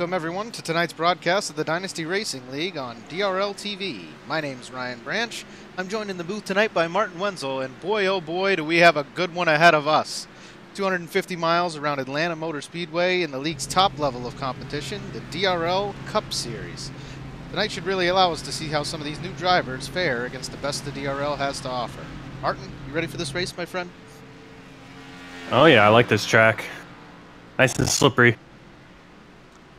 Welcome, everyone, to tonight's broadcast of the Dynasty Racing League on DRL TV. My name's Ryan Branch. I'm joined in the booth tonight by Martin Wenzel, and boy, oh boy, do we have a good one ahead of us. 250 miles around Atlanta Motor Speedway in the league's top level of competition, the DRL Cup Series. Tonight should really allow us to see how some of these new drivers fare against the best the DRL has to offer. Martin, you ready for this race, my friend? Oh yeah, I like this track. Nice and slippery.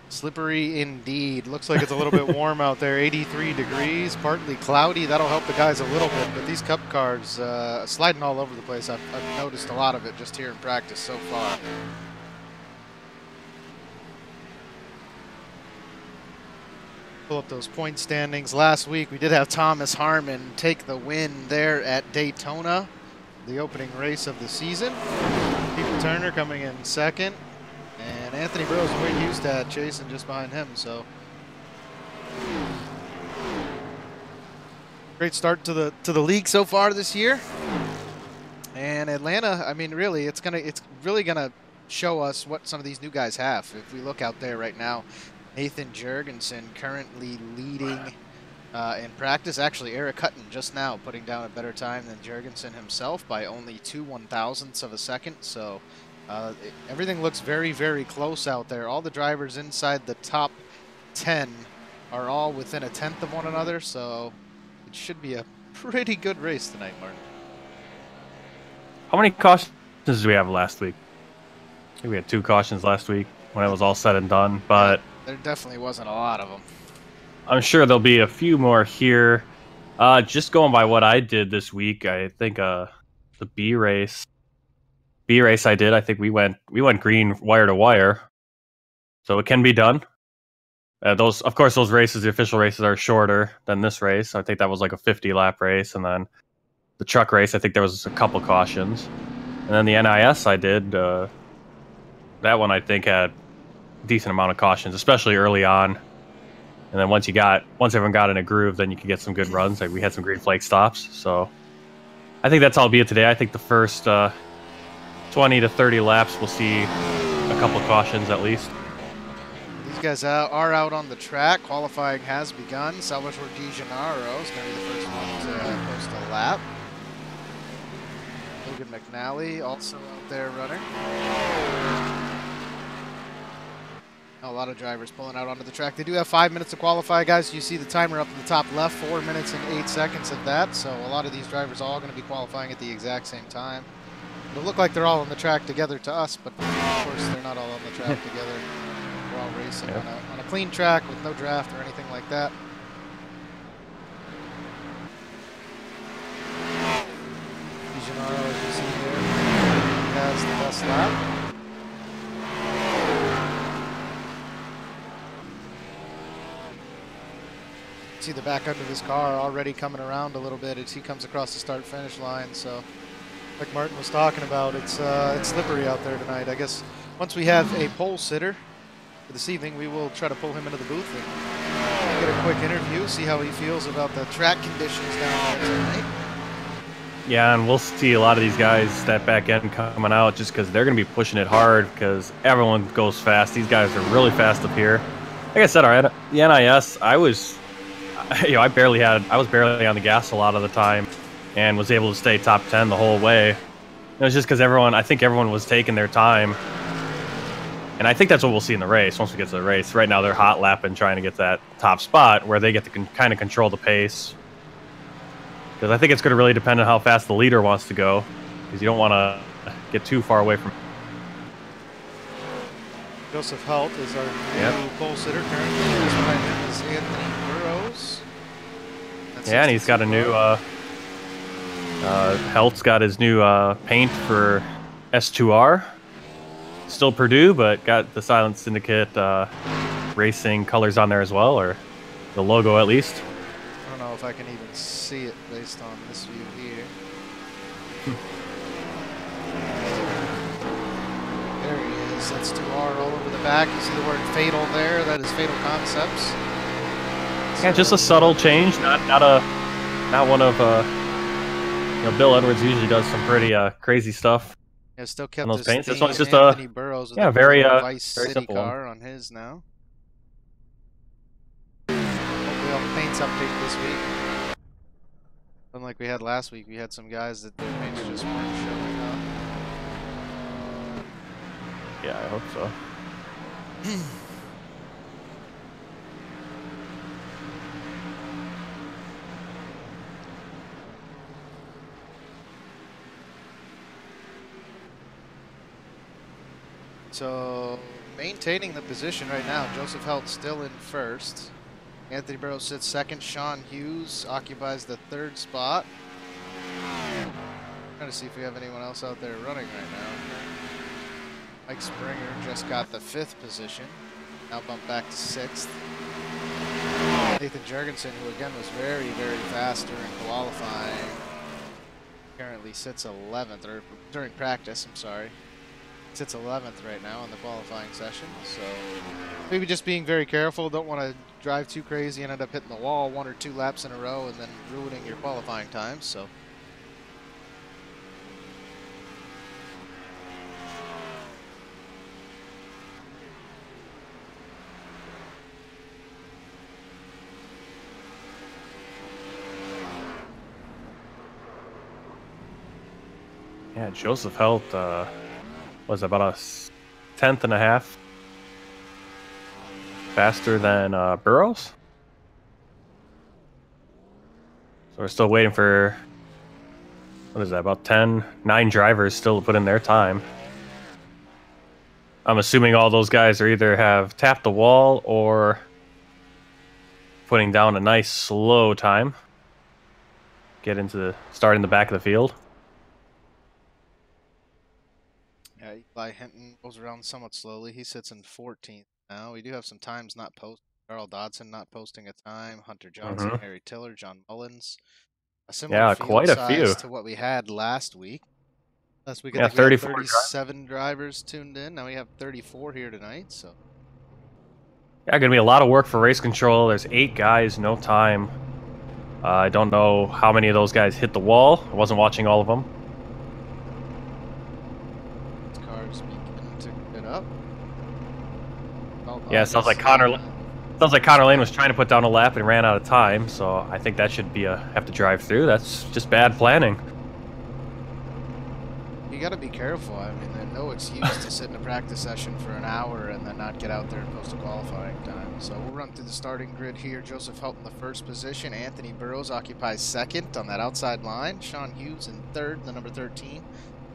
Slippery indeed. Looks like it's a little bit warm out there. 83 degrees, partly cloudy. That'll help the guys a little bit, but these cup cars sliding all over the place. I've noticed a lot of it just here in practice so far. Pull up those point standings. Last week we did have Thomas Harmon take the win there at Daytona, the opening race of the season. Pete Turner coming in second. And Anthony Burrows and Wade Hustad chasing just behind him, so great start to the league so far this year. And Atlanta, I mean, really, it's really gonna show us what some of these new guys have. If we look out there right now, Nathan Jurgensen currently leading in practice. Actually, Eric Hutton just now putting down a better time than Jurgensen himself by only 2/1000ths of a second. So. Everything looks very, very close out there. All the drivers inside the top 10 are all within a tenth of one another, so it should be a pretty good race tonight, Martin. How many cautions did we have last week? I think we had 2 cautions last week when it was all said and done, but there definitely wasn't a lot of them. I'm sure there'll be a few more here. Just going by what I did this week, I think the B race I did. I think we went green wire to wire, so it can be done. Those races, the official races, are shorter than this race. I think that was like a 50-lap race, and then the truck race, I think there was a couple cautions, and then the NIS I did. That one I think had a decent amount of cautions, especially early on. And then once everyone got in a groove, then you could get some good runs. Like we had some green flag stops. So I think that's all be it today. I think the first 20 to 30 laps, we'll see a couple cautions at least. These guys are out on the track. Qualifying has begun. Salvatore Di Gennaro is going to be the first one to post a lap. Logan McNally also out there running. A lot of drivers pulling out onto the track. They do have 5 minutes to qualify, guys. You see the timer up in the top left, 4 minutes and 8 seconds of that. So a lot of these drivers are all going to be qualifying at the exact same time. It'll look like they're all on the track together to us, but of course they're not all on the track together. We're all racing on a clean track with no draft or anything like that. Di Gennaro, as you see there, has the best lap. See the back end of his car already coming around a little bit as he comes across the start-finish line, so like Martin was talking about, it's slippery out there tonight. I guess once we have a pole sitter for this evening, we will try to pull him into the booth and get a quick interview, see how he feels about the track conditions down there tonight. Yeah, and we'll see a lot of these guys that back end coming out just because they're going to be pushing it hard because everyone goes fast. These guys are really fast up here. Like I said, the NIS, I was barely on the gas a lot of the time and was able to stay top 10 the whole way. It was just because I think everyone was taking their time. And I think that's what we'll see in the race once we get to the race. Right now they're hot lapping, trying to get that top spot where they get to kind of control the pace. Because I think it's going to really depend on how fast the leader wants to go. Because you don't want to get too far away from. Joseph Halt is our new pole sitter currently. Just behind him is Anthony Burrows. Yeah, and he's got a new Helt's got his new paint for S2R. Still Purdue, but got the Silent Syndicate racing colors on there as well, or the logo at least. I don't know if I can even see it based on this view here. There he is. That's 2R all over the back. You see the word Fatal there. That is Fatal Concepts. Yeah, just a subtle change, not one of Bill Edwards usually does some pretty crazy stuff. Yeah, still kept those his paints. theme. This one's just Anthony Burrows with very Vice very City simple car one on his now. points update this week. Unlike we had last week, we had some guys that their names just weren't showing up. Yeah, I hope so. So, maintaining the position right now, Joseph Helt still in first. Anthony Burrows sits second. Sean Hughes occupies the third spot. Trying to see if we have anyone else out there running right now. Mike Springer just got the 5th position. Now bumped back to 6th. Nathan Jurgensen, who again was very, very fast during qualifying, currently sits 11th, or during practice, I'm sorry. Sits 11th right now in the qualifying session, so maybe just being very careful. Don't want to drive too crazy and end up hitting the wall 1 or 2 laps in a row and then ruining your qualifying times. So Yeah, Joseph Helt was about a 10th and a half faster than Burrows. So we're still waiting for, what is that, about 9 drivers still to put in their time. I'm assuming all those guys are either have tapped the wall or putting down a nice slow time. Get into the start in the back of the field. yeah, Eli Hinton goes around somewhat slowly. He sits in 14th now. We do have some times not posted. Carl Dodson not posting a time. Hunter Johnson, Harry Tiller, John Mullins. A similar field quite a size few to what we had last week. Last week, I yeah, think we had 34 37 drivers tuned in. Now we have 34 here tonight. So yeah, gonna be a lot of work for race control. There's 8 guys, no time. I don't know how many of those guys hit the wall. I wasn't watching all of them. cars beginning to get up. Yeah, it sounds like Connor Lane was trying to put down a lap and ran out of time. So I think that should be have to drive through. That's just bad planning. You got to be careful. I mean, there's no excuse to sit in a practice session for an hour and then not get out there and post a qualifying time. So we'll run through the starting grid here. Joseph Helt in the first position. Anthony Burrows occupies second on that outside line. Sean Hughes in third, the number 13.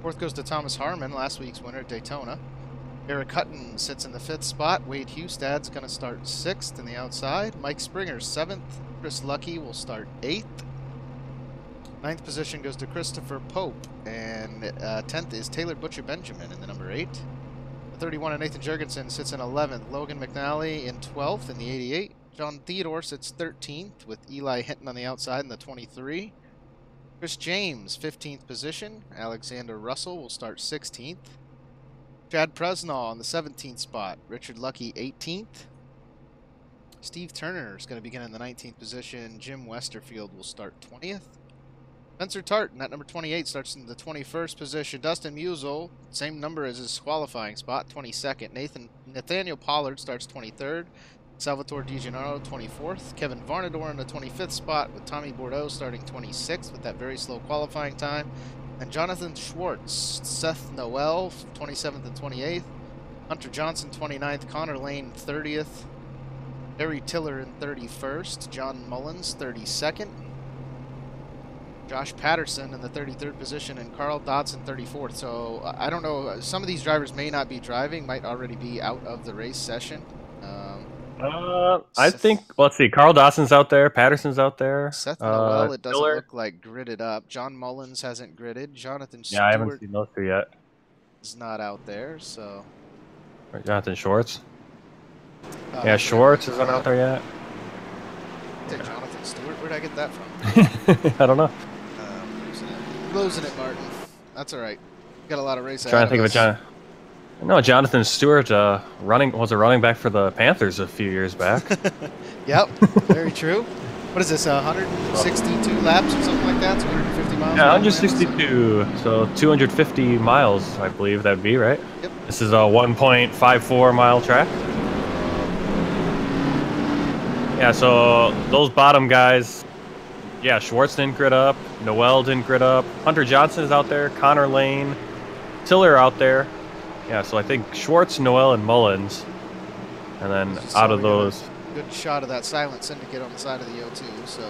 Fourth goes to Thomas Harmon, last week's winner at Daytona. Eric Hutton sits in the 5th spot. Wade Hustad's going to start 6th in the outside. Mike Springer 7th. Chris Lucky will start 8th. 9th position goes to Christopher Pope, and 10th is Taylor Butcher Benjamin in the number 8. The 31 of Nathan Jurgensen sits in 11th. Logan McNally in 12th in the 88. John Theodore sits 13th with Eli Hinton on the outside in the 23. Chris James, 15th position. Alexander Russell will start 16th. Chad Presnall on the 17th spot. Richard Lucky, 18th. Steve Turner is going to begin in the 19th position. Jim Westerfield will start 20th. Spencer Tartan at number 28 starts in the 21st position. Dustin Musial, same number as his qualifying spot, 22nd. Nathaniel Pollard starts 23rd. Salvatore DiGennaro, 24th. Kevin Varnador in the 25th spot, with Tommy Bordeaux starting 26th with that very slow qualifying time. And Jonathan Schwartz, Seth Noel, 27th and 28th. Hunter Johnson, 29th. Connor Lane, 30th. Harry Tiller in 31st. John Mullins, 32nd. Josh Patterson in the 33rd position, and Carl Dodson 34th. So I don't know. Some of these drivers may not be driving, might already be out of the race session. I think, let's see, Carl Dawson's out there, Patterson's out there. Seth Noel, it doesn't Miller. look like gridded up. John Mullins hasn't gridded. Jonathan Yeah, I haven't Stewart seen those 2 yet. is not out there, so. Jonathan Schwartz. Yeah, Schwartz isn't out there yet. Jonathan Stewart, where'd I get that from? I don't know. Losing it, Martin. That's all right. Got a lot of race. Trying to think of a Jonathan Stewart was a running back for the Panthers a few years back. Yep, very true. What is this, 162 laps or something like that? 250 miles? Yeah, 162. So 250 miles, I believe that'd be, right? Yep. This is a 1.54 mile track. Yeah, so those bottom guys, yeah, Schwartz didn't grid up, Noel didn't grid up, Hunter Johnson is out there, Connor Lane, Tiller out there. Yeah, so I think Schwartz, Noel, and Mullins. And then out of those... Good shot of that silent syndicate on the side of the O2, so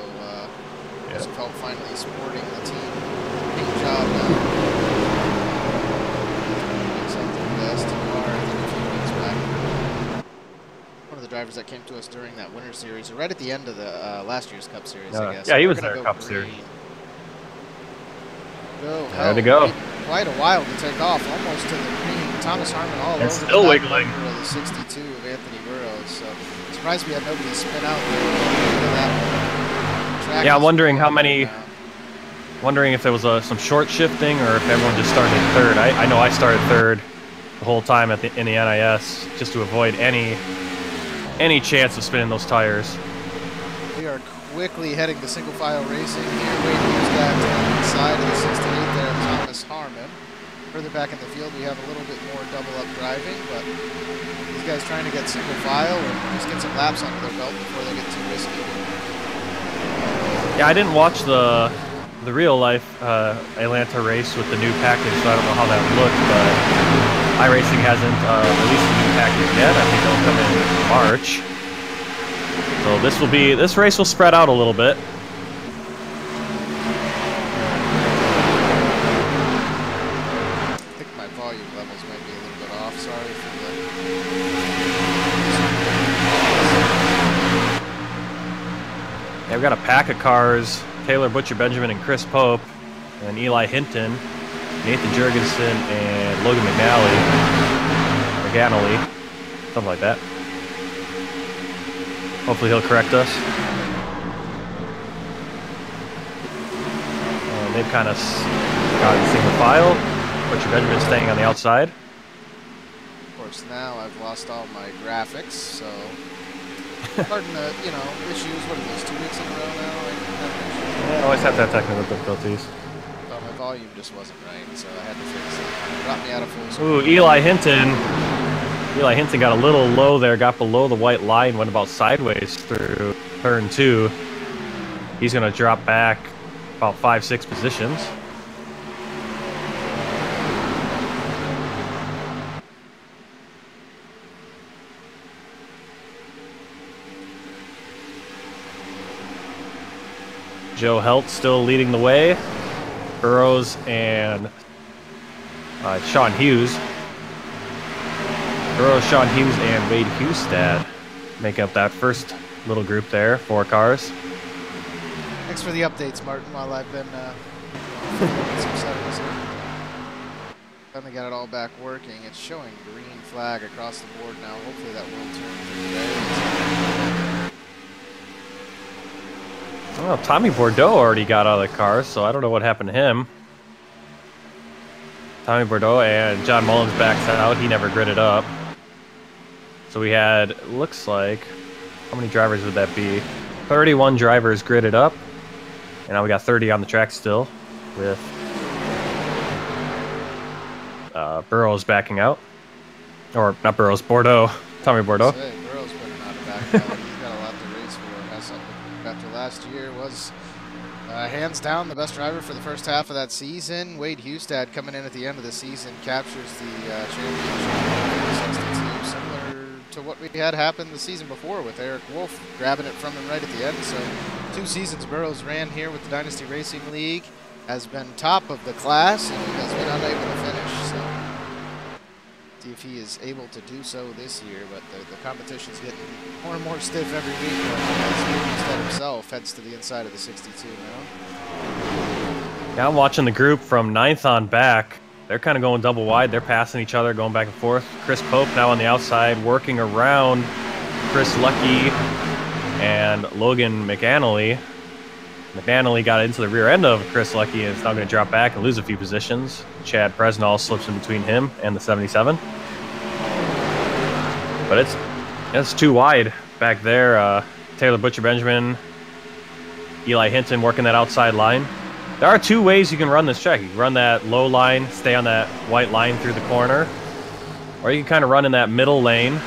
Roosevelt finally supporting the team. Great job. Something best car, I think, a few weeks back. One of the drivers that came to us during that winter series, or right at the end of the last year's Cup Series, I guess. Yeah, he was in our Cup Series. There to go. Quite a while to take off, almost to the green. Thomas Harmon all over still wiggling. The 62 of Anthony Burrows. So surprised we had nobody spin out there. Yeah, I'm wondering how many. Wondering if there was some short shifting or if everyone just started third. I know I started third the whole time in the NIS just to avoid any chance of spinning those tires. We are quickly heading to single file racing here. Wade Hughes on the side of the 68 there of Thomas Harmon. Further back in the field, we have a little bit more double up driving, but these guys trying to get single file or just get some laps under their belt before they get too risky. Yeah, I didn't watch the real life Atlanta race with the new package, so I don't know how that looked, but iRacing hasn't released the new package yet. I think it'll come in March. So this race will spread out a little bit. I think my volume levels might be a little bit off. Sorry for Yeah, we've got a pack of cars. Taylor Butcher Benjamin and Chris Pope, and Eli Hinton, Nathan Jurgensen, and Logan McAnally, something like that. Hopefully he'll correct us. And they've kind of got a single file. Butcher Benjamin staying on the outside. Of course, now I've lost all my graphics, so pardon the issues. What are those, 2 weeks in a row now? Yeah, always have to have technical difficulties. Well, my volume just wasn't right, so I had to fix it. It brought me out of full screen. Ooh, Eli Hinton. Eli Hinton got a little low there, got below the white line, went about sideways through turn 2. He's going to drop back about 5-6 positions. Joe Helt still leading the way. Burrows and Sean Hughes. Burrows, Sean Hughes, and Wade Hustad make up that first little group there, 4 cars. Thanks for the updates, Martin, while I've been some settings here. Finally got it all back working. It's showing green flag across the board now. Hopefully that will turn to red. Well, Tommy Bordeaux already got out of the car, so I don't know what happened to him. Tommy Bordeaux and John Mullins backs out. He never gridded up. So we had, looks like, how many drivers would that be? 31 drivers gridded up. And now we got 30 on the track still with Burrows backing out. Or, not Burrows, Bordeaux. Tommy Bordeaux. Burrows better not have backed out. He's got a lot to race for. After last year was hands down the best driver for the first half of that season. Wade Hustad coming in at the end of the season captures the championship in 62, similar to what we had happen the season before with Eric Wolf grabbing it from him right at the end. So 2 seasons Burrows ran here with the Dynasty Racing League, has been top of the class, and has been unable to finish. So see if he is able to do so this year, but the competition's getting more and more stiff every week. Hustad himself heads to the inside of the 62 now. Yeah, I'm watching the group from 9th on back. They're kind of going double wide. They're passing each other, going back and forth. Chris Pope now on the outside, working around Chris Lucky and Logan McAnally. McAnally got into the rear end of Chris Lucky and is now going to drop back and lose a few positions. Chad Presnall slips in between him and the 77. But it's too wide back there. Taylor Butcher Benjamin, Eli Hinton working that outside line. There are 2 ways you can run this track. You can run that low line, stay on that white line through the corner, or you can kind of run in that middle lane.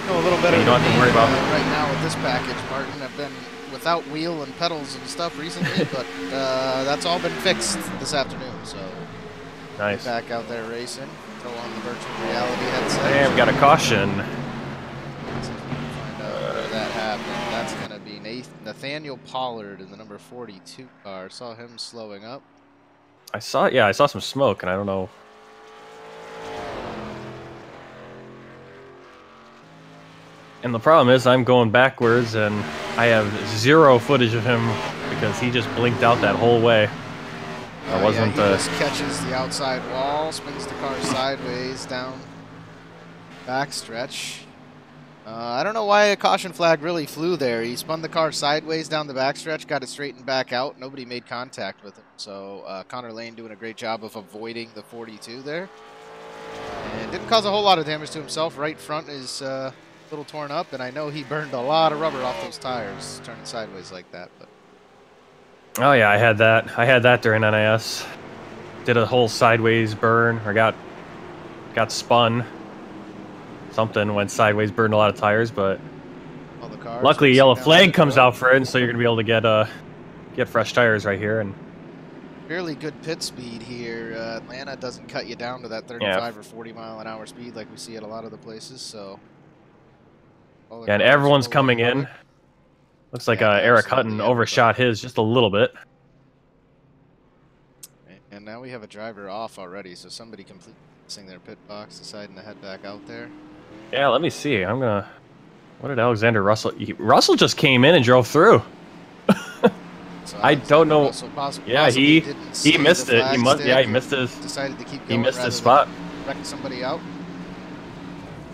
No, a little better you don't than have to worry about right now with this package, Martin. I've been without wheel and pedals and stuff recently, but that's all been fixed this afternoon. So nice. Back out there racing. Throw on the virtual reality headset. And we got a caution. Let's see if we can find out where that happened. That's going to be Nathaniel Pollard in the number 42 car. Saw him slowing up. I saw some smoke, and I don't know. And the problem is I'm going backwards, and I have 0 footage of him because he just blinked out that whole way. I wasn't. He just catches the outside wall, spins the car sideways down backstretch. I don't know why a caution flag really flew there. He spun the car sideways down the backstretch, got it straightened back out. Nobody made contact with him. So Connor Lane doing a great job of avoiding the 42 there. And didn't cause a whole lot of damage to himself. Right front is a little torn up, and I know he burned a lot of rubber off those tires turning sideways like that. But oh yeah, I had that during NIS. Did a whole sideways burn, or got spun. Something went sideways, burned a lot of tires, but all the cars luckily yellow flag comes out for it, and so you're gonna be able to get fresh tires right here. And fairly good pit speed here. Atlanta doesn't cut you down to that 35 or 40 mile an hour speed like we see at a lot of the places. So yeah, and everyone's coming in. Looks like Eric Hutton overshot his just a little bit. And now we have a driver off already, so somebody completely missing their pit box, deciding to head back out there. Yeah, let me see. What did Alexander Russell... Russell just came in and drove through. So I don't know. Yeah, he missed it. He missed his... Decided to keep going. He missed his spot. Wrecking somebody out.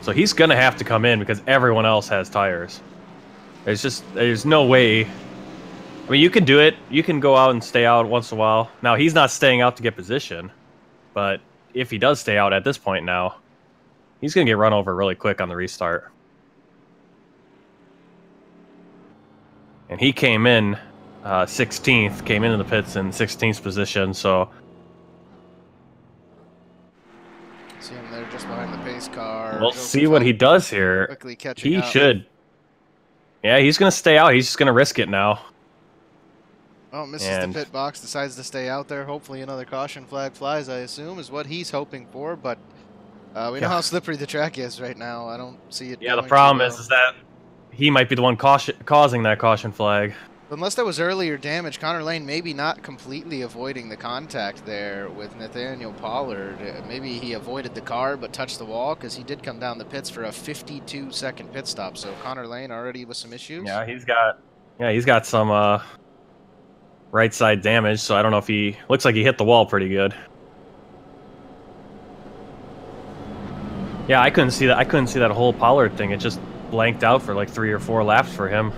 So he's going to have to come in because everyone else has tires. There's no way. I mean, you can do it. You can go out and stay out once in a while. Now, he's not staying out to get position, but if he does stay out at this point now, he's going to get run over really quick on the restart. And he came in 16th, came into the pits in 16th position, so... See him there just behind the pace car. We'll see what he does here. Quickly catching up. Should. Yeah, he's going to stay out. He's just going to risk it now. Oh, misses the pit box, decides to stay out there. Hopefully another caution flag flies, I assume, is what he's hoping for. But we know how slippery the track is right now. I don't see it. Yeah, the problem is that he might be the one causing that caution flag. Unless there was earlier damage, Connor Lane maybe not completely avoiding the contact there with Nathaniel Pollard. Maybe he avoided the car but touched the wall because he did come down the pits for a 52-second pit stop. So Connor Lane already with some issues. Yeah, he's got some right side damage. So I don't know if he looks like he hit the wall pretty good. Yeah, I couldn't see that. I couldn't see that whole Pollard thing. It just blanked out for like 3 or 4 laps for him.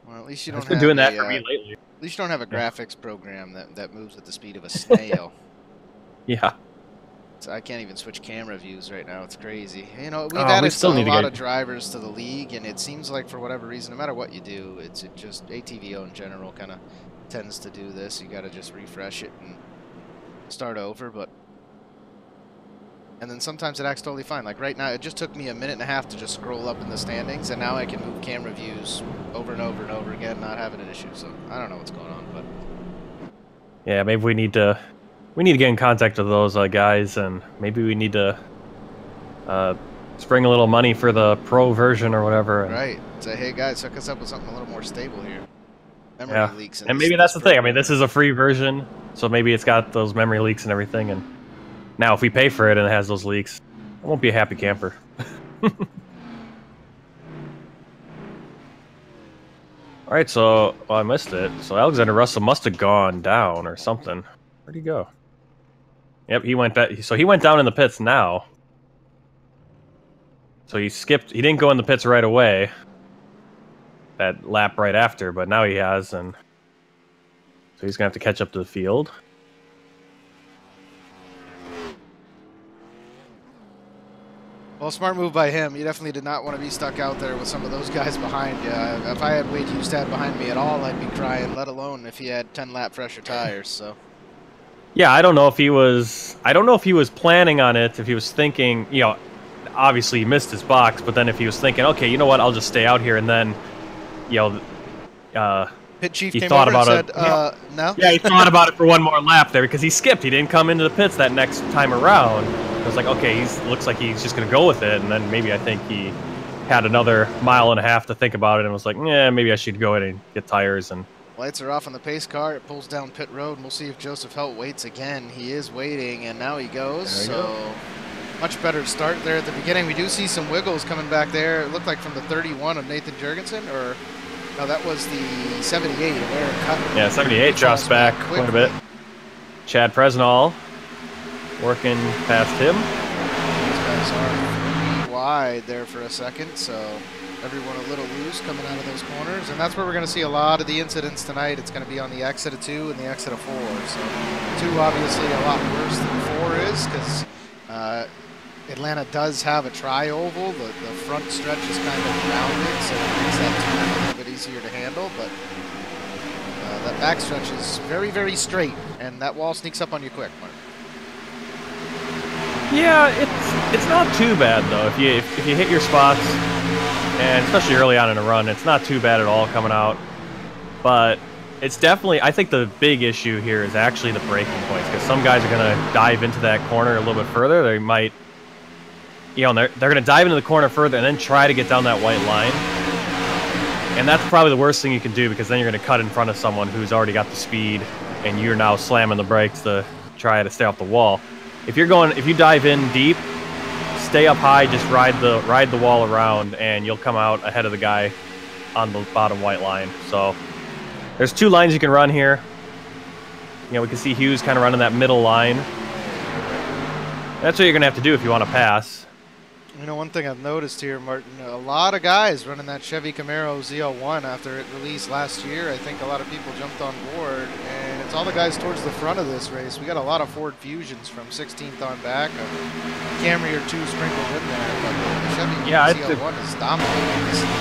Well, at least you don't have been doing that for me lately. At least you don't have a graphics program that moves at the speed of a snail. Yeah. So I can't even switch camera views right now. It's crazy. You know, we've added a lot of drivers to the league, and it seems like for whatever reason, no matter what you do, it just ATVO in general kind of tends to do this. You got to just refresh it and start over, and then sometimes it acts totally fine. Like right now, it just took me 1.5 minutes to just scroll up in the standings, and now I can move camera views over and over and over again, not having an issue. So I don't know what's going on, but yeah, maybe we need to get in contact with those guys, and maybe we need to spring a little money for the pro version or whatever. Right. Say, hey guys, hook us up with something a little more stable here. Memory leaks. And maybe that's the thing. I mean, this is a free version, so maybe it's got those memory leaks and everything, and now, if we pay for it and it has those leaks, I won't be a happy camper. All right, so I missed it. So Alexander Russell must have gone down or something. Where'd he go? Yep, he went back. So he went down in the pits now. So he skipped. He didn't go in the pits right away. That lap right after, but now he has, and so he's gonna have to catch up to the field. Well, smart move by him. You definitely did not want to be stuck out there with some of those guys behind you. If I had Wade Hustad behind me at all, I'd be crying, let alone if he had 10-lap fresher tires. So, yeah, I don't know if he was planning on it, if he was thinking, you know, obviously he missed his box, but then if he was thinking, okay, you know what, I'll just stay out here, and then, you know, Pit chief he came thought over about and said, no? Yeah, he thought about it for one more lap there because he skipped. He didn't come into the pits that next time around. It was like, okay, looks like he's just going to go with it, and then maybe I think he had another mile and a half to think about it and was like, yeah, maybe I should go in and get tires. And lights are off on the pace car. It pulls down pit road, and we'll see if Joseph Helt waits again. He is waiting, and now he goes. So much better start there at the beginning. We do see some wiggles coming back there. It looked like from the 31 of Nathan Jurgensen, or no, that was the 78 of Eric Cutter. Yeah, 78 drops back quite a bit. Chad Presnall working past him. These guys are 3 wide there for a second, so everyone a little loose coming out of those corners. And that's where we're going to see a lot of the incidents tonight. It's going to be on the exit of 2 and the exit of 4. So 2 obviously a lot worse than 4 is, because Atlanta does have a tri-oval. The front stretch is kind of rounded, so it makes that turn a little bit easier to handle, but that back stretch is very, very straight, and that wall sneaks up on you quick, Mark. Yeah, it's not too bad though. If you hit your spots, and especially early on in a run, it's not too bad at all coming out. But it's definitely, I think the big issue here is actually the braking points, because some guys are going to dive into that corner a little bit further. They might, you know, they're going to dive into the corner further and then try to get down that white line. And that's probably the worst thing you can do, because then you're going to cut in front of someone who's already got the speed, and you're now slamming the brakes to try to stay off the wall. If you dive in deep, stay up high, just ride the wall around, and you'll come out ahead of the guy on the bottom white line. So there's 2 lines you can run here. You know, we can see Hughes kind of running that middle line. That's what you're going to have to do if you want to pass. You know, one thing I've noticed here, Martin, a lot of guys running that Chevy Camaro ZL1 after it released last year. I think a lot of people jumped on board, and it's all the guys towards the front of this race. We got a lot of Ford Fusions from 16th on back, a Camry or 2 sprinkled in there, but the Chevy ZL1 is dominating this thing.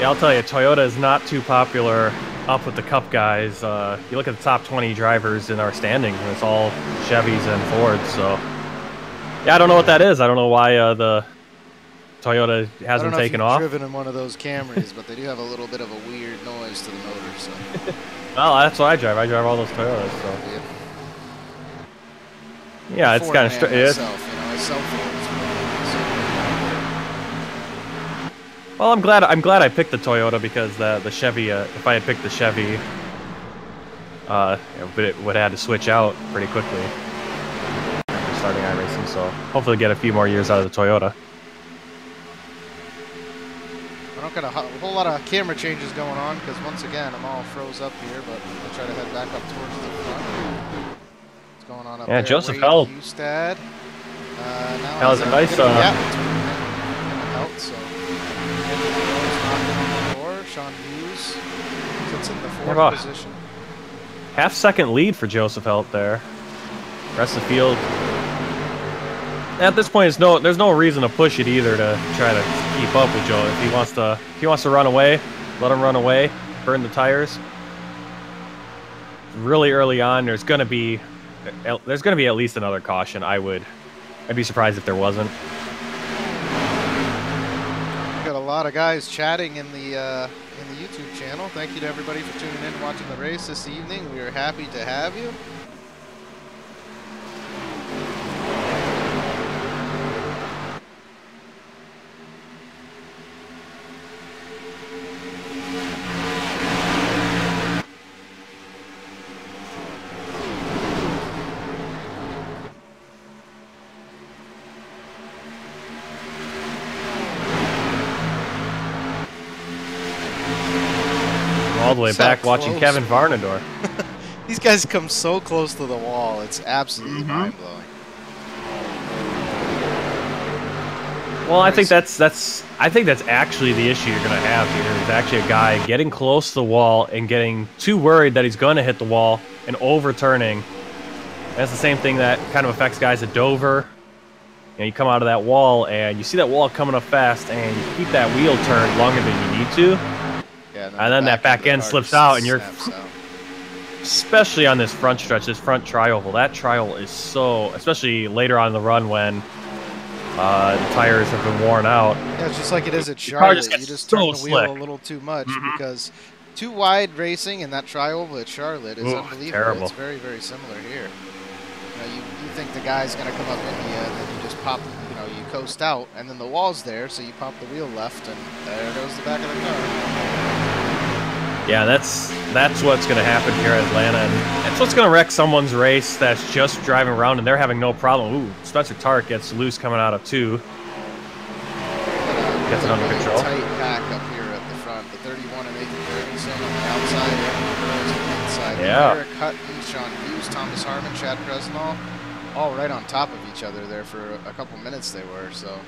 Yeah, I'll tell you, Toyota is not too popular up with the Cup guys. You look at the top 20 drivers in our standings, and it's all Chevys and Fords, so... Yeah, I don't know what that is. I don't know why the Toyota hasn't taken off. I don't know if you've driven in one of those Camrys, but they do have a little bit of a weird noise to the motor. So. Well, that's what I drive. I drive all those Toyotas. So. Yeah, it's kind of strange. You know, I sell Fords. Well, I'm glad I picked the Toyota, because the Chevy. If I had picked the Chevy, it would have had to switch out pretty quickly. Starting iRacing, so hopefully get a few more years out of the Toyota. I don't got a whole lot of camera changes going on, because once again I'm all froze up here, but I'll try to head back up towards the front. What's going on up there? Yeah, Joseph Helt. Hustad. That was a nice. Helt, so on the door. Sean Hughes sits in the 4th position. Half-second lead for Joseph Helt there. Rest of the field. At this point, there's no reason to push it either to try to keep up with Joe. If he wants to run away, let him run away, burn the tires. Really early on, there's gonna be at least another caution. I'd be surprised if there wasn't. We've got a lot of guys chatting in the YouTube channel. Thank you to everybody for tuning in and watching the race this evening. We are happy to have you. All the way back watching Kevin Varnador. These guys come so close to the wall. It's absolutely mind-blowing. Well, I think that's actually the issue you're going to have here. Is actually a guy getting close to the wall and getting too worried that he's going to hit the wall and overturning. That's the same thing that kind of affects guys at Dover. You know, you come out of that wall and you see that wall coming up fast, and you keep that wheel turned longer than you need to. Yeah, and then that back end slips out, and you're, especially on this front stretch, this front tri-oval. That tri-oval is so, especially later on in the run when The tires have been worn out. Yeah, it's just like it is at The car just Charlotte. You gets just so turn the wheel slick. a little too much because too wide racing in that tri-oval at Charlotte is Ooh, unbelievable. terrible. It's very, very similar here. You think the guy's going to come up into you, and then you just pop, you coast out, and then the wall's there, so you pop the wheel left, and there goes the back of the car. Yeah, that's what's going to happen here at Atlanta, and that's what's going to wreck someone's race that's just driving around and they're having no problem. Ooh, Spencer Tark gets loose coming out of 2. Gets it under control. Tight pack up here at the front. The 31 and Nathan Ferguson on the outside, Evan Burrows on the inside. Yeah. Eric Hutton, Sean Hughes, Thomas Harmon, Chad Presnall, all right on top of each other there for a couple minutes they were, so.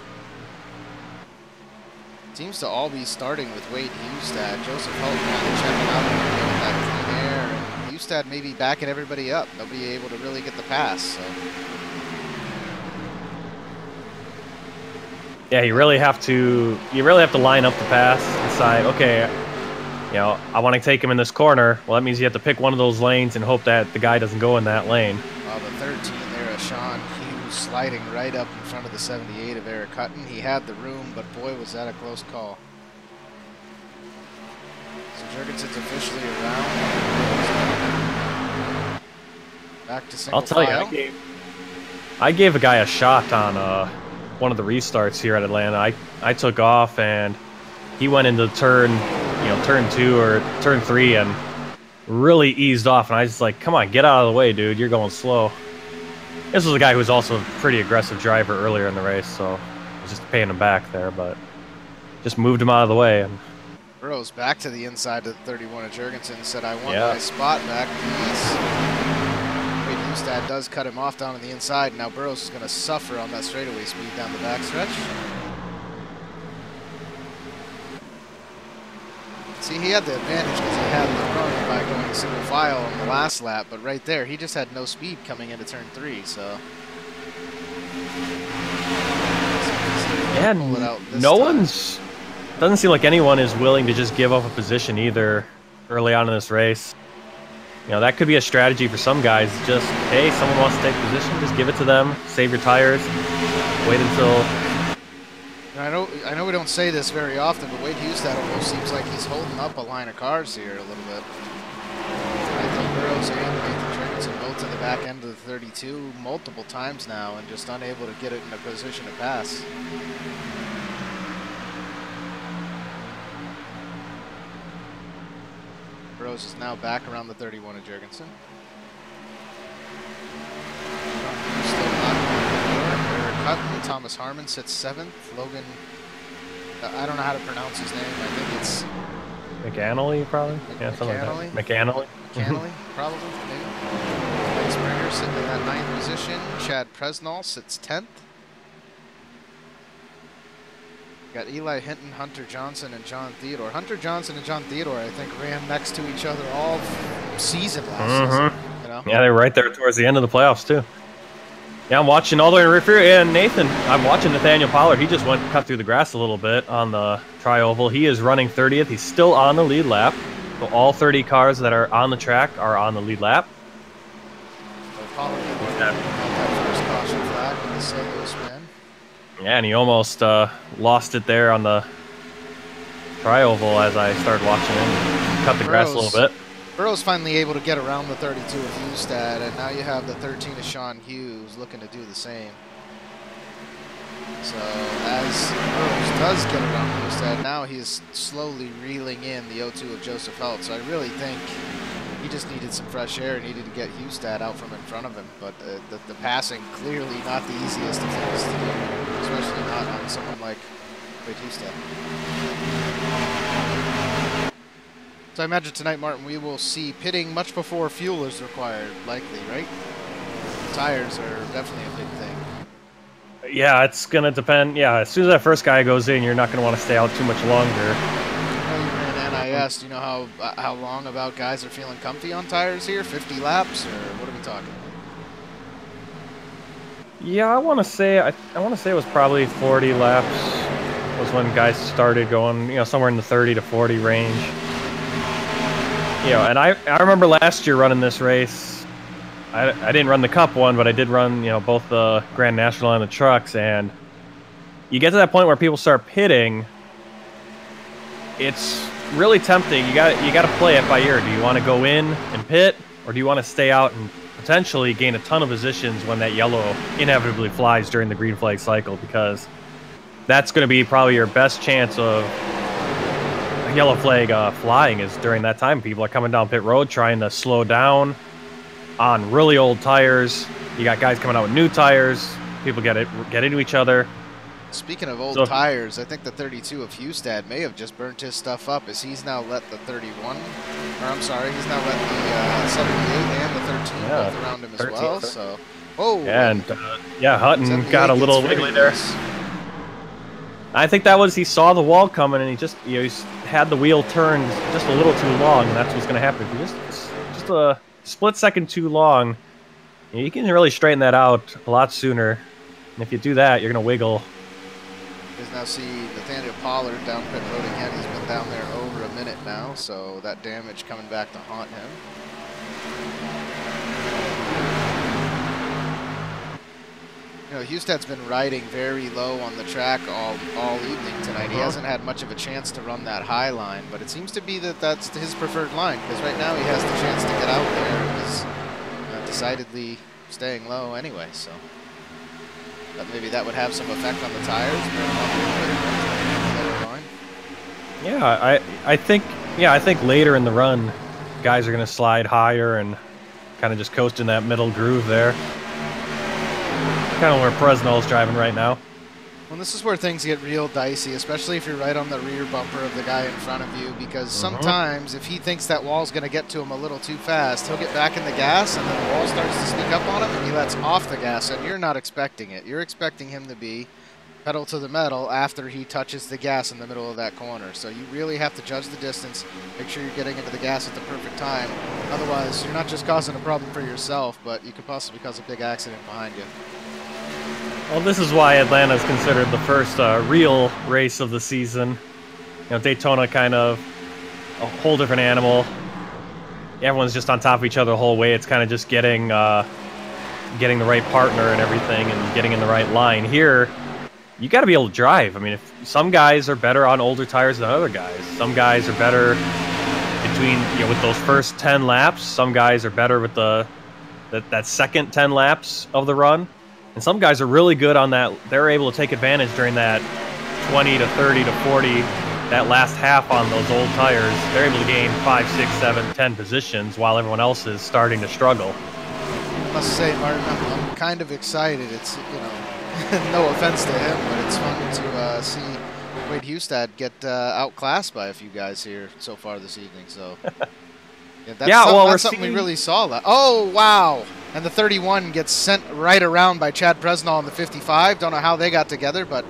Seems to all be starting with Wade Hustad. Joseph Helton kind of checking out and that clean air, and Hustad maybe backing everybody up. Nobody able to really get the pass, so. Yeah, you really have to line up the pass, decide, okay, I want to take him in this corner. Well, that means you have to pick one of those lanes and hope that the guy doesn't go in that lane. Well, the 13 there, Sean Hughes sliding right up in front of the 78 of Eric Hutton. He had the room, but boy, was that a close call. So Jurgensen's officially around. Back to single file. I'll tell you, I gave a guy a shot on one of the restarts here at Atlanta. I took off and he went into turn 2 or turn 3 and really eased off, and I was just like, come on, get out of the way, dude, you're going slow. This was a guy who was also a pretty aggressive driver earlier in the race, so I was just paying him back there, but just moved him out of the way. And Burrows back to the inside of the 31 of Jurgensen, said, I want my spot back, please. Wade Hustad does cut him off down on the inside. Now Burrows is going to suffer on that straightaway speed down the backstretch. See, he had the advantage because he had the run by going single file on the last lap, but right there, he just had no speed coming into turn 3, so. Yeah, doesn't seem like anyone is willing to just give up a position either early on in this race. That could be a strategy for some guys. Just, hey, someone wants to take position, just give it to them, save your tires, wait until... I know we don't say this very often, but Wade Hustad almost seems like he's holding up a line of cars here a little bit. I think Burrows and Nathan Jurgensen both to the back end of the 32 multiple times now and just unable to get it in a position to pass. Burrows is now back around the 31 of Jurgensen. Hutton, Thomas Harmon sits 7th. Logan, I don't know how to pronounce his name. I think it's McAnally, probably. Yeah, something like that. McAnally, probably. Maybe. Mike Springer sitting in that 9th position. Chad Presnall sits 10th. Got Eli Hinton, Hunter Johnson, and John Theodore. Hunter Johnson and John Theodore, I think, ran next to each other all season last season. Yeah, they were right there towards the end of the playoffs too. Yeah, I'm watching all the way in rear, and Nathan, I'm watching Nathaniel Pollard. He just cut through the grass a little bit on the tri-oval. He is running 30th. He's still on the lead lap. So all 30 cars that are on the track are on the lead lap. So Pollard that first caution flag with the solo spin. Yeah, and he almost lost it there on the tri-oval as I started watching him. Cut the grass a little bit. Burrows finally able to get around the 32 of Hustad, and now you have the 13 of Sean Hughes looking to do the same. So as Burrows does get around Hustad, now he's slowly reeling in the 02 of Joseph Helt. So I really think he just needed some fresh air, needed to get Hustad out from in front of him. But the passing clearly not the easiest of things to do, especially not on someone like Wade Hustad. So I imagine tonight, Martin, we will see pitting much before fuel is required, likely, right? Tires are definitely a big thing. Yeah, it's going to depend. Yeah, as soon as that first guy goes in, you're not going to want to stay out too much longer. I know you ran NIS. Do you know how long about guys are feeling comfy on tires here? 50 laps, or what are we talking? Yeah, I want to say it was probably 40 laps was when guys started going, somewhere in the 30 to 40 range. And I remember last year running this race. I didn't run the Cup one, but I did run, both the Grand National and the trucks, and you get to that point where people start pitting, it's really tempting. You got to play it by ear. Do you want to go in and pit, or do you want to stay out and potentially gain a ton of positions when that yellow inevitably flies during the green flag cycle? Because that's going to be probably your best chance of a yellow flag flying is during that time. People are coming down pit road trying to slow down on really old tires. You got guys coming out with new tires. People get into each other. Speaking of old tires, I think the 32 of Hustad may have just burnt his stuff up, as he's now let the 31, or I'm sorry, he's now let the 78 and the 13 both around him as well. So, and Hutton got a little wiggly there. I think that was, he saw the wall coming and he just, he had the wheel turned just a little too long, and that's what's going to happen. If you just a split second too long, you can really straighten that out a lot sooner. And if you do that, you're going to wiggle. You guys now see Nathaniel Pollard down pit road again. He's been down there over a minute now, so that damage coming back to haunt him. You know, Hustad's been riding very low on the track all evening tonight. He hasn't had much of a chance to run that high line, but it seems to be that that's his preferred line, because right now he has the chance to get out there and is decidedly staying low anyway, so but maybe that would have some effect on the tires. Yeah, I think later in the run, guys are going to slide higher and kind of just coast in that middle groove there. Kind of where Presnell's driving right now. Well, this is where things get real dicey, especially if you're right on the rear bumper of the guy in front of you, because sometimes if he thinks that wall's going to get to him a little too fast, he'll get back in the gas, and then the wall starts to sneak up on him, and he lets off the gas, and you're not expecting it. You're expecting him to be pedal to the metal after he touches the gas in the middle of that corner. So you really have to judge the distance, make sure you're getting into the gas at the perfect time. Otherwise, you're not just causing a problem for yourself, but you could possibly cause a big accident behind you. Well, this is why Atlanta is considered the first real race of the season. You know, Daytona kind of a whole different animal. Everyone's just on top of each other the whole way. It's kind of just getting the right partner and everything, and getting in the right line. Here, you got to be able to drive. I mean, if some guys are better on older tires than other guys. Some guys are better between, you know, with those first 10 laps. Some guys are better with that second 10 laps of the run. And some guys are really good on that. They're able to take advantage during that 20 to 30 to 40, that last half on those old tires. They're able to gain 5, 6, 7, 10 positions while everyone else is starting to struggle. I must say, Martin, I'm kind of excited. It's, you know, no offense to him, but it's fun to see Wade Hustad get outclassed by a few guys here so far this evening. So, that's something we really saw. Oh, wow. And the 31 gets sent right around by Chad Presnell on the 55. Don't know how they got together, but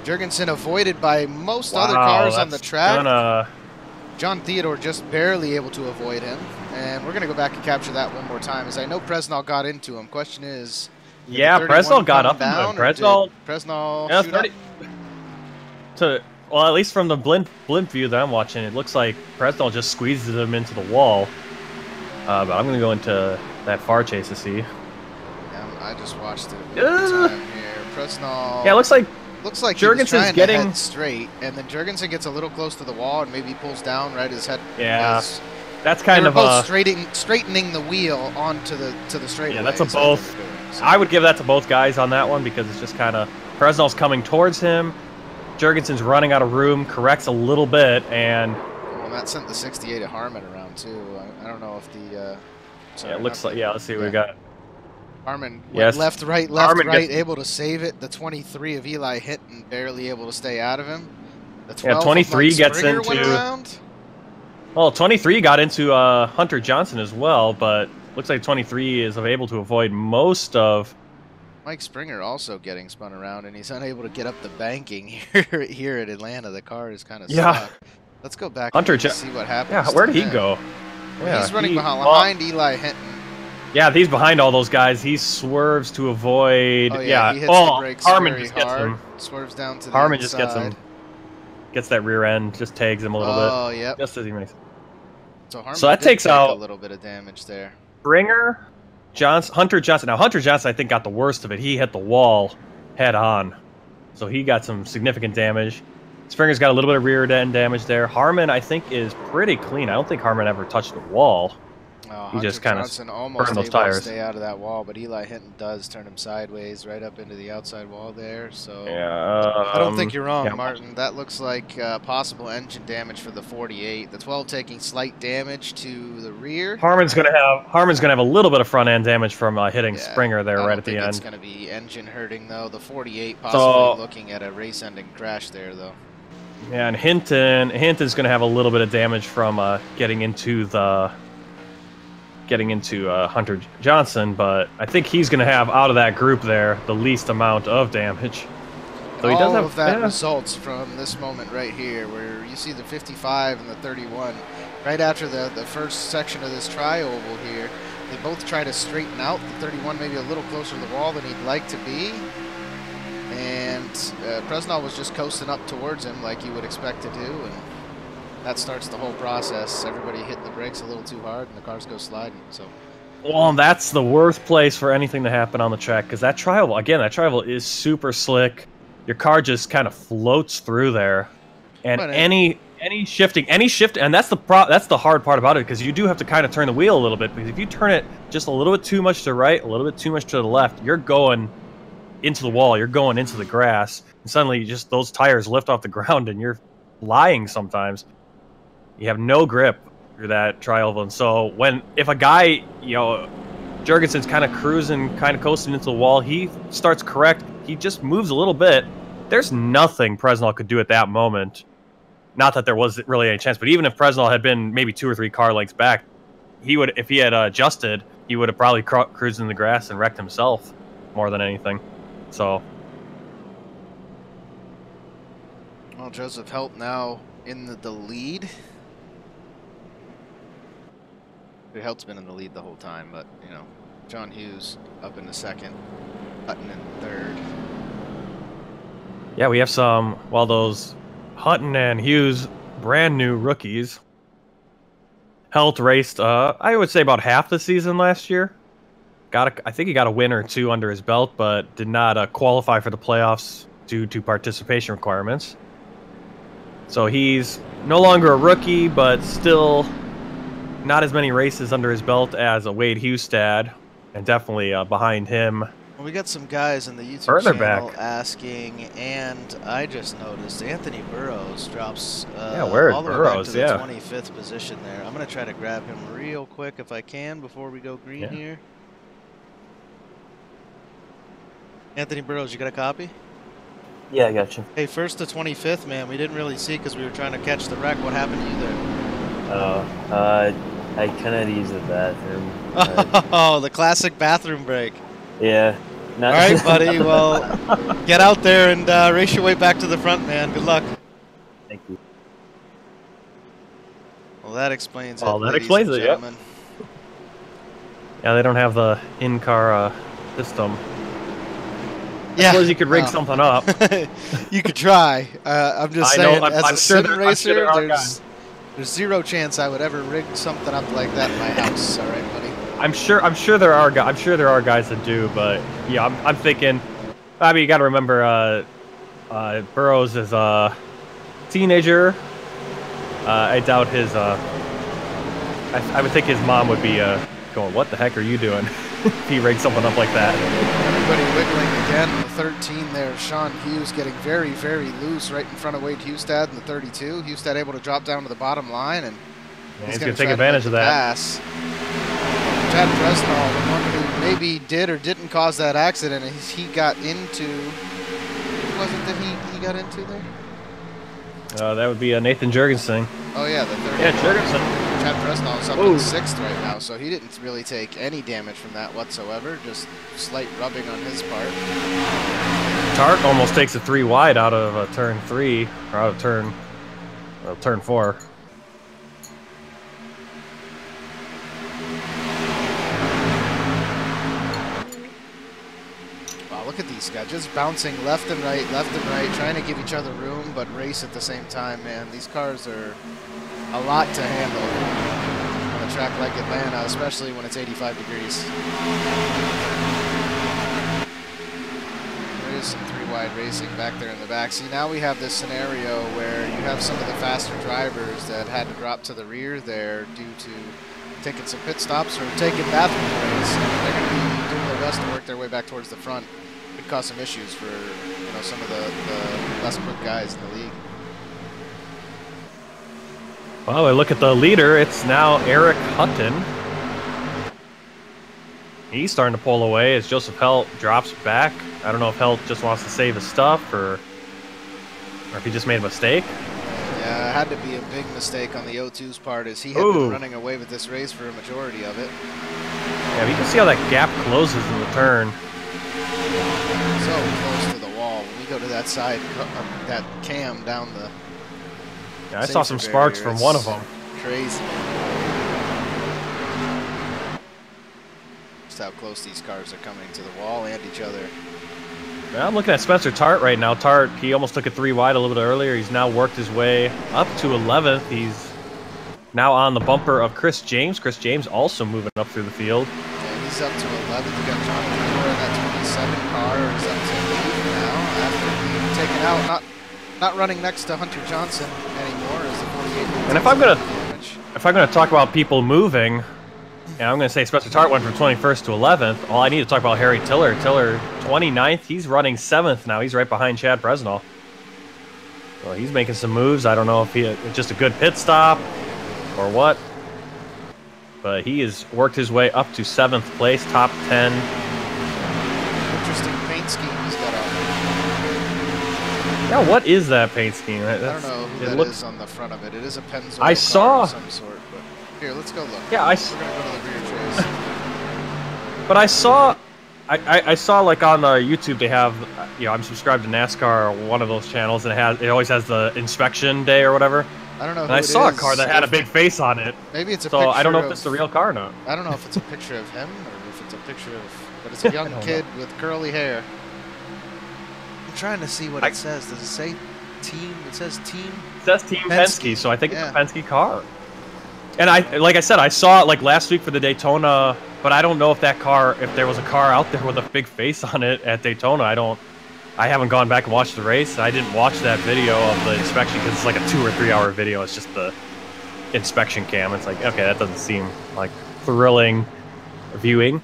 Jurgensen avoided by most other cars on the track. John Theodore just barely able to avoid him. And we're going to go back and capture that one more time, as I know Presnell got into him. Question is... Yeah, Presnell got up down, him. Presnell shoot 30, up? Well, at least from the blimp view that I'm watching, it looks like Presnell just squeezes him into the wall. But I'm going to go into that far chase to see. Yeah, I just watched it time here. Presnell... Yeah, it looks like Jurgensen's getting head straight, and then Jurgensen gets a little close to the wall and maybe pulls down right his head. Yeah, that's kind of both straightening the wheel onto the straightaway. Yeah, that's a both. So. I would give that to both guys on that one, because it's just kind of Presnell's coming towards him. Jurgensen's running out of room, corrects a little bit, and... Well, that sent the 68 at Harmon around, too. I don't know if the... sorry, yeah, it looks like... Yeah, let's see what we got. Harmon left, right, able to save it. The 23 of Eli Hinton barely able to stay out of him. The 12 23 gets into... Well, 23 got into Hunter Johnson as well, but looks like 23 is able to avoid most of... Mike Springer also getting spun around, and he's unable to get up the banking here at Atlanta. The car is kind of stuck. Let's go back and see what happens. Yeah, where did he go? Yeah, he's running behind Eli Hinton. Yeah, he's behind all those guys. He swerves to avoid. Oh, yeah. He hits the brakes Harmon just gets him. Swerves down to the Harmon inside. just gets him. Gets that rear end, just tags him a little bit. Oh, yep. Just as he makes. So that takes out a little bit of damage there. Springer, Hunter Johnson. Now Hunter Johnson, I think, got the worst of it. He hit the wall head on. so he got some significant damage. Springer's got a little bit of rear end damage there. Harmon, I think, is pretty clean. I don't think Harmon ever touched the wall. He Hunter just kind of Johnson almost burned those able to tires. stay out of that wall, but Eli Hinton does turn him sideways right up into the outside wall there. So Yeah, I don't think you're wrong, yeah. Martin. That looks like possible engine damage for the 48. The 12 taking slight damage to the rear. Harmon's gonna have a little bit of front end damage from hitting Springer there right at the end. It's gonna be engine hurting though. The 48 possibly looking at a race-ending crash there though. Yeah, and Hinton's gonna have a little bit of damage from getting into Hunter Johnson, but I think he's going to have, out of that group there, the least amount of damage. So he does have, all of that results from this moment right here, where you see the 55 and the 31. Right after the first section of this tri-oval here, they both try to straighten out. The 31 maybe a little closer to the wall than he'd like to be. And Presnell was just coasting up towards him like you would expect to do, and that starts the whole process. Everybody hitting the brakes a little too hard, and the cars go sliding. So, well, that's the worst place for anything to happen on the track, because that tri-oval is super slick. Your car just kind of floats through there, and any shifting, and that's the hard part about it, because you do have to kind of turn the wheel a little bit, because if you turn it just a little bit too much to the right, a little bit too much to the left, you're going into the wall, you're going into the grass, and suddenly just those tires lift off the ground, and you're flying sometimes. You have no grip through that tri-oval, and so if a guy, Jurgensen's kind of cruising, kind of coasting into the wall, he starts correct, he just moves a little bit. There's nothing Presnell could do at that moment. Not that there was really any chance, but even if Presnell had been maybe 2 or 3 car lengths back, if he had adjusted, he would have probably cruised in the grass and wrecked himself more than anything. So, well, Joseph Helt now in the lead. Helt's been in the lead the whole time, but John Hughes up in the second, Hutton in third. Yeah, we have those Hutton and Hughes, brand new rookies. Helt raced, I would say about half the season last year. I think he got a win or 2 under his belt, but did not qualify for the playoffs due to participation requirements. So he's no longer a rookie, but still not as many races under his belt as a Wade Hustad, and definitely behind him. Well, we got some guys in the YouTube channel asking, and I just noticed Anthony Burrows drops all the way back to the 25th position there. I'm going to try to grab him real quick if I can before we go green here. Anthony Burrows, you got a copy? Yeah, I got you. Hey, first to 25th, man. We didn't really see because we were trying to catch the wreck. What happened to you there? I kind of used the bathroom. Oh, the classic bathroom break. Yeah. All right, buddy. Well, get out there and race your way back to the front, man. Good luck. Thank you. Well, that explains it. Well, that explains it, yeah. Yeah, they don't have the in-car system. Yeah. I suppose you could rig something up. You could try. I'm just saying, as a sim racer, there's zero chance I would ever rig something up like that in my house. All right, buddy. I'm sure there are guys that do, but yeah, I'm thinking. I mean, you got to remember, Burrows is a teenager. I doubt his. I would think his mom would be going, "What the heck are you doing?" If he rigged something up like that. Everybody wiggling again. The 13 there, Sean Hughes getting very, very loose right in front of Wade Hustad in the 32. Hustad able to drop down to the bottom line, and he's going to take advantage of that. Pass. Chad Presnell, the one who maybe did or didn't cause that accident, and he got into. Who was it that he got into there? That would be Nathan Jurgensen. Oh yeah, the 30. Yeah, Jurgensen. Chad Presnell is up in 6th right now, so he didn't really take any damage from that whatsoever. Just slight rubbing on his part. Tart almost takes a 3 wide out of turn 3, or out of turn 4. Wow, look at these guys just bouncing left and right, trying to give each other room, but race at the same time, man. These cars are a lot to handle on a track like Atlanta, especially when it's 85 degrees. There's some 3-wide racing back there in the back. See, now we have this scenario where you have some of the faster drivers that had to drop to the rear there due to taking some pit stops or taking bathroom breaks. They're going to be doing their best to work their way back towards the front. Could cause some issues for some of the less quick guys in the league. Well, I look at the leader. It's now Eric Hutton. He's starting to pull away as Joseph Helt drops back. I don't know if Helt just wants to save his stuff or if he just made a mistake. Yeah, it had to be a big mistake on the O2's part as he had been running away with this race for a majority of it. Yeah, but you can see how that gap closes in the turn. So close to the wall. When we go to that side, that cam down the... Yeah, I saw some sparks from one of them. Crazy. Just how close these cars are coming to the wall and each other. Yeah, I'm looking at Spencer Tart right now. Tart, he almost took a 3 wide a little bit earlier. He's now worked his way up to 11th. He's now on the bumper of Chris James. Chris James also moving up through the field. Yeah, he's up to 11th. You got John Moore in that 27 car. He's up to 8 now after being taken out. Not running next to Hunter Johnson anymore as the 48. And if I'm gonna talk about people moving, yeah, I'm gonna say Spencer Tart went from 21st to 11th. All I need to talk about Harry Tiller. Tiller 29th. He's running 7th now. He's right behind Chad Presnell. Well, he's making some moves. I don't know if it's just a good pit stop or what, but he has worked his way up to 7th place, top 10. Interesting paint scheme he's got on. Yeah, what is that paint scheme? I don't know who that is on the front of it. It is a Pennzoil I saw of some sort, but here, let's go look. Yeah, we're gonna go to the rear trace. But I saw like on the YouTube they have, I'm subscribed to NASCAR, one of those channels, and it always has the inspection day or whatever. I don't know. And I saw a car that had a big face on it. Maybe it's a so picture. I don't know if it's a real car or not. I don't know if it's a picture of him or if it's a picture of, but it's a young kid with curly hair. I'm trying to see what it says. Does it say team? It says team. It says Team Penske, so I think it's a Penske car. And like I said, I saw it like last week for the Daytona, but I don't know if if there was a car out there with a big face on it at Daytona. I haven't gone back and watched the race. I didn't watch that video of the inspection because it's like a 2 or 3 hour video. It's just the inspection cam. It's like, okay, that doesn't seem like thrilling viewing.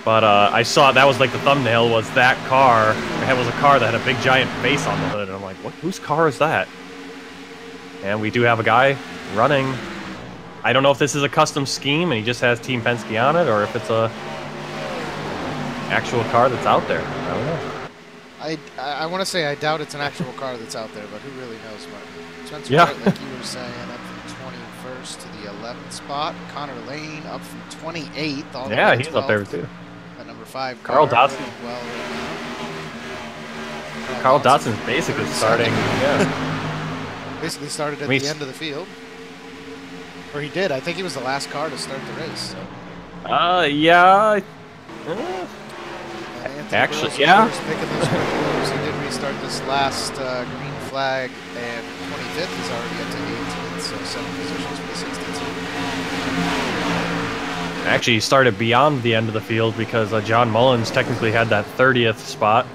But I saw that was like the thumbnail was that car. It was a car that had a big giant face on the hood. And I'm like, whose car is that? And we do have a guy running. I don't know if this is a custom scheme and he just has Team Penske on it or if it's a actual car that's out there. I don't know. I want to say I doubt it's an actual car that's out there, but who really knows, Martin? Spencer Yeah. Tart, like you were saying, up from 21st to the 11th spot. Connor Lane up from 28th. All the way to he's 12th. up there too. At number 5. Carl Dodson. Well, Carl Dodson's basically starting. Yeah. Basically started at the end of the field. Or he did. I think he was the last car to start the race. So. Yeah. Actually, yeah. Picking those moves. He did restart this last green flag, and 25th is already up to 18th, so 7 positions for the 62. Actually, he started beyond the end of the field because John Mullins technically had that 30th spot,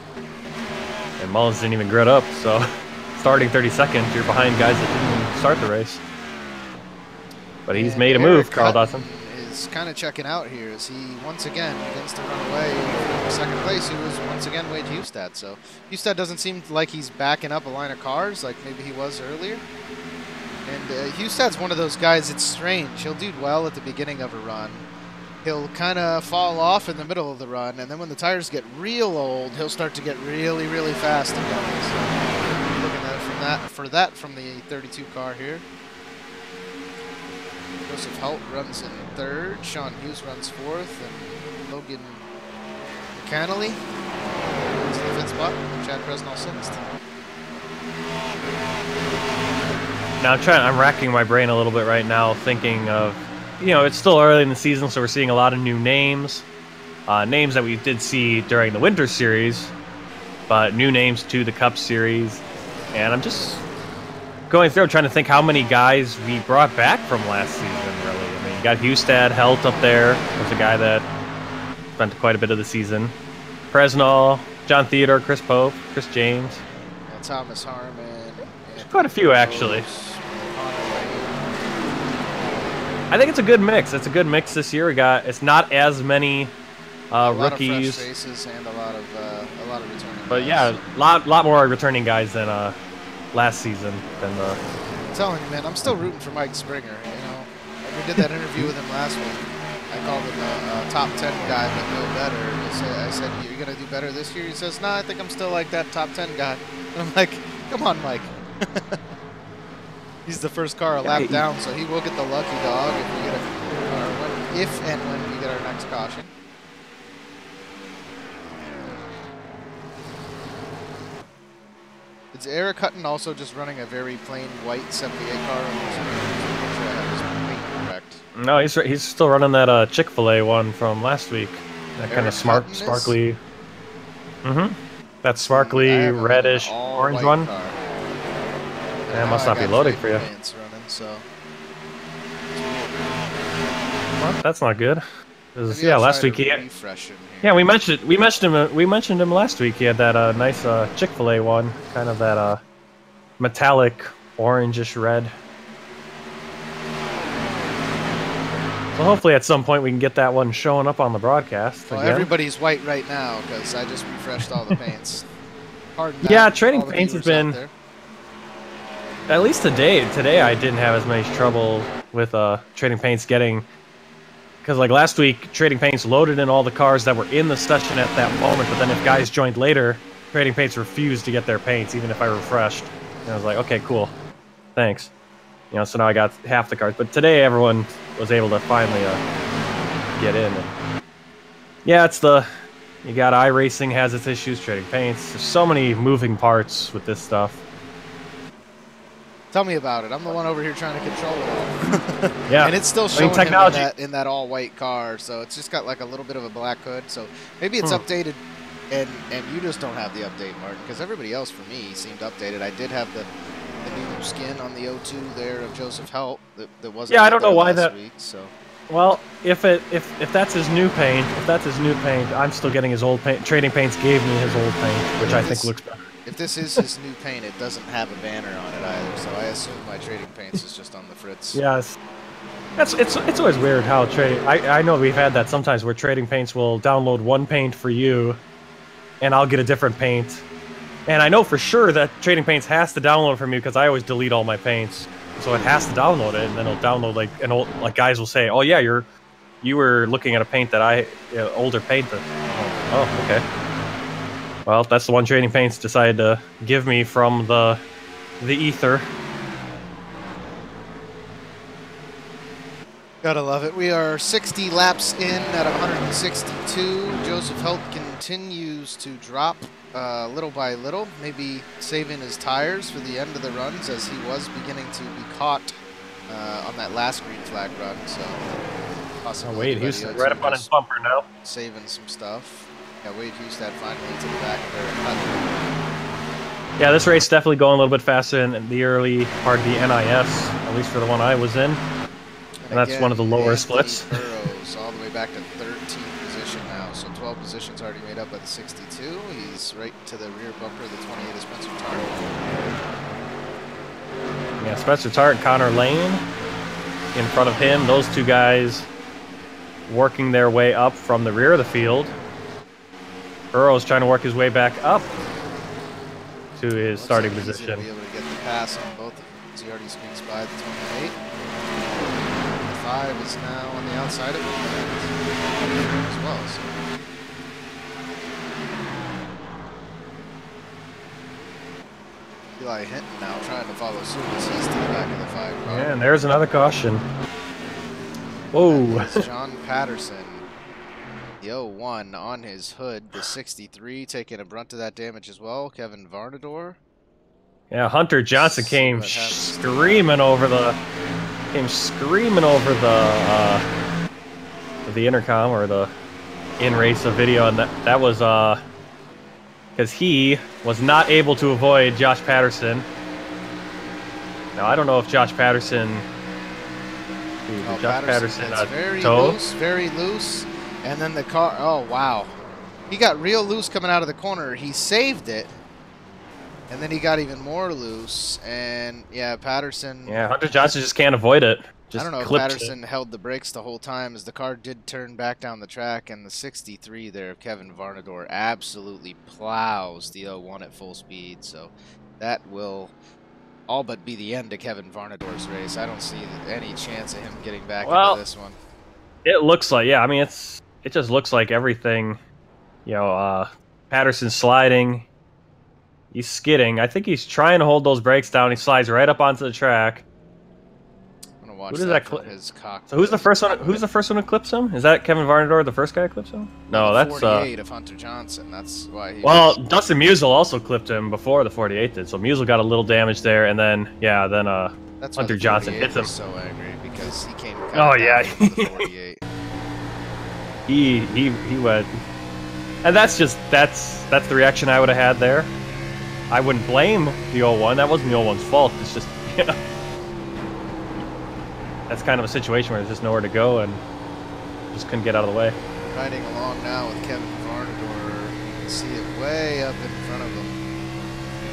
and Mullins didn't even grid up, so starting 32nd, you're behind guys that didn't start the race. But he's made a move, Carl Dodson. Is kind of checking out here as he once again begins to run away from second place. He was once again Wade Hustad, so Hustad doesn't seem like he's backing up a line of cars like maybe he was earlier. And Hustad's one of those guys, it's strange. He'll do well at the beginning of a run. He'll kind of fall off in the middle of the run, and then when the tires get real old, he'll start to get really, really fast again. So looking at from the 32 car here. Joseph Helt runs in 3rd, Sean Hughes runs 4th, and Logan McAnally runs in the 5th spot, Chad Presnell 6th. Now I'm racking my brain a little bit right now, thinking of, it's still early in the season, so we're seeing a lot of new names, names that we did see during the Winter Series, but new names to the Cup Series, and I'm just going through, trying to think how many guys we brought back from last season, really. I mean, you got Hustad, Helt up there. There's a guy that spent quite a bit of the season. Presnell, John Theodore, Chris Pope, Chris James. Yeah, Thomas Harmon. Quite a few, actually. I think it's a good mix. It's a good mix this year. It's not as many rookies. A lot of fresh faces and a lot of returning But guys. yeah, lot more returning guys than last season. I'm telling you, man, I'm still rooting for Mike Springer. You know, we did that interview with him last week. I called him a top 10 guy, but no better. I said, "You're gonna do better this year?" He says, "No, I think I'm still like that top 10 guy." And I'm like, "Come on, Mike." He's the first car a lap down, so he will get the lucky dog if we get if and when we get our next caution. Is Eric Hutton also just running a very plain white 78 car? No, he's still running that Chick-fil-A one from last week. That kind of sparkly. Mm-hmm. That sparkly reddish orange one. Car. That must not be loading for you. Running, so. Well, that's not good. Yeah, last week yeah, we mentioned him last week. He had that nice Chick-fil-A one, kind of that metallic orangish red. So hopefully at some point we can get that one showing up on the broadcast. Well, again. Everybody's white right now because I just refreshed all the paints. Yeah, trading paints has been. At least today I didn't have as much trouble with trading paints getting. Because like last week, trading paints loaded in all the cars that were in the session at that moment, but then if guys joined later, trading paints refused to get their paints, even if I refreshed. And I was like, okay, cool, thanks. You know, so now I got half the cars. But today, everyone was able to finally get in. And yeah, you got iRacing has its issues, trading paints. There's so many moving parts with this stuff. Tell me about it. I'm the one over here trying to control it all. Yeah, and it's still showing technology him in that all-white car, so it's just got like a little bit of a black hood. So maybe it's updated, and you just don't have the update, Martin, because everybody else for me seemed updated. I did have the new skin on the O2 there of Joseph Helt that wasn't. Yeah, I don't know why that. Week, so. Well, if that's his new paint, I'm still getting his old paint. Trading Paints gave me his old paint, which I think looks better. If this is his new paint, it doesn't have a banner on it either, so I assume my Trading Paints is just on the fritz. Yes. It's always weird how I know we've had that sometimes where Trading Paints will download one paint for you, and I'll get a different paint. And I know for sure that Trading Paints has to download from you because I always delete all my paints, so it has to download it, and then it'll download like guys will say, "Oh yeah, you were looking at a paint that older paint that." Oh, okay. Well, that's the one Trading Paints decided to give me from the ether. Gotta love it. We are 60 laps in out of 162. Joseph Helt continues to drop little by little, maybe saving his tires for the end of the runs as he was beginning to be caught on that last green flag run. So, oh, Wade Houston right up on his bumper now. Saving some stuff. Yeah, Wade Houston finally to the back of their Yeah, this race definitely going a little bit faster in the early part of the NIS, at least for the one I was in. And that's again, one of the lower splits. Burrows all the way back to 13th position now. So 12 positions already made up by the 62. He's right to the rear bumper of the 28 of Spencer Tart. Yeah, Spencer Tart and Connor Lane in front of him. Those two guys working their way up from the rear of the field. Burrows trying to work his way back up to his starting position. He's going to be able to get the pass on both of them. He already squeaks by the 28. The 5 is now on the outside of him as well. So. Eli Hinton now trying to follow suit as he's to the back of the 5 car. Yeah, and there's another caution. Whoa. John Patterson. The 01 on his hood, the 63 taking a brunt of that damage as well. Kevin Varnador. Yeah, Hunter Johnson came screaming over the intercom or the in-race video, and that was because he was not able to avoid Josh Patterson. Now I don't know if Josh Patterson. Patterson very loose, very loose. And then the car, oh wow. He got real loose coming out of the corner. He saved it. And then he got even more loose. And, yeah, Patterson... Yeah, Hunter Johnson just can't avoid it. Just I don't know if Patterson held the brakes the whole time as the car did turn back down the track, and the 63 there of Kevin Varnador absolutely plows the 01 at full speed. So that will all but be the end of Kevin Varnador's race. I don't see any chance of him getting back into this one. It looks like, yeah, I mean, it just looks like everything, you know, Patterson's sliding. He's skidding. I think he's trying to hold those brakes down. He slides right up onto the track. Watch that from his cockpit. So who's the first one? Who's the first one to clips him? Is that Kevin Varnador, the first guy to clips him? No, that's 48 of Hunter Johnson. That's why he. Well, Dustin Musial also clipped him before the 48 did. So Musial got a little damage there, and then that's Hunter Johnson hits him. So angry because he came. Oh yeah. he went, and that's the reaction I would have had there. I wouldn't blame the 01. That wasn't the 01's fault. It's just, you know. That's kind of a situation where there's just nowhere to go and just couldn't get out of the way. Riding along now with Kevin Varnador. You can see it way up in front of him.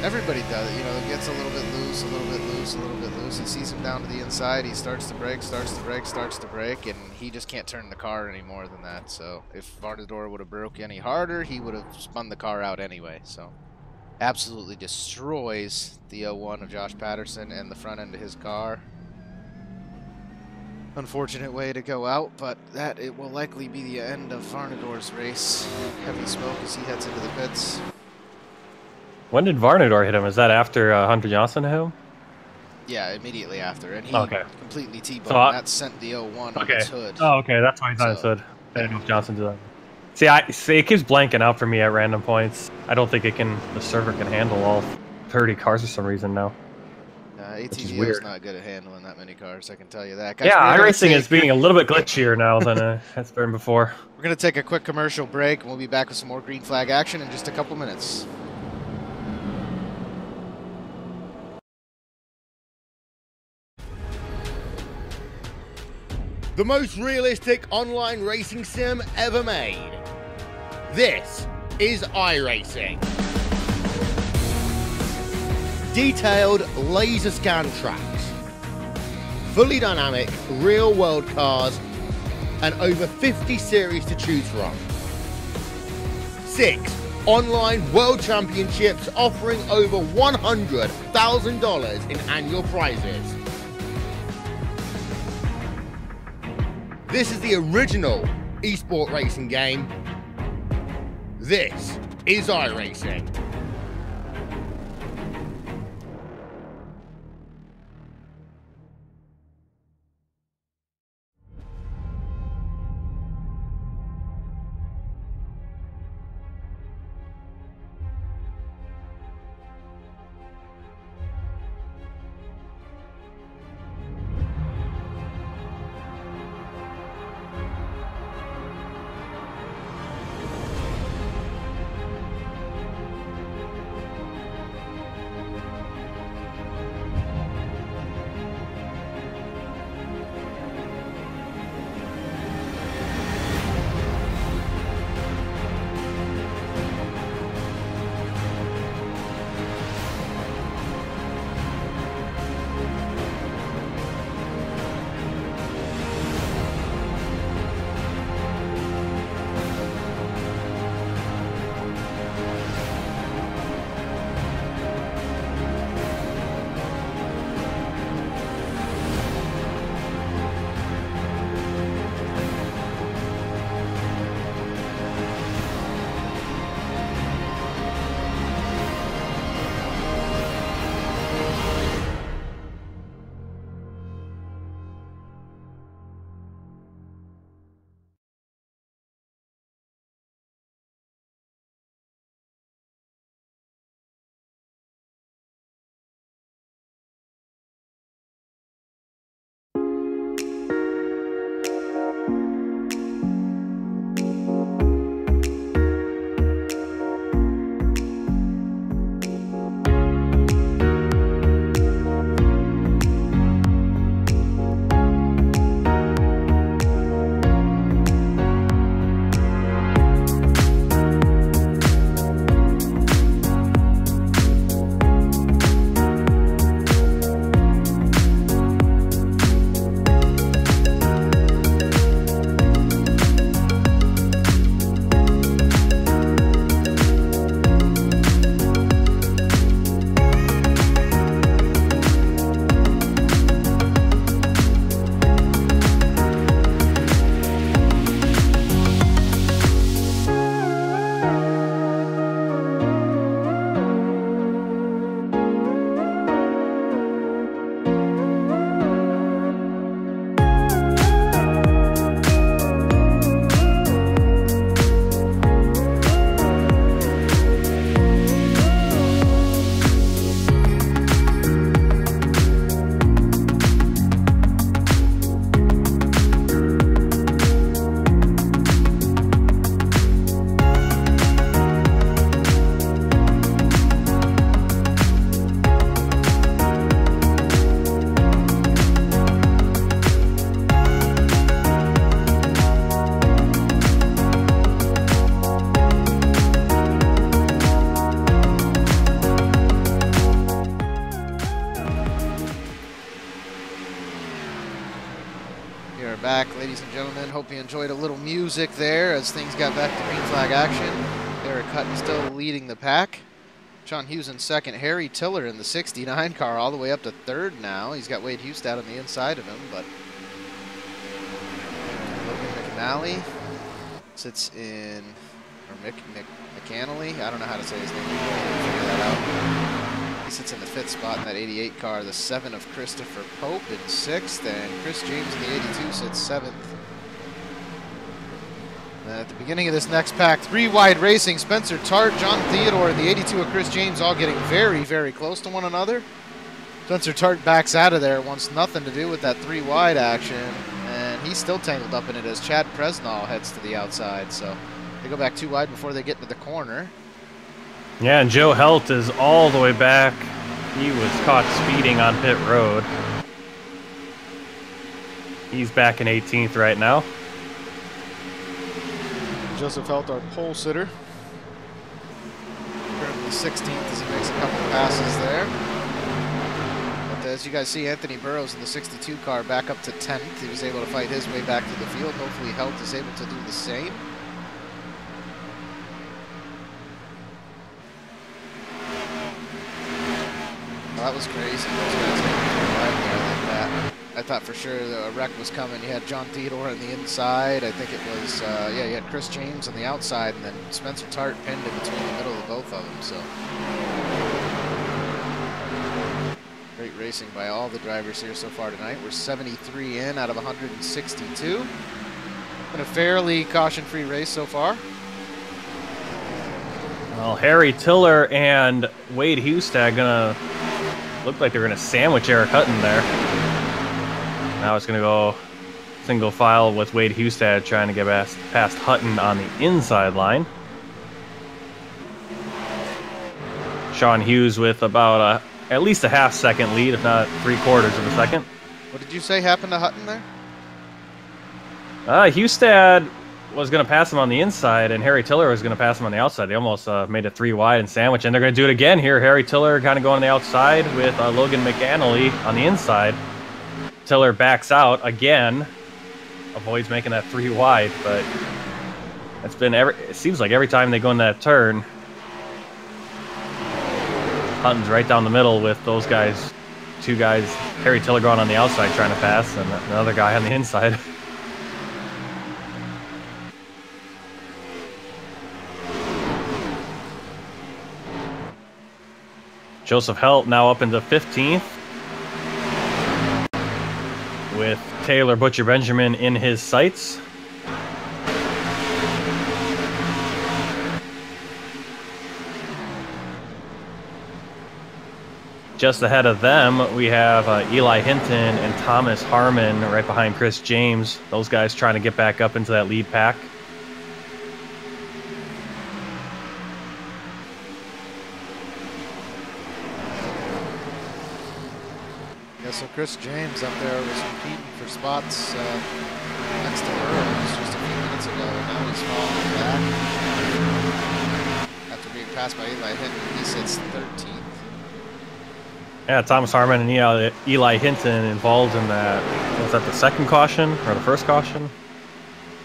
Everybody does it, you know, it gets a little bit loose, a little bit loose, a little bit loose. He sees him down to the inside, he starts to brake, and he just can't turn the car any more than that. So if Varnador would have broke any harder, he would have spun the car out anyway. So absolutely destroys the 01 of Josh Patterson and the front end of his car. Unfortunate way to go out, but that it will likely be the end of Varnador's race. Heavy smoke as he heads into the pits. When did Varnador hit him? Is that after Hunter Johnson hit him? Yeah, immediately after, and he completely T-boned. So, that sent the 01 on its hood. Oh, okay, that's why he's on his hood. I didn't know if Johnson did that. See, it keeps blanking out for me at random points. I don't think the server can handle all 30 cars for some reason now. ATVO is not good at handling that many cars, I can tell you that. Guys, yeah, iRacing is being a little bit glitchier now than it's been before. We're going to take a quick commercial break, and we'll be back with some more green flag action in just a couple minutes. The most realistic online racing sim ever made. This is iRacing. Detailed laser scan tracks, fully dynamic real world cars, and over 50 series to choose from. 6 online world championships offering over $100,000 in annual prizes. This is the original esport racing game. This is iRacing. We are back, ladies and gentlemen. Hope you enjoyed a little music there as things got back to green flag action. Eric Hutton still leading the pack. Sean Hughes in second. Harry Tiller in the 69 car all the way up to third now. He's got Wade Hustad on the inside of him, but Logan McNally sits in, or McAnally. I don't know how to say his name. Figure that out. He sits in the 5th spot in that 88 car. The 7 of Christopher Pope in 6th, and Chris James in the 82 sits 7th. At the beginning of this next pack, 3 wide racing. Spencer Tart, John Theodore, and the 82 of Chris James all getting very, very close to one another. Spencer Tart backs out of there, wants nothing to do with that 3 wide action, and he's still tangled up in it as Chad Presnall heads to the outside. So they go back 2 wide before they get into the corner. Yeah, and Joe Helt is all the way back. He was caught speeding on pit road. He's back in 18th right now. Joseph Helt, our pole sitter. Currently 16th as he makes a couple passes there. But as you guys see, Anthony Burrows in the 62 car back up to 10th. He was able to fight his way back to the field. Hopefully Helt is able to do the same. Well, that was crazy. Those guys getting wide there like that. I thought for sure a wreck was coming. You had John Theodore on the inside. I think it was, yeah, you had Chris James on the outside, and then Spencer Tart pinned in between the middle of both of them. So great racing by all the drivers here so far tonight. We're 73 in out of 162. Been a fairly caution-free race so far. Well, Harry Tiller and Wade Hustad gonna look like they're gonna sandwich Eric Hutton there. Now it's going to go single file with Wade Hustad trying to get past Hutton on the inside line. Sean Hughes with about at least a half-second lead, if not 3/4 of a second. What did you say happened to Hutton there? Hustad was going to pass him on the inside, and Harry Tiller was going to pass him on the outside. They almost made it 3 wide and sandwich, and they're going to do it again here. Harry Tiller kind of going on the outside with Logan McAnally on the inside. Tiller backs out again, avoids making that 3 wide, but it's been it seems like every time they go in that turn, Hutton's right down the middle with those guys, 2 guys, Harry Tiller going on the outside trying to pass, and another guy on the inside. Joseph Helt now up into 15th. With Taylor Butcher Benjamin in his sights. Just ahead of them, we have Eli Hinton and Thomas Harmon right behind Chris James. Those guys trying to get back up into that lead pack. Yeah, so Chris James up there was competing for spots next to Burrows just a few minutes ago, and now he's falling back. After being passed by Eli Hinton, he sits 13th. Yeah, Thomas Harmon and Eli Hinton involved in that. Was that the second caution or the first caution?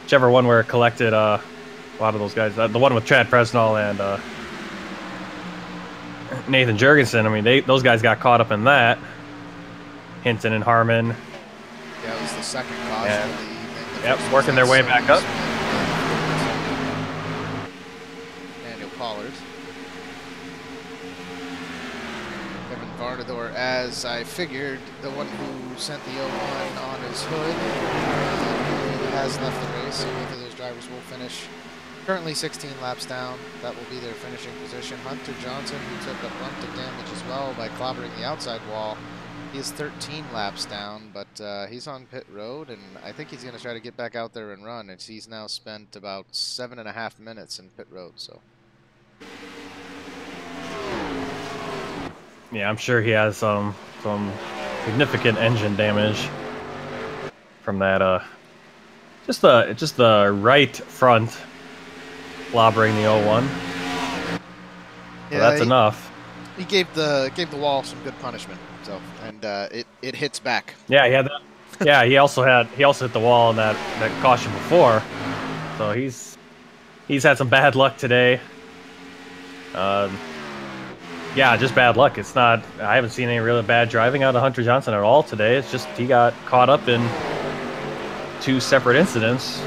Whichever one where it collected a lot of those guys. The one with Chad Presnall and Nathan Jurgensen. I mean, those guys got caught up in that. Hinton and Harmon. Yeah, it was the second caution of the evening. Yep, working their way back up. Daniel Pollard. Kevin Varnador, as I figured, the one who sent the 01 on his hood, has left the race, so both of those drivers will finish. Currently 16 laps down. That will be their finishing position. Hunter Johnson, who took a brunt of damage as well by clobbering the outside wall. He is 13 laps down, but he's on pit road, and I think he's going to try to get back out there and run. He's now spent about 7.5 minutes in pit road, so. Yeah, I'm sure he has some significant engine damage from that. Just the right front clobbering the 01. So Yeah, that's enough. He gave the wall some good punishment. So, and it hits back. Yeah, he had Yeah, he also hit the wall in that caution before, so he's had some bad luck today. Yeah, just bad luck. It's not. I haven't seen any really bad driving out of Hunter Johnson at all today. It's just he got caught up in 2 separate incidents.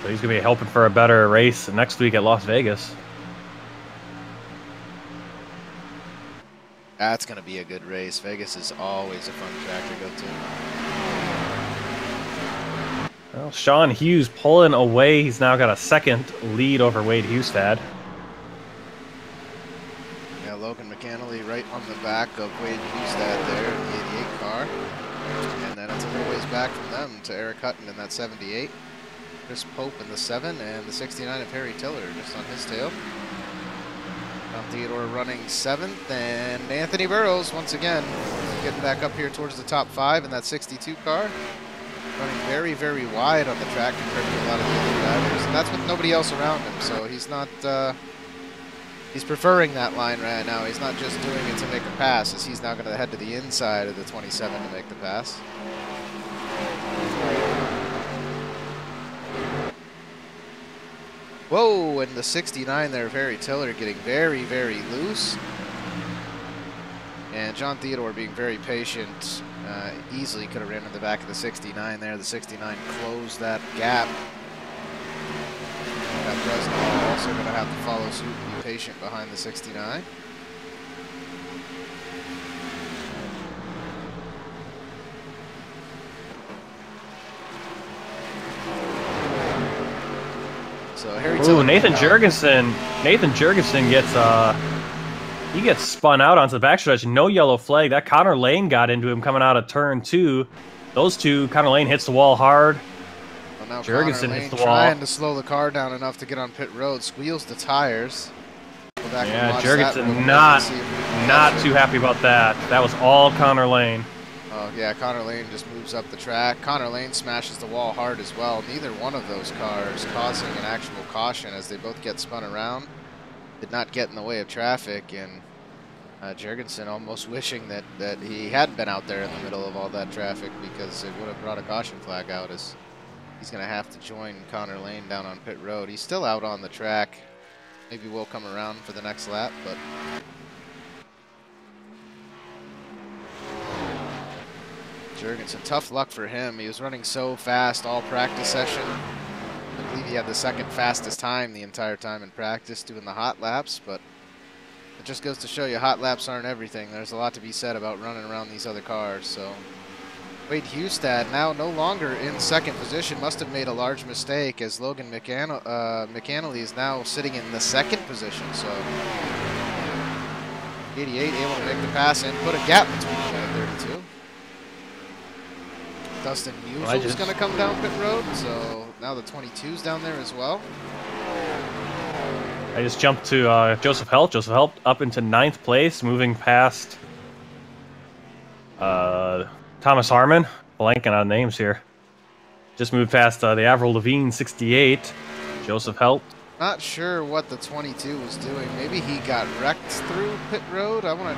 So he's gonna be hoping for a better race next week at Las Vegas. That's going to be a good race. Vegas is always a fun track to go to. Well, Sean Hughes pulling away. He's now got a 2nd lead over Wade Hustad. Yeah, Logan McAnally right on the back of Wade Hustad there in the 88 car. And then it's a little ways back from them to Eric Hutton in that 78. Chris Pope in the 7, and the 69 of Harry Tiller just on his tail. Tom Theodore running 7th, and Anthony Burrows once again getting back up here towards the top 5 in that 62 car. Running very, very wide on the track compared to a lot of the other drivers, and that's with nobody else around him, so he's not, he's preferring that line right now. He's not just doing it to make a pass, as he's now going to head to the inside of the 27 to make the pass. Whoa, and the 69 there, Harry Tiller getting very, very loose. And John Theodore being very patient, easily could have ran in the back of the 69 there. The 69 closed that gap. That Bresnell also going to have to follow suit and be patient behind the 69. So Harry Tiller. Nathan Jurgensen gets spun out onto the backstretch. No yellow flag. That Connor Lane got into him coming out of turn 2. Those two, Connor Lane hits the wall hard. Well, now Jurgensen hits the wall. Trying to slow the car down enough to get on pit road. Squeals the tires. Go back and Yeah, watch Jurgensen that not too happy about that. That was all Connor Lane. Oh yeah, Connor Lane just moves up the track. Connor Lane smashes the wall hard as well. Neither one of those cars causing an actual caution as they both get spun around. Did not get in the way of traffic, and Jurgensen almost wishing that he hadn't been out there in the middle of all that traffic, because it would have brought a caution flag out, as he's going to have to join Connor Lane down on pit road. He's still out on the track. Maybe we'll come around for the next lap, but Jurgensen, tough luck for him. He was running so fast all practice session. I believe he had the 2nd fastest time the entire time in practice doing the hot laps, but it just goes to show you hot laps aren't everything. There's a lot to be said about running around these other cars. So Wade Hustad now no longer in 2nd position, must have made a large mistake, as Logan McAnally is now sitting in the 2nd position. So 88 able to make the pass and put a gap between him and 32. Dustin Musial is going to come down pit road, so now the 22's down there as well. I just jumped to Joseph Helt. Joseph Helt up into 9th place, moving past Thomas Harmon. Blanking on names here. Just moved past the Avril Lavigne 68. Joseph Helt. Not sure what the 22 was doing. Maybe he got wrecked through pit road. I don't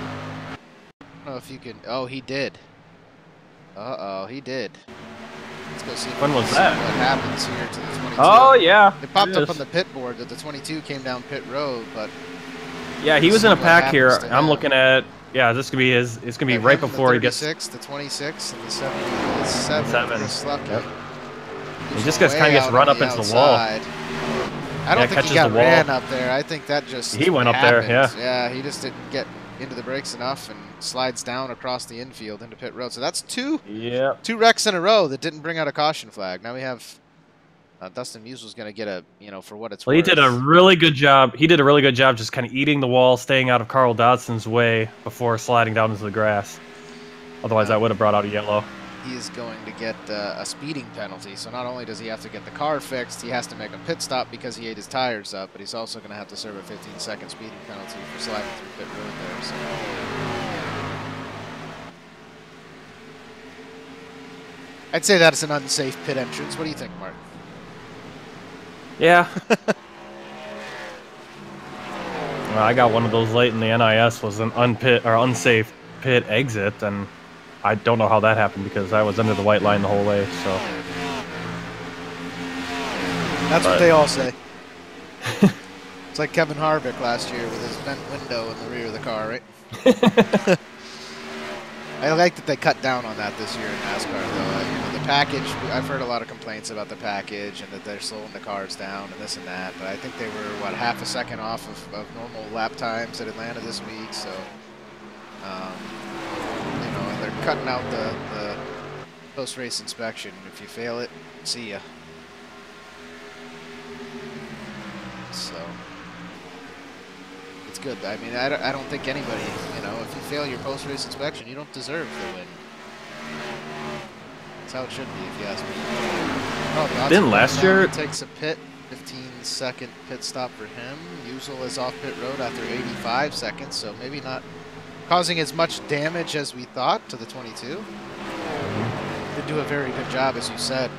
know if you can. Oh, he did. Uh-oh, he did. Let's go see when was that? What happens here to the 22. Oh, yeah. It popped up on the pit board that the 22 came down pit road, but yeah, he was in a pack here. I'm looking at, yeah, this could be his. It's gonna be right before he gets. The 26, and the 77. He's lucky. Yep. He just kind of gets run up into the wall. I don't think he got ran up there. I think that just he went up there. Yeah. Yeah, he just didn't get into the brakes enough and slides down across the infield into pit road. So that's two wrecks in a row that didn't bring out a caution flag. Now we have Dustin Musial's going to get a, for what it's worth. He did a really good job. He did a really good job just kind of eating the wall, staying out of Carl Dodson's way before sliding down into the grass. Otherwise, that would have brought out a yellow. He is going to get a speeding penalty. So not only does he have to get the car fixed, he has to make a pit stop because he ate his tires up, but he's also going to have to serve a 15-second speeding penalty for sliding through pit road there. So. I'd say that's an unsafe pit entrance. What do you think, Martin? Yeah. Well, I got one of those late in the NIS. Was an unsafe pit exit, and I don't know how that happened because I was under the white line the whole way. So that's what they all say. It's like Kevin Harvick last year with his vent window in the rear of the car, right? I like that they cut down on that this year in NASCAR, though. You know, the package, I've heard a lot of complaints about the package and that they're slowing the cars down and this and that, but I think they were, what, half a second off of normal lap times at Atlanta this week, so, you know, and they're cutting out the post-race inspection. If you fail it, see ya. So, it's good. I mean, I don't think anybody, you know, if you fail your post-race inspection, you don't deserve the win. That's how it should be, if you ask me. Oh, didn't last year takes a pit, 15-second pit stop for him. Usual is off pit road after 85 seconds, so maybe not causing as much damage as we thought to the 22. Did do a very good job, as you said,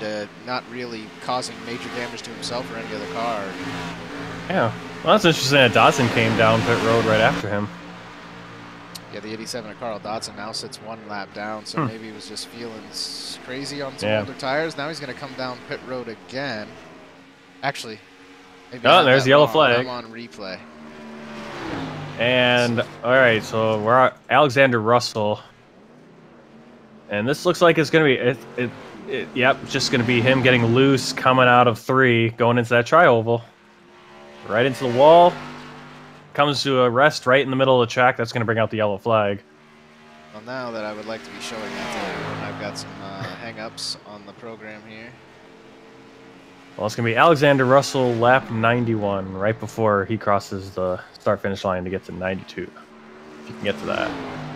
not really causing major damage to himself or any other car. Yeah. Well, that's interesting that Dodson came down pit road right after him. Yeah, the 87 of Carl Dodson now sits one lap down, so maybe he was just feeling crazy on some older tires. Now he's going to come down pit road again. Actually, maybe there's the yellow flag. I'm on replay. And, all right, so we're at Alexander Russell. And this looks like it's going to be, yep, just going to be him getting loose, coming out of 3, going into that tri-oval. Right into the wall. Comes to a rest right in the middle of the track. That's going to bring out the yellow flag. Well, now that I would like to be showing that to everyone, I've got some hang-ups on the program here. Well, it's going to be Alexander Russell, lap 91, right before he crosses the start-finish line to get to 92. If you can get to that.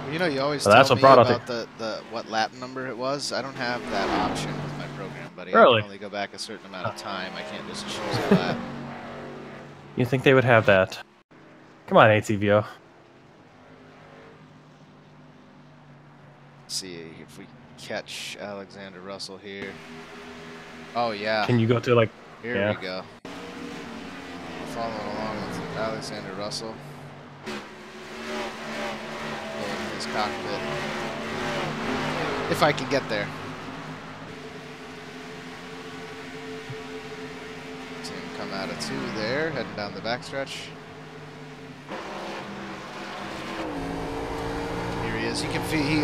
Well, you know, you always so tell me about the what lap number it was. I don't have that option with my program, buddy. Really? I can only go back a certain amount of time. I can't just choose a lap. You think they would have that? Come on, ATVO. Let's see if we catch Alexander Russell here. Oh, yeah. Can you go to, like... Here we go. Following along with Alexander Russell. In his cockpit. If I can get there. See him come out of 2 there, heading down the backstretch. Here he is. You can feel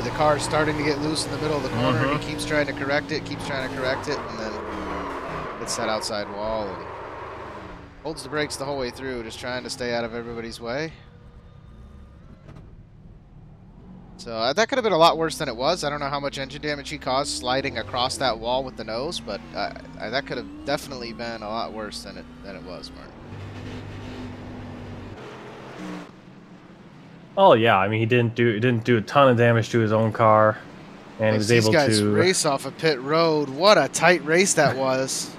the car's starting to get loose in the middle of the corner. He keeps trying to correct it, and then hits that outside wall and holds the brakes the whole way through, just trying to stay out of everybody's way. So that could have been a lot worse than it was. I don't know how much engine damage he caused sliding across that wall with the nose, but that could have definitely been a lot worse than it was, Mark. Oh yeah, I mean he didn't do a ton of damage to his own car, and he was able to. These guys race off a pit road. What a tight race that was!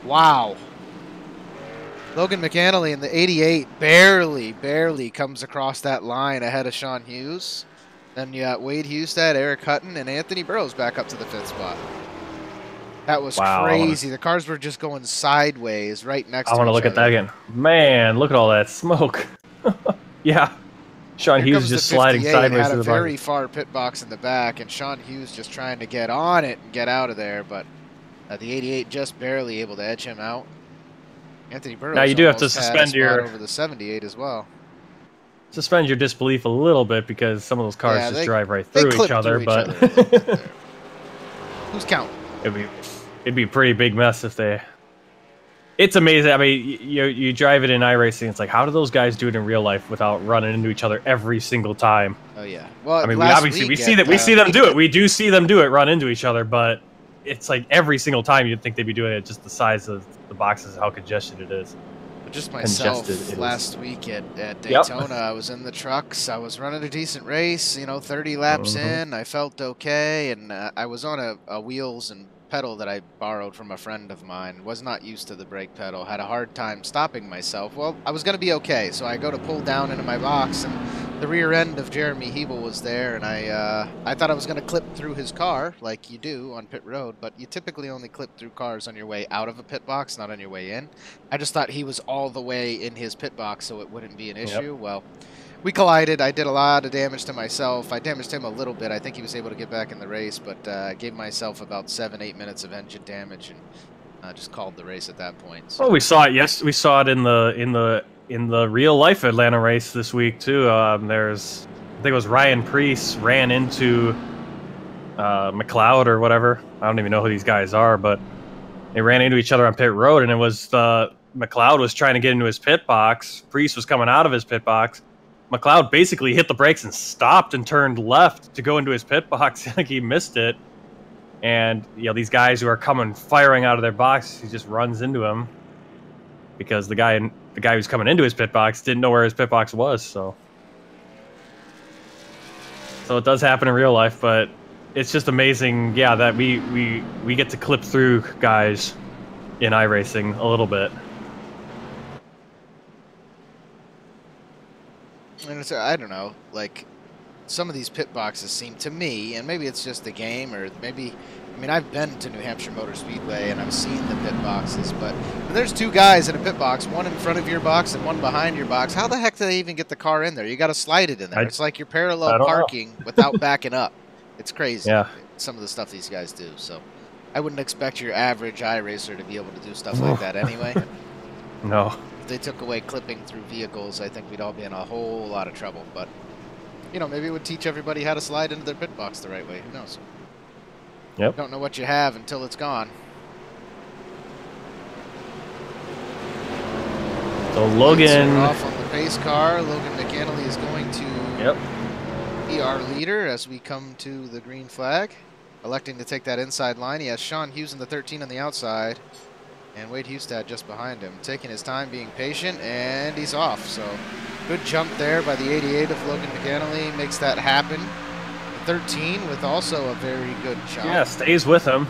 Wow. Logan McAnally in the 88 barely comes across that line ahead of Sean Hughes. Then you got Wade Hustad, Eric Hutton, and Anthony Burrows back up to the 5th spot. That was crazy. The cars were just going sideways right next to each other. I want to look at that again. Man, look at all that smoke. Yeah. Sean Hughes just sliding sideways had to a the very far pit box in the back, and Sean Hughes just trying to get on it and get out of there, but the 88 just barely able to edge him out. Anthony Burrows now you do have to suspend your over the 78 as well. Suspend your disbelief a little bit because some of those cars just drive right through each other, but who's counting? It'd be a pretty big mess if they. It's amazing. I mean, you drive it in iRacing. It's like, how do those guys do it in real life without running into each other every single time? Oh yeah. Well, I mean, we see them do it. We do see them do it, run into each other, but it's like every single time you'd think they'd be doing it. Just the size of the boxes, how congested it is. Just myself last week at Daytona, I was in the trucks. I was running a decent race, 30 laps in. I felt okay, and I was on a wheels and pedal that I borrowed from a friend of mine. Was not used to the brake pedal. Had a hard time stopping myself. Well, I was going to be okay, so I go to pull down into my box, and the rear end of Jeremy Hebel was there, and I thought I was going to clip through his car like you do on pit road, but you typically only clip through cars on your way out of a pit box, not on your way in. I just thought he was all the way in his pit box, so it wouldn't be an issue. Yep. Well, we collided. I did a lot of damage to myself. I damaged him a little bit. I think he was able to get back in the race, but I gave myself about 7-8 minutes of engine damage, and just called the race at that point. So. Oh, we saw it. Yes, we saw it in the real life Atlanta race this week too. I think it was Ryan Preece ran into McLeod or whatever. I don't even know who these guys are, but they ran into each other on pit road, and it was McLeod was trying to get into his pit box. Preece was coming out of his pit box. McLeod basically hit the brakes and stopped and turned left to go into his pit box. Like he missed it. And these guys who are coming firing out of their box, he just runs into him because the guy who's coming into his pit box didn't know where his pit box was. So it does happen in real life, but it's just amazing, yeah, that we get to clip through guys in iRacing a little bit. And it's, I don't know, like, some of these pit boxes seem to me, and maybe it's just the game, or maybe, I mean, I've been to New Hampshire Motor Speedway, and I've seen the pit boxes, but when there's two guys in a pit box, one in front of your box and one behind your box, how the heck do they even get the car in there? You got to slide it in there. It's like you're parallel parking without backing up. It's crazy. Yeah. Some of the stuff these guys do, so I wouldn't expect your average iRacer to be able to do stuff like that anyway. No. If they took away clipping through vehicles, I think we'd all be in a whole lot of trouble, but maybe it would teach everybody how to slide into their pit box the right way. Who knows? Yep. You don't know what you have until it's gone. So Logan off on the pace car. Logan McAnally is going to be our leader as we come to the green flag, electing to take that inside line. He has Sean Hughes in the 13 on the outside, and Wade Hustad just behind him, taking his time, being patient, and he's off. So good jump there by the 88 of Logan McAnally, makes that happen. 13 with also a very good jump. Yeah, stays with him.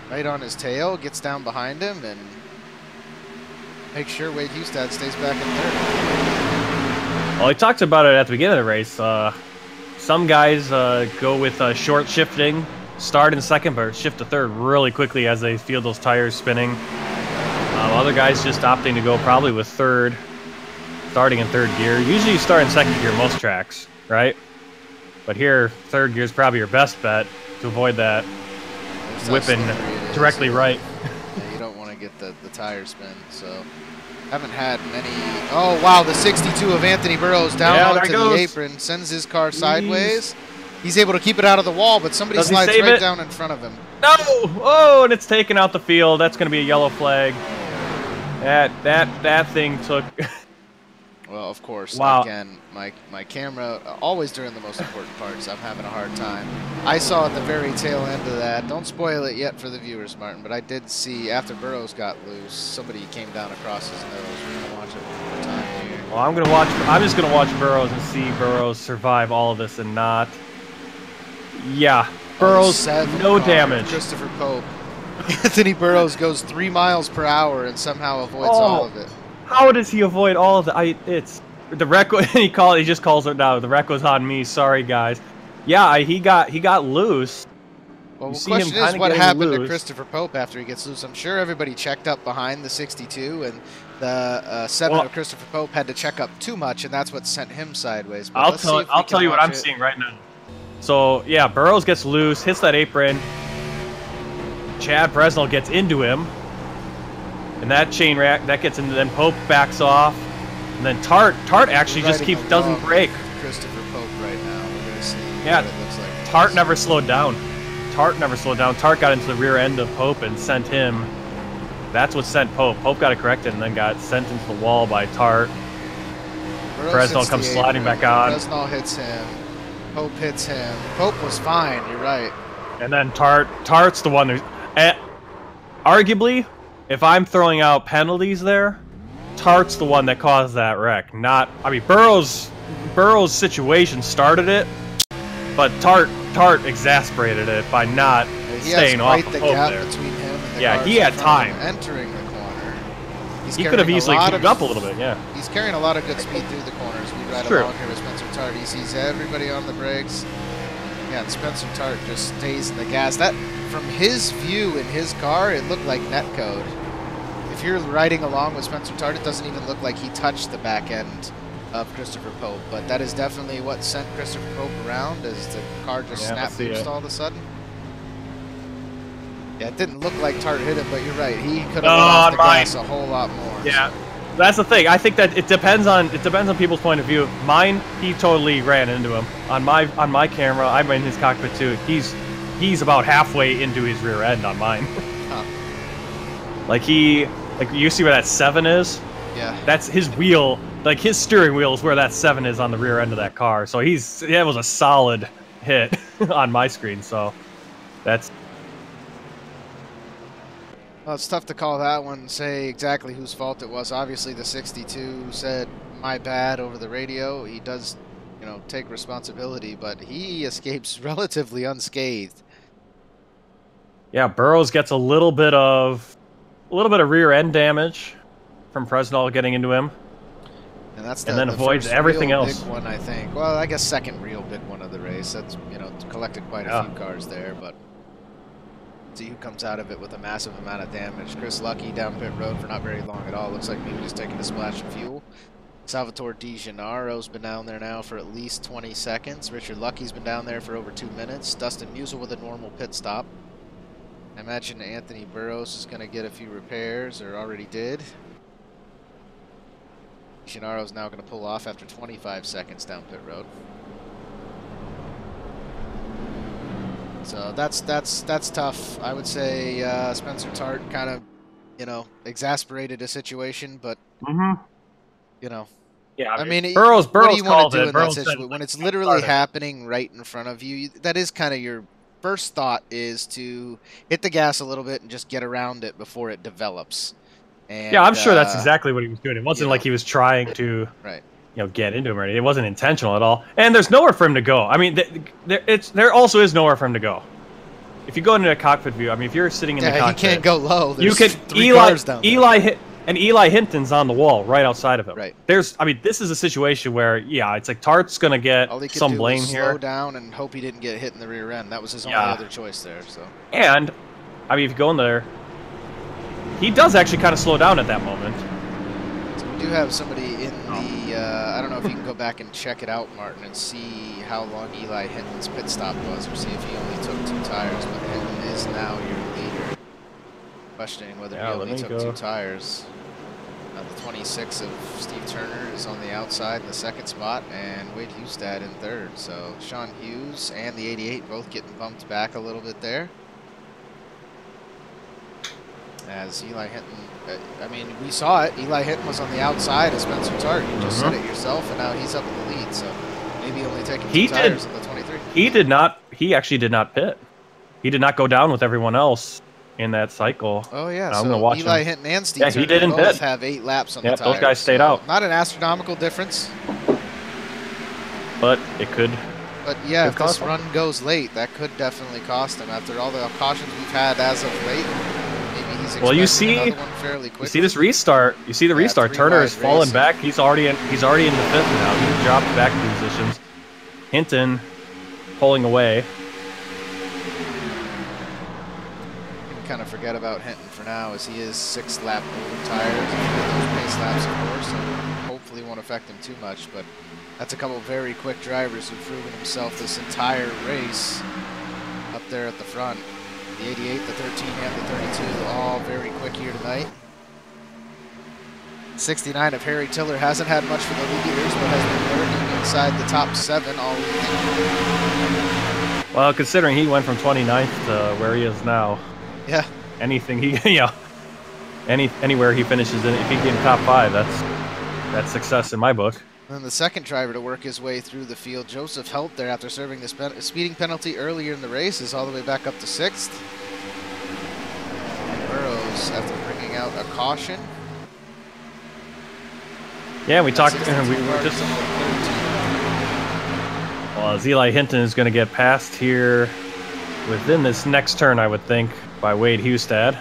Right on his tail, gets down behind him, and makes sure Wade Hustad stays back in third. Well, he talked about it at the beginning of the race. Some guys go with short shifting, start in second, but shift to third really quickly as they feel those tires spinning. Other guys just opting to go probably with third, starting in third gear. Usually you start in second gear most tracks, right? But here, third gear is probably your best bet to avoid that whipping directly right. Yeah, you don't want to get the tire spin, so haven't had many. Oh, wow, the 62 of Anthony Burrows down onto the apron, sends his car sideways. He's able to keep it out of the wall, but somebody slides right down in front of him. No! Oh, and it's taken out the field. That's going to be a yellow flag. That thing took... Well, of course, wow. Again, my camera, always during the most important parts, I'm having a hard time. I saw at the very tail end of that, don't spoil it yet for the viewers, Martin, but I did see, after Burrows got loose, somebody came down across his nose. We're going to watch it one more time here. Well, I'm just going to watch Burrows and see Burrows survive all of this and not... Yeah, Burrows, no damage. Christopher Pope. Anthony Burrows goes 3 miles per hour and somehow avoids all of it. How does he avoid all of it? It's the wreck. He just calls it now. The wreck was on me. Sorry, guys. Yeah, he got loose. Well, the question is what happened to Christopher Pope after he gets loose. I'm sure everybody checked up behind the 62, and the 7 of Christopher Pope had to check up too much, and that's what sent him sideways. But I'll tell you what I'm seeing right now. So yeah, Burrows gets loose, hits that apron. Chad Bresnell gets into him, and that chain rack that gets into. Then Pope backs off, and then Tart actually just doesn't break. Christopher Pope right now. We're gonna see. Yeah, what it looks like. Tart never slowed down. Tart got into the rear end of Pope and sent him. That's what sent Pope. Pope got it corrected and then got sent into the wall by Tart. Bresnell comes sliding back on. Bresnell hits him. Pope hits him. Pope was fine. You're right. And then Tart's the one who, arguably, if I'm throwing out penalties there, Tart's the one that caused that wreck. Burrows' situation started it, but Tart exasperated it by not staying off of Pope there. Between him and the yeah, he had time. Entering the corner. He could have easily moved up a little bit. Yeah. He's carrying a lot of good speed through the corners. We've ride True. along here with Spencer Tart. He sees everybody on the brakes. Yeah, and Spencer Tart just stays in the gas. That, from his view in his car, it looked like netcode. If you're riding along with Spencer Tart, it doesn't even look like he touched the back end of Christopher Pope. But that is definitely what sent Christopher Pope around, as the car just snapped loose all of a sudden. Yeah, it didn't look like Tart hit him, but you're right. He could have let off the gas a whole lot more. Yeah. That's the thing. I think that it depends on people's point of view. Mine, he totally ran into him. On my camera, I'm in his cockpit too. He's about halfway into his rear end on mine. Huh. Like you see where that 7 is? Yeah. That's his wheel. Like his steering wheel is where that 7 is on the rear end of that car. So that was a solid hit on my screen. So that's. Well, it's tough to call that one, say exactly whose fault it was. Obviously, the 62 said, "My bad," over the radio. He does, you know, take responsibility, but he escapes relatively unscathed. Yeah, Burrows gets a little bit of rear end damage from Fresnel getting into him. And that's and then the avoids first everything real else. Big one, I think. Well, I guess second real big one of the race. That's, you know, collected quite a few cars there, but see who comes out of it with a massive amount of damage. Chris Lucky down pit road for not very long at all. Looks like maybe just taking a splash of fuel. Salvatore Di Gennaro's been down there now for at least 20 seconds. Richard Lucky's been down there for over 2 minutes. Dustin Musial with a normal pit stop. I imagine Anthony Burrows is going to get a few repairs, or already did. Gennaro's now going to pull off after 25 seconds down pit road. So that's tough. I would say Spencer Tart kind of, you know, exasperated a situation, but you know, yeah. I mean, Burrows what do you want called to do it. in Burrows that said situation when it's literally happening right in front of you? That is kind of your first thought, is to hit the gas a little bit and just get around it before it develops. And, yeah, I'm sure that's exactly what he was doing. It wasn't like he was trying to, right, you know, get into him or anything. It wasn't intentional at all. And there's nowhere for him to go. I mean, there also is nowhere for him to go. If you go into a cockpit view, I mean, if you're sitting in the cockpit, he can't go low. There's you can three cars down there. Eli Hinton's on the wall right outside of him. Right. I mean, this is a situation where, yeah, it's like Tart's gonna get all he could some do blame was here. Slow down and hope he didn't get hit in the rear end. That was his only other choice there. So. And, I mean, if you go in there, he does actually kind of slow down at that moment. So we do have somebody in the, I don't know if you can go back and check it out, Martin, and see how long Eli Hinton's pit stop was, or see if he only took 2 tires, but Hinton is now your leader. Questioning whether he only took 2 tires. The 26 of Steve Turner is on the outside in the 2nd spot, and Wade Hustad in 3rd. So Sean Hughes and the 88 both getting bumped back a little bit there. As Eli Hinton, I mean, we saw it. Eli Hinton was on the outside of Spencer Tart. You just said it yourself, and now he's up in the lead. So maybe only taking 2 tires in the 23. He actually did not pit. He did not go down with everyone else in that cycle. Oh yeah, I'm so gonna watch Eli him. Hinton and Steve Turner he didn't both pit. have 8 laps on the tires. Those guys stayed out. Not an astronomical difference. But it could. But yeah, if this run goes late, that could definitely cost him. After all the cautions we've had as of late, maybe he's expecting another one fairly quickly. You see this restart. You see the restart. Turner is falling back. He's already in the 5th now. He dropped back positions. Hinton pulling away. Kind of forget about Hinton for now, as he is 6 lap older tires. Those pace laps, of course, so hopefully won't affect him too much. But that's a couple very quick drivers who've proven himself this entire race up there at the front. The 88, the 13, and the 32, all very quick here tonight. 69 of Harry Tiller hasn't had much for the leaders, but has been lurking inside the top 7 all weekend. Well, considering he went from 29th to where he is now. Yeah. Anything anywhere he finishes in, if he gets top 5, that's success in my book. And then the second driver to work his way through the field, Joseph Helt, there after serving the speeding penalty earlier in the race, is all the way back up to 6th. And Burrows, after bringing out a caution. Yeah, we talked. We were just. Well, Eli Hinton is going to get passed here within this next turn, I would think, by Wade Hustad.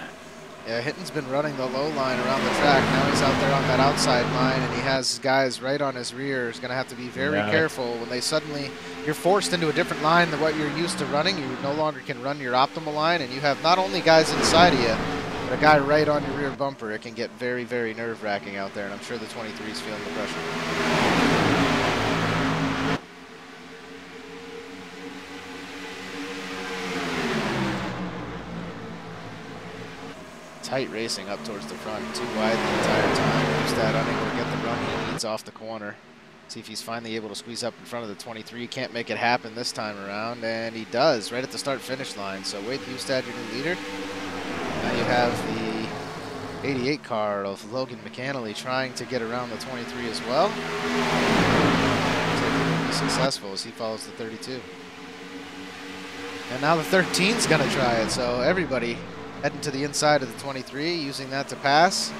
Yeah, Hitton's been running the low line around the track. Now he's out there on that outside line, and he has guys right on his rear. He's going to have to be very careful when they suddenly, you're forced into a different line than what you're used to running. You no longer can run your optimal line, and you have not only guys inside of you, but a guy right on your rear bumper. It can get very, very nerve-wracking out there, and I'm sure the 23 is feeling the pressure. Tight racing up towards the front, too wide the entire time. Hustad unable to get the run he needs off the corner. See if he's finally able to squeeze up in front of the 23. Can't make it happen this time around, and he does right at the start-finish line. So Wade Hustad, your new leader. Now you have the 88 car of Logan McAnally trying to get around the 23 as well. So he will be successful as he follows the 32. And now the 13's going to try it, so everybody heading to the inside of the 23, using that to pass.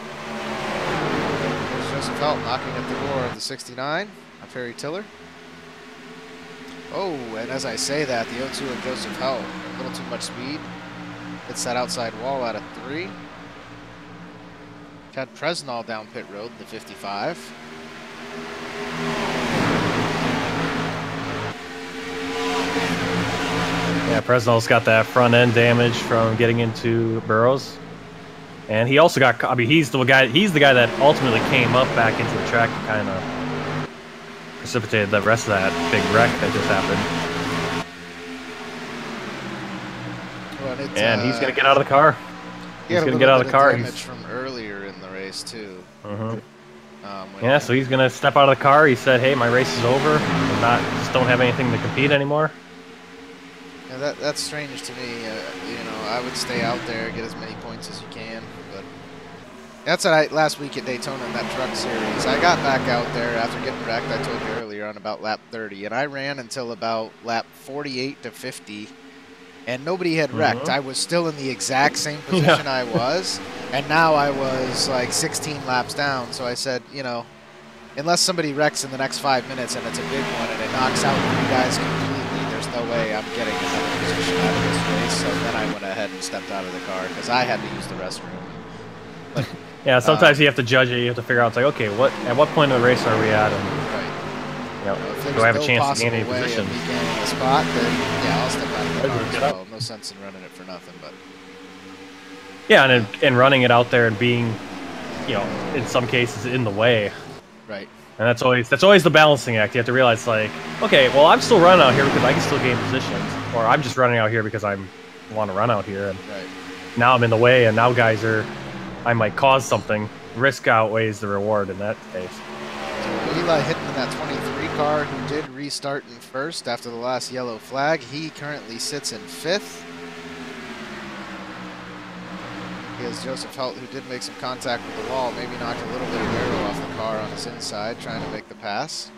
There's Joseph Helt knocking at the door of the 69, of Harry Tiller. Oh, and as I say that, the 02 of Joseph Helt, a little too much speed. Hits that outside wall out of 3. Chad Presnall down pit road, the 55. Yeah, Presnell's got that front end damage from getting into Burrows, and he also got. I mean, he's the guy that ultimately came up back into the track and kind of precipitated the rest of that big wreck that just happened. Well, and he's gonna get out of the car. He's gonna get out of the car. Damage from earlier in the race too. Yeah, so he's gonna step out of the car. He said, "Hey, my race is over. Just don't have anything to compete anymore." Yeah, that's strange to me. You know, I would stay out there, get as many points as you can. But that's what last week at Daytona in that truck series. I got back out there after getting wrecked. I told you earlier on about lap 30, and I ran until about lap 48 to 50, and nobody had wrecked. I was still in the exact same position I was, and now I was like 16 laps down. So I said, you know, unless somebody wrecks in the next 5 minutes and it's a big one and it knocks out 3 guys completely, there's no way I'm getting another position out of this race. So then I went ahead and stepped out of the car because I had to use the restroom. But, yeah, sometimes you have to judge it. You have to figure out, it's like, okay, at what point of the race are we at? And, right. You know, do I have a chance to gain any position? If gaining a spot, then yeah, I'll step out of the car as well. No sense in running it for nothing, but yeah, and running it out there and being, you know, in some cases in the way. Right. And that's always the balancing act. You have to realize, like, okay, well, I'm still running out here because I can still gain positions, or I'm just running out here because I want to run out here, and now I'm in the way, and now I might cause something. Risk outweighs the reward in that case. So Eli Hitton in that 23 car, who did restart in first after the last yellow flag. He currently sits in 5th. Is Joseph Helt, who did make some contact with the wall, maybe knocked a little bit of aero off the car on his inside, trying to make the pass.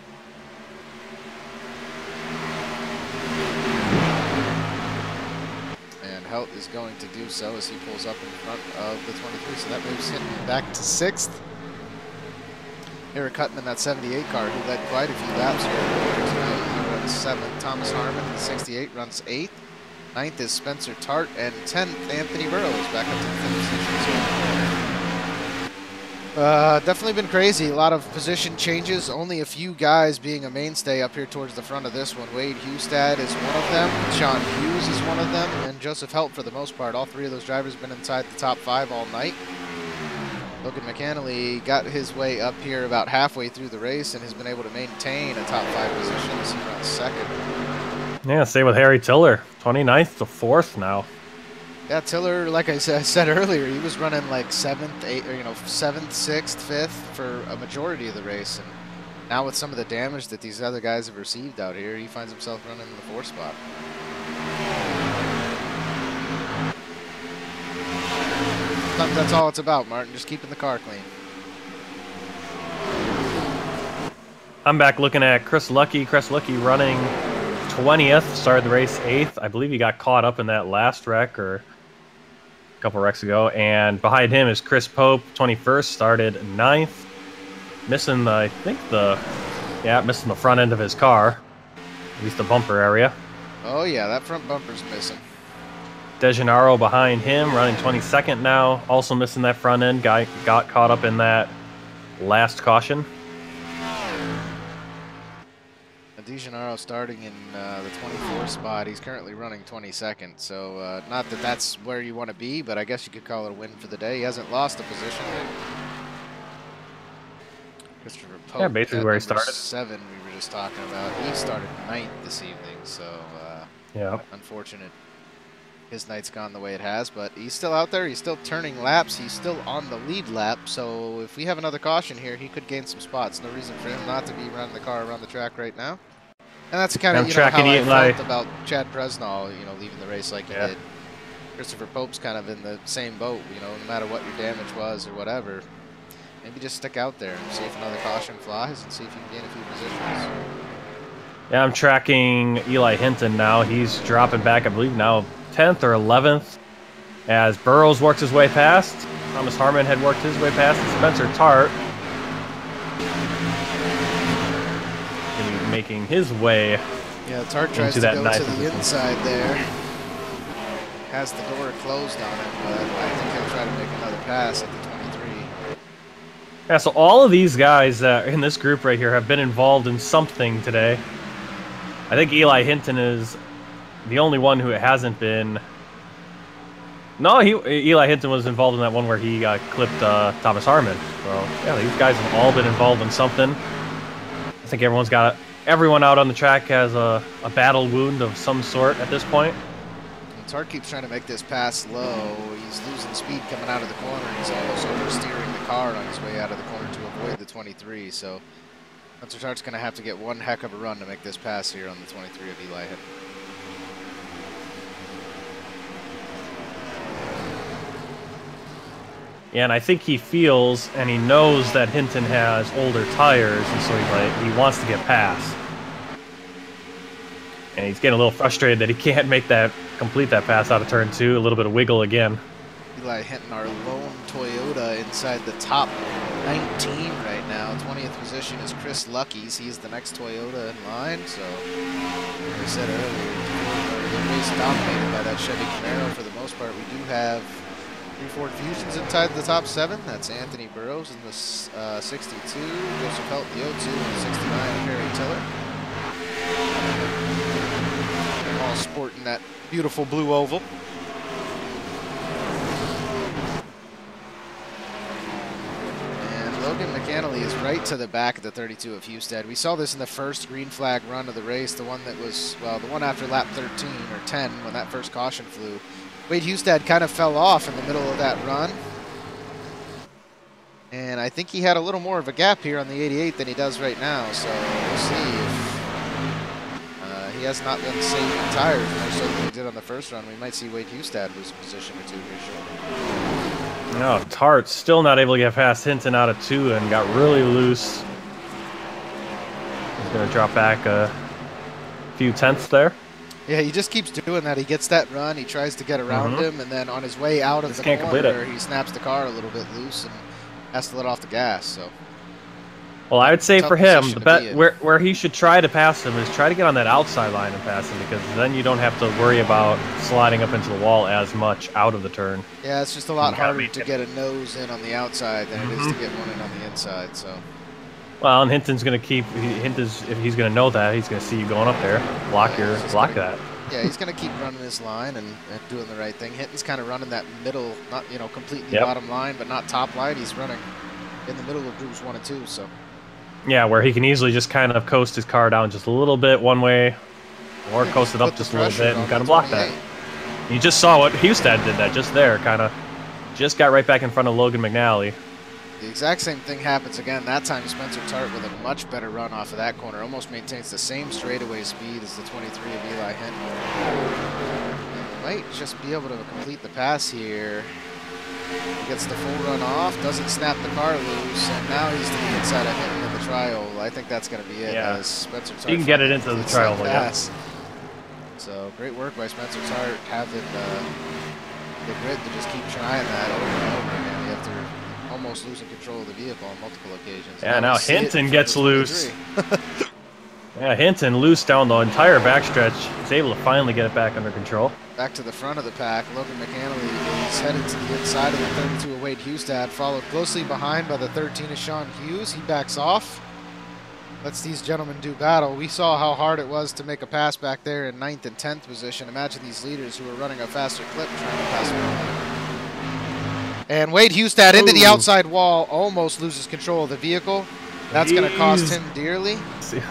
And Helt is going to do so as he pulls up in front of the 23, so that moves him back to 6th. Eric Hutton in that 78 car, who led quite a few laps here earlier tonight. He runs 7th. Thomas Harmon in the 68 runs 8th. 9th is Spencer Tart, and 10th, Anthony Burrows, back up to the 5th position. Definitely been crazy. A lot of position changes. Only a few guys being a mainstay up here towards the front of this one. Wade Hustad is one of them. Sean Hughes is one of them. And Joseph Helt for the most part. All 3 of those drivers have been inside the top 5 all night. Logan McAnally got his way up here about halfway through the race and has been able to maintain a top 5 position as he runs 2nd. Yeah, same with Harry Tiller, 29th to 4th now. Yeah, Tiller, like I said earlier, he was running like 7th, 8th, or 7th, 6th, 5th for a majority of the race, and now with some of the damage that these other guys have received out here, he finds himself running in the 4th spot. Sometimes that's all it's about, Martin, just keeping the car clean. I'm back looking at Chris Lucky. Chris Lucky running 20th, started the race 8th. I believe he got caught up in that last wreck or a couple wrecks ago. And behind him is Chris Pope, 21st, started 9th. Missing missing the front end of his car, at least the bumper area. Oh yeah, that front bumper's missing. DeGennaro behind him, running 22nd now. Also missing that front end. Guy got caught up in that last caution. DeGennaro starting in the 24th spot. He's currently running 22nd, so not that that's where you want to be, but I guess you could call it a win for the day. He hasn't lost a position. Christopher Pope, yeah, basically where he started. 7 we were just talking about. He started 9th this evening, so yeah, unfortunate. His night's gone the way it has, but he's still out there. He's still turning laps. He's still on the lead lap. So if we have another caution here, he could gain some spots. No reason for him not to be running the car around the track right now. And that's kind of how I felt about Chad Presnall, leaving the race like he did. Christopher Pope's kind of in the same boat. No matter what your damage was or whatever, maybe just stick out there and see if another caution flies and see if you can gain a few positions. Yeah, I'm tracking Eli Hinton now. He's dropping back, I believe, now 10th or 11th as Burrows works his way past. Thomas Harmon had worked his way past. And Spencer Tart going to be making his way. Yeah, Tart tries to go to the inside there. Has the door closed on him, but I think he'll try to make another pass at the 23. Yeah, so all of these guys in this group right here have been involved in something today. I think Eli Hinton is the only one who hasn't been. No, Eli Hinton was involved in that one where he clipped Thomas Harmon. So yeah, these guys have all been involved in something. I think everyone out on the track has a battle wound of some sort at this point. Tart keeps trying to make this pass low. He's losing speed coming out of the corner. He's almost oversteering the car on his way out of the corner to avoid the 23. So Spencer Tart's going to have to get one heck of a run to make this pass here on the 23 of Eli Hinton. Yeah, and I think he feels and he knows that Hinton has older tires, and so he wants to get past. And he's getting a little frustrated that he can't complete that pass out of turn 2. A little bit of wiggle again. Eli Hinton, our lone Toyota inside the top 19 right now. 20th position is Chris Lucky's. He's the next Toyota in line. So, like I said earlier, the race dominated by that Chevy Camaro for the most part. We do have 3 Ford Fusions inside the top 7. That's Anthony Burrows in the 62, Joseph Helt the 02, and the 69, Perry Tiller. All sporting that beautiful blue oval. And Logan McAnally is right to the back of the 32 of Husted. We saw this in the first green flag run of the race, the one that was, well, the one after lap 13 or 10 when that first caution flew. Wade Husted kind of fell off in the middle of that run. And I think he had a little more of a gap here on the 88 than he does right now. So we'll see if he has not been saving tires more so than he did on the first run. We might see Wade Husted lose a position or two here shortly. No, Tart still not able to get past Hinton out of 2 and got really loose. He's going to drop back a few tenths there. Yeah, he just keeps doing that. He gets that run, he tries to get around him, and then on his way out of the corner, he snaps the car a little bit loose and has to let off the gas. So, well, I would say for him, the bet where he should try to pass him is try to get on that outside line and pass him, because then you don't have to worry about sliding up into the wall as much out of the turn. Yeah, it's just a lot harder to get a nose in on the outside than it is to get one in on the inside. So. Well, and Hinton's going to keep. If he's going to know that, he's going to see you going up there. Block that. Yeah, he's going to keep running his line and doing the right thing. Hinton's kind of running that middle, not completely bottom line, but not top line. He's running in the middle of groups 1 and 2. So. Yeah, where he can easily just kind of coast his car down just a little bit one way, or coast it up just a little bit and kind of block that. You just saw what Husted did that just there, kind of just got right back in front of Logan McNally. The exact same thing happens again. That time Spencer Tart with a much better run off of that corner. Almost maintains the same straightaway speed as the 23 of Eli Hinton. Might just be able to complete the pass here. He gets the full run off, doesn't snap the car loose, and now he's to the inside of Hinton in the trial. I think that's going to be it. Yeah. As Spencer Tart he can get it into the trial. Pass. So great work by Spencer Tart, having the grit to just keep trying that over and over again after almost losing control of the vehicle on multiple occasions. Yeah, now Hinton gets loose. Yeah, Hinton loose down the entire backstretch. He's able to finally get it back under control. Back to the front of the pack. Logan McAnally is headed to the inside of the 32 of Wade Hustad, followed closely behind by the 13 of Sean Hughes. He backs off. Lets these gentlemen do battle. We saw how hard it was to make a pass back there in 9th and 10th position. Imagine these leaders who are running a faster clip trying to pass around. And Wade Hustad into the outside wall, almost loses control of the vehicle. That's going to cost him dearly,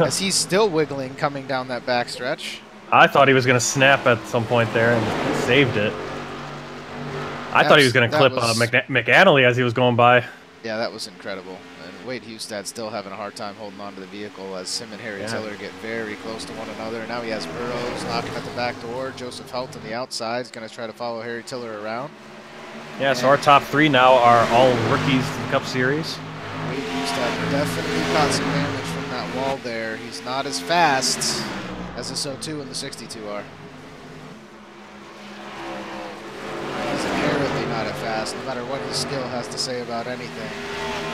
as he's still wiggling coming down that backstretch. I thought he was going to snap at some point there and saved it. I thought he was going to clip McAnally as he was going by. Yeah, that was incredible. And Wade Hustad still having a hard time holding on to the vehicle as Sim and Harry Tiller get very close to one another. Now he has Burrows knocking at the back door. Joseph Helt on the outside is going to try to follow Harry Tiller around. Yeah, so our top 3 now are all rookies in the Cup Series. Wade Hustad definitely caught some damage from that wall there. He's not as fast as the SO2 and the 62 are. He's inherently not as fast, no matter what his skill has to say about anything.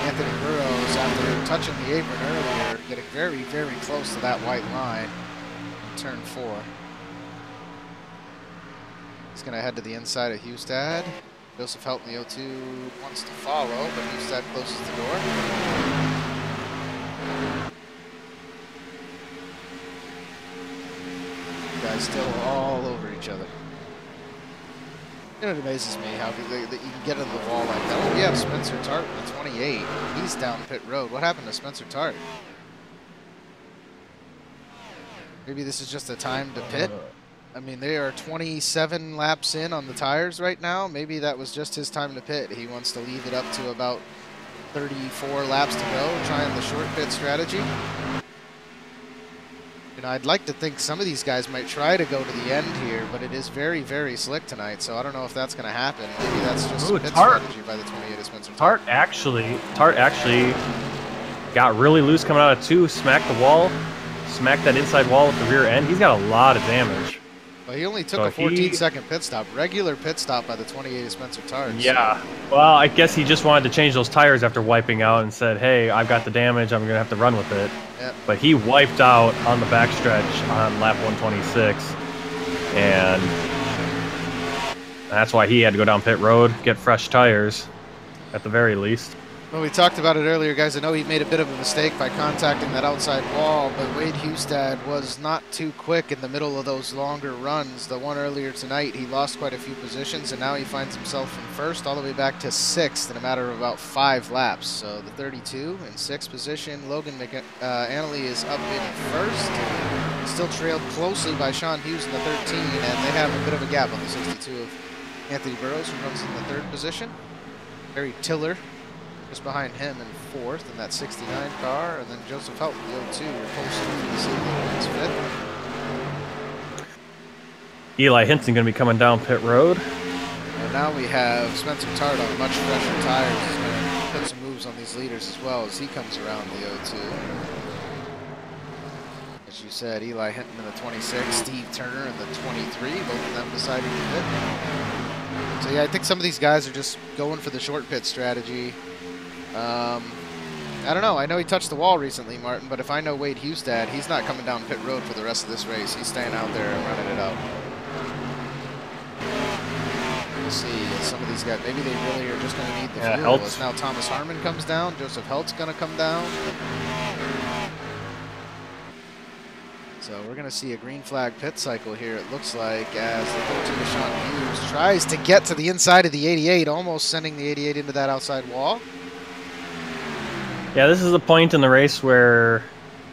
Anthony Burrows, after touching the apron earlier, getting very, very close to that white line in turn 4. He's going to head to the inside of Hustad. Joseph Helt in the O2 wants to follow, but Hustad closes the door. Guys still all over each other. And it amazes me how that you can get into the wall like that. Oh, we have Spencer Tart in the 28. He's down pit road. What happened to Spencer Tart? Maybe this is just a time to pit. I mean, they are 27 laps in on the tires right now. Maybe that was just his time to pit. He wants to leave it up to about 34 laps to go, trying the short pit strategy. You know, I'd like to think some of these guys might try to go to the end here, but it is very, very slick tonight, so I don't know if that's going to happen. Maybe that's just pit strategy by the 28 of Spencer Tart. Tart actually got really loose coming out of 2, smacked the wall, smacked that inside wall with the rear end. He's got a lot of damage. Well, he only took a 14-second pit stop, regular pit stop by the 28 of Spencer Tart. Yeah, well, I guess he just wanted to change those tires after wiping out and said, hey, I've got the damage, I'm going to have to run with it. Yep. But he wiped out on the backstretch on lap 126, and that's why he had to go down pit road, get fresh tires, at the very least. Well, we talked about it earlier, guys. I know he made a bit of a mistake by contacting that outside wall, but Wade Hustad was not too quick in the middle of those longer runs. The one earlier tonight, he lost quite a few positions, and now he finds himself from first all the way back to 6th in a matter of about 5 laps. So the 32 in 6th position. Logan McAnally is up in first, still trailed closely by Sean Hughes in the 13, and they have a bit of a gap on the 62 of Anthony Burrows, who runs in the 3rd position. Harry Tiller just behind him in 4th in that 69 car, and then Joseph Helt in the 02. You're posting for the season in 5th. Eli Hinton going to be coming down pit road. And now we have Spencer Tart on much fresher tires. He's going to put some moves on these leaders as well as he comes around the 02. As you said, Eli Hinton in the 26, Steve Turner in the 23, both of them deciding to pit. So yeah, I think some of these guys are just going for the short pit strategy. I don't know. I know he touched the wall recently, Martin, but if I know Wade Hustad, he's not coming down pit road for the rest of this race. He's staying out there and running it out. We'll see. Some of these guys, maybe they really are just going to need the fuel. As now Thomas Harmon comes down. Joseph Helt's going to come down. So we're going to see a green flag pit cycle here, it looks like, as the 13 Sean Hughes tries to get to the inside of the 88, almost sending the 88 into that outside wall. Yeah, this is a point in the race where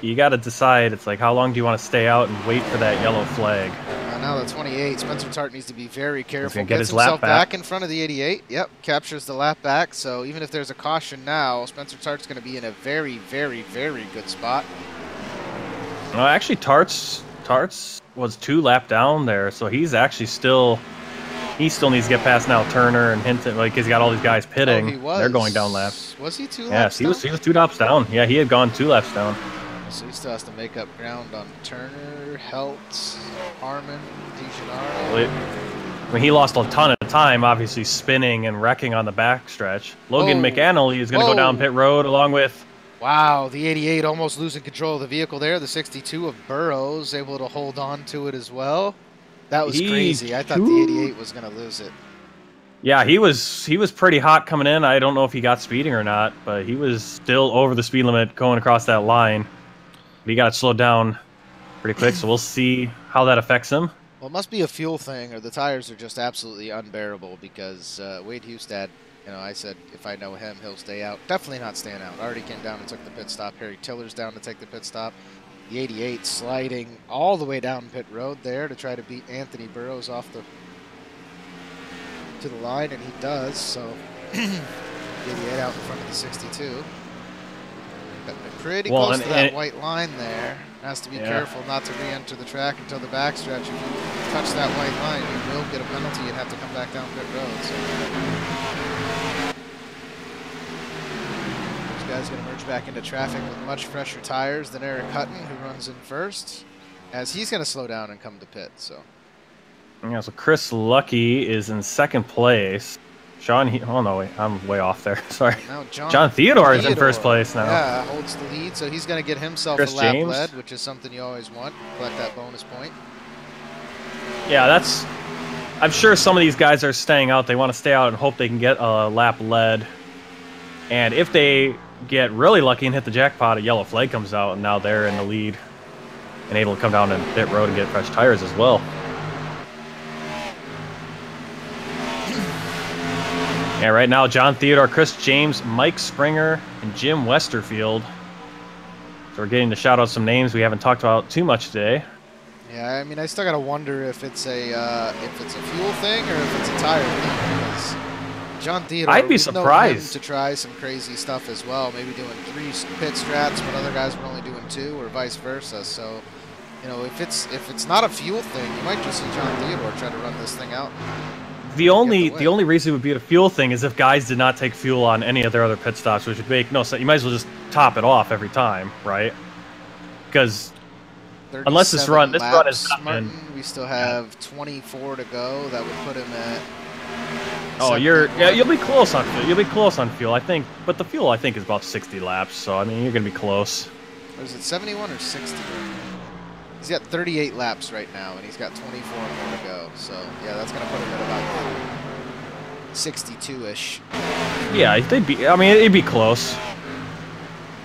you got to decide. It's like, how long do you want to stay out and wait for that yellow flag? Now the 28, Spencer Tart needs to be very careful. Get Gets his lap himself back in front of the 88. Yep, captures the lap back. So even if there's a caution now, Spencer Tart's going to be in a very, very, very good spot. Well, actually, Tarts was 2 lap down there, so he's actually still. He still needs to get past now Turner and Hinton. Like, he's got all these guys pitting. Oh, he was. They're going down laps. Was he 2 laps down? Yes, he was 2 laps down. Yeah, he had gone 2 laps down. So he still has to make up ground on Turner, Helt, Harmon, DeGennaro. I mean, he lost a ton of time, obviously spinning and wrecking on the backstretch. Logan McAnally is going to go down pit road along with Wow, the 88 almost losing control of the vehicle there. The 62 of Burrows able to hold on to it as well. That was crazy. I thought the 88 was going to lose it. Yeah, he was pretty hot coming in. I don't know if he got speeding or not, but he was still over the speed limit going across that line. But he got slowed down pretty quick, so we'll see how that affects him. Well, it must be a fuel thing, or the tires are just absolutely unbearable because Wade Hustad, you know, I said if I know him, he'll stay out. Definitely not staying out. Already came down and took the pit stop. Harry Tiller's down to take the pit stop. The 88 sliding all the way down pit road there to try to beat Anthony Burrows off to the line, and he does. So 88 out in front of the 62. Got pretty close to that white line there. Has to be careful not to re-enter the track until the backstretch. If you touch that white line, you will get a penalty and have to come back down pit road. So this guy's going to merge back into traffic with much fresher tires than Eric Hutton, who runs in first, as he's going to slow down and come to pit. So yeah, so Chris Lucky is in second place. Oh no, wait, I'm way off there. Sorry. Now John Theodore is in first place now. Yeah, holds the lead, so he's going to get himself a lap lead, which is something you always want. Collect that bonus point. Yeah, I'm sure some of these guys are staying out. They want to stay out and hope they can get a lap lead. And if they get really lucky and hit the jackpot, a yellow flag comes out, and now they're in the lead and able to come down and pit road and get fresh tires as well. Yeah, right now, John Theodore, Chris James, Mike Springer, and Jim Westerfield. So we're getting to shout out some names we haven't talked about too much today. Yeah, I mean, I still gotta wonder if it's a fuel thing or if it's a tire thing. Because John Theodore, I'd be surprised to try some crazy stuff as well. Maybe doing 3 pit strats when other guys were only doing 2, or vice versa. So, you know, if it's not a fuel thing, you might just see John Theodore try to run this thing out. The only reason it would be a fuel thing is if guys did not take fuel on any of their other pit stops, which would make no sense. You might as well just top it off every time, right? Because unless this run is Martin, we still have 24 to go. That would put him at. Oh, you'll be close on fuel. You'll be close on fuel, I think. But the fuel, I think, is about 60 laps. So I mean, you're gonna be close. Or is it 71 or 60? He's got 38 laps right now, and he's got 24 more to go. So, yeah, that's going to put him at about 62-ish. Yeah, it'd be close.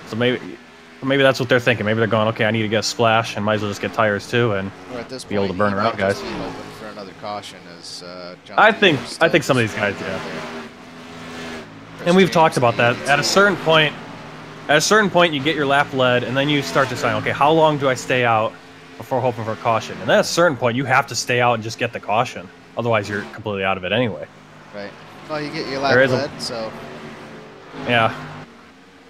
So maybe that's what they're thinking. Maybe they're going, okay, I need to get a splash, and might as well just get tires too, and be able to burn around guys. Be hoping for another caution as John I think some of these guys, yeah. And we've talked about that. At a certain point, you get your lap lead, and then you start deciding, okay, how long do I stay out before hoping for a caution? And then at a certain point, you have to stay out and just get the caution. Otherwise, you're completely out of it anyway. Right. Well, you get your lap lead, so... Yeah.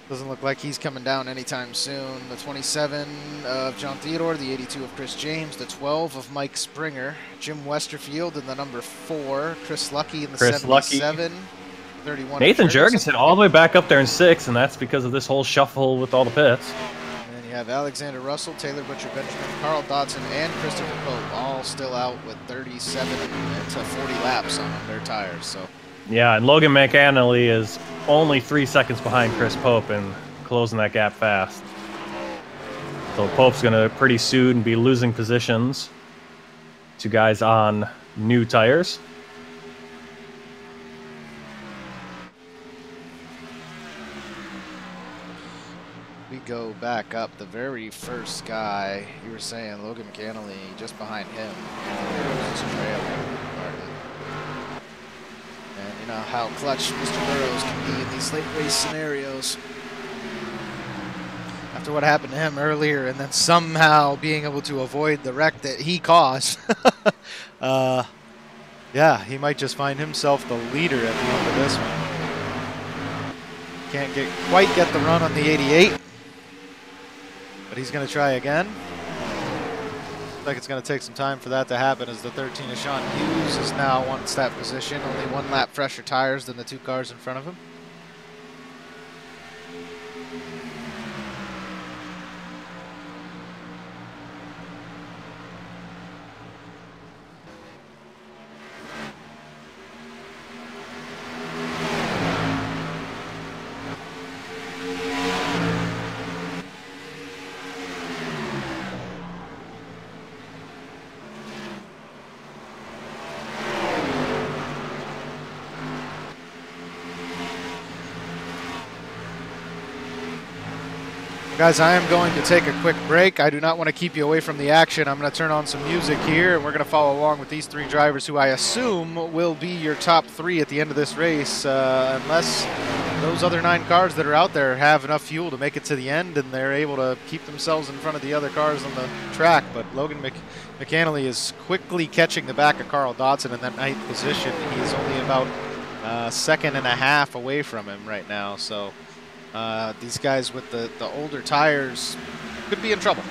Doesn't look like he's coming down anytime soon. The 27 of John Theodore, the 82 of Chris James, the 12 of Mike Springer, Jim Westerfield in the number 4, Chris Lucky in the 77, 31. Nathan Jurgensen all the way back up there in 6, and that's because of this whole shuffle with all the pits. You have Alexander Russell, Taylor Butcher Benjamin, Carl Dodson, and Christopher Pope all still out with 37 to 40 laps on their tires. So yeah, and Logan McAnally is only 3 seconds behind Chris Pope and closing that gap fast. So Pope's going to pretty soon be losing positions to guys on new tires. We go back up. The very first guy, you were saying, Logan McAnally, just behind him. And you know how clutch Mr. Burrows can be in these late race scenarios. After what happened to him earlier, and then somehow being able to avoid the wreck that he caused. Yeah, he might just find himself the leader at the end of this one. Can't quite get the run on the 88. But he's going to try again. Looks like it's going to take some time for that to happen, as the 13 of Sean Hughes is now wants that position. Only 1 lap fresher tires than the 2 cars in front of him. Guys, I am going to take a quick break. I do not want to keep you away from the action. I'm going to turn on some music here, and we're going to follow along with these three drivers who I assume will be your top three at the end of this race, unless those other 9 cars that are out there have enough fuel to make it to the end and they're able to keep themselves in front of the other cars on the track. But Logan McAnally is quickly catching the back of Carl Dodson in that 9th position. He is only about a second and a half away from him right now, so these guys with the older tires could be in trouble.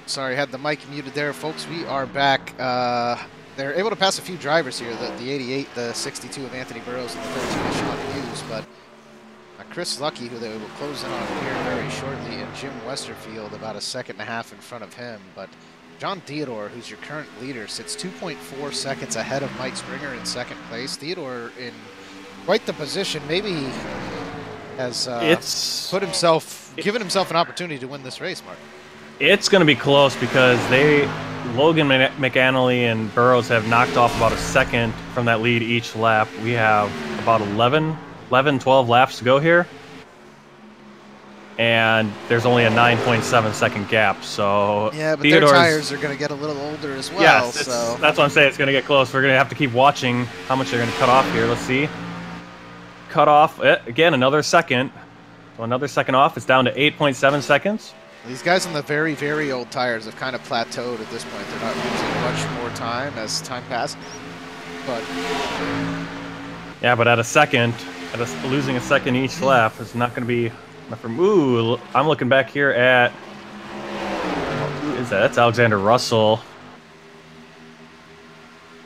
Sorry, had the mic muted there, folks. We are back. They're able to pass a few drivers here, the 88, the 62 of Anthony Burrows, and the 13 of Sean Hughes, but Chris Lucky, who they will close in on here very shortly, and Jim Westerfield about a second and a half in front of him. But John Theodore, who's your current leader, sits 2.4 seconds ahead of Mike Springer in second place. Theodore in quite the position. Maybe he has given himself an opportunity to win this race, Mark. It's going to be close because Logan McAnally and Burrows have knocked off about a second from that lead each lap. We have about 12 laps to go here. And there's only a 9.7 second gap, so yeah, but their tires are going to get a little older as well. Yes, so that's what I'm saying. It's going to get close. We're going to have to keep watching how much they're going to cut off here. Let's see. Cut off, again, another second. So another second off. It's down to 8.7 seconds. These guys on the very, very old tires have kind of plateaued at this point. They're not losing much more time as time passes. But yeah, but at a second, Losing a second each lap is not going to be enough for. Ooh, I'm looking back here at. Who is that? That's Alexander Russell.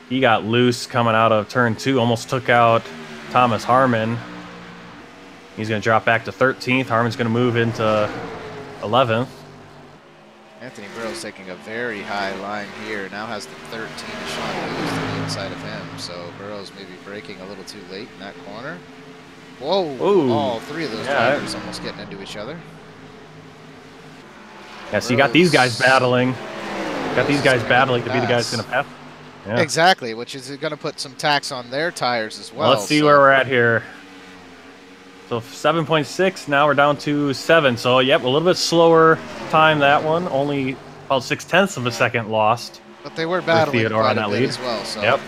He got loose coming out of turn 2, almost took out Thomas Harmon. He's going to drop back to 13th. Harmon's going to move into 11th. Anthony Burrows taking a very high line here. Now has the 13 to Sean Hughes to the inside of him. So Burrows maybe braking a little too late in that corner. Whoa! Ooh. All three of those drivers almost getting into each other. Yeah, so you got these guys battling. Got these guys battling to be the guys going to pass. Yeah. Exactly, which is going to put some tax on their tires as well. Let's see where we're at here. So 7.6, now we're down to 7. So, yep, a little bit slower time that one. Only about 0.6 of a second lost. But they were battling Theodore quite on a that bit lead. as well. So. Yep.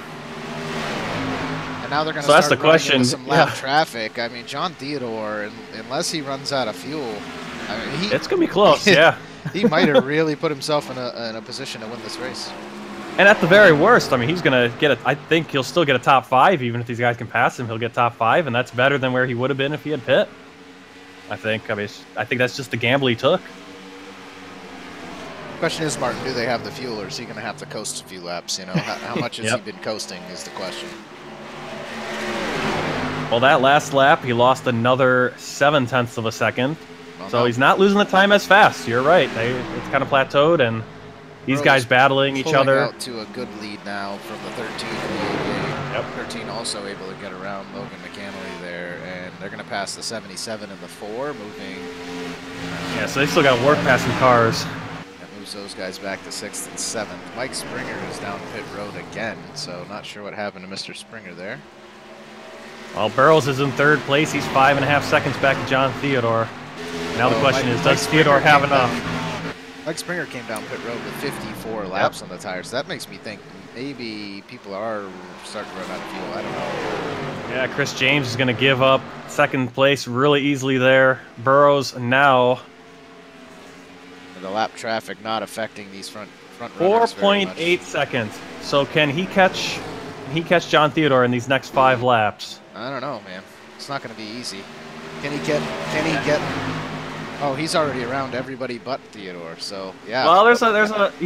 And now they're going to So that's start the question. Into some lap traffic. I mean, John Theodore, unless he runs out of fuel, I mean, it's going to be close, yeah. He might have really put himself in a position to win this race. And at the very worst, I mean, he's going to get it. I think he'll still get a top 5, even if these guys can pass him. He'll get top 5, and that's better than where he would have been if he had pit. I think. I mean, I think that's just the gamble he took. Question is, Martin, do they have the fuel, or is he going to have to coast a few laps? You know, how much has he been coasting is the question. Well, that last lap, he lost another 0.7 of a second. Well, So he's not losing the time as fast. You're right. It's kind of plateaued, and these guys battling each other. Out to a good lead now from the 13 to the 88. Yep. 13 also able to get around Logan McAnally there, and they're going to pass the 77 and the 4, moving. Yeah, so they still got to work past some cars. That moves those guys back to 6th and 7th. Mike Springer is down pit road again, so not sure what happened to Mr. Springer there. Well, Burrows is in 3rd place. He's 5.5 seconds back to John Theodore. Now the question is, does Theodore have enough? Mike Springer came down pit road with 54 laps on the tires. That makes me think maybe people are starting to run out of fuel. I don't know. Yeah, Chris James is going to give up 2nd place really easily there. Burrows now. The lap traffic not affecting these front runners 4.8 seconds. So can he catch John Theodore in these next 5 laps? I don't know, man. It's not going to be easy. Can he get? Oh, he's already around everybody but Theodore. So yeah. Well, he's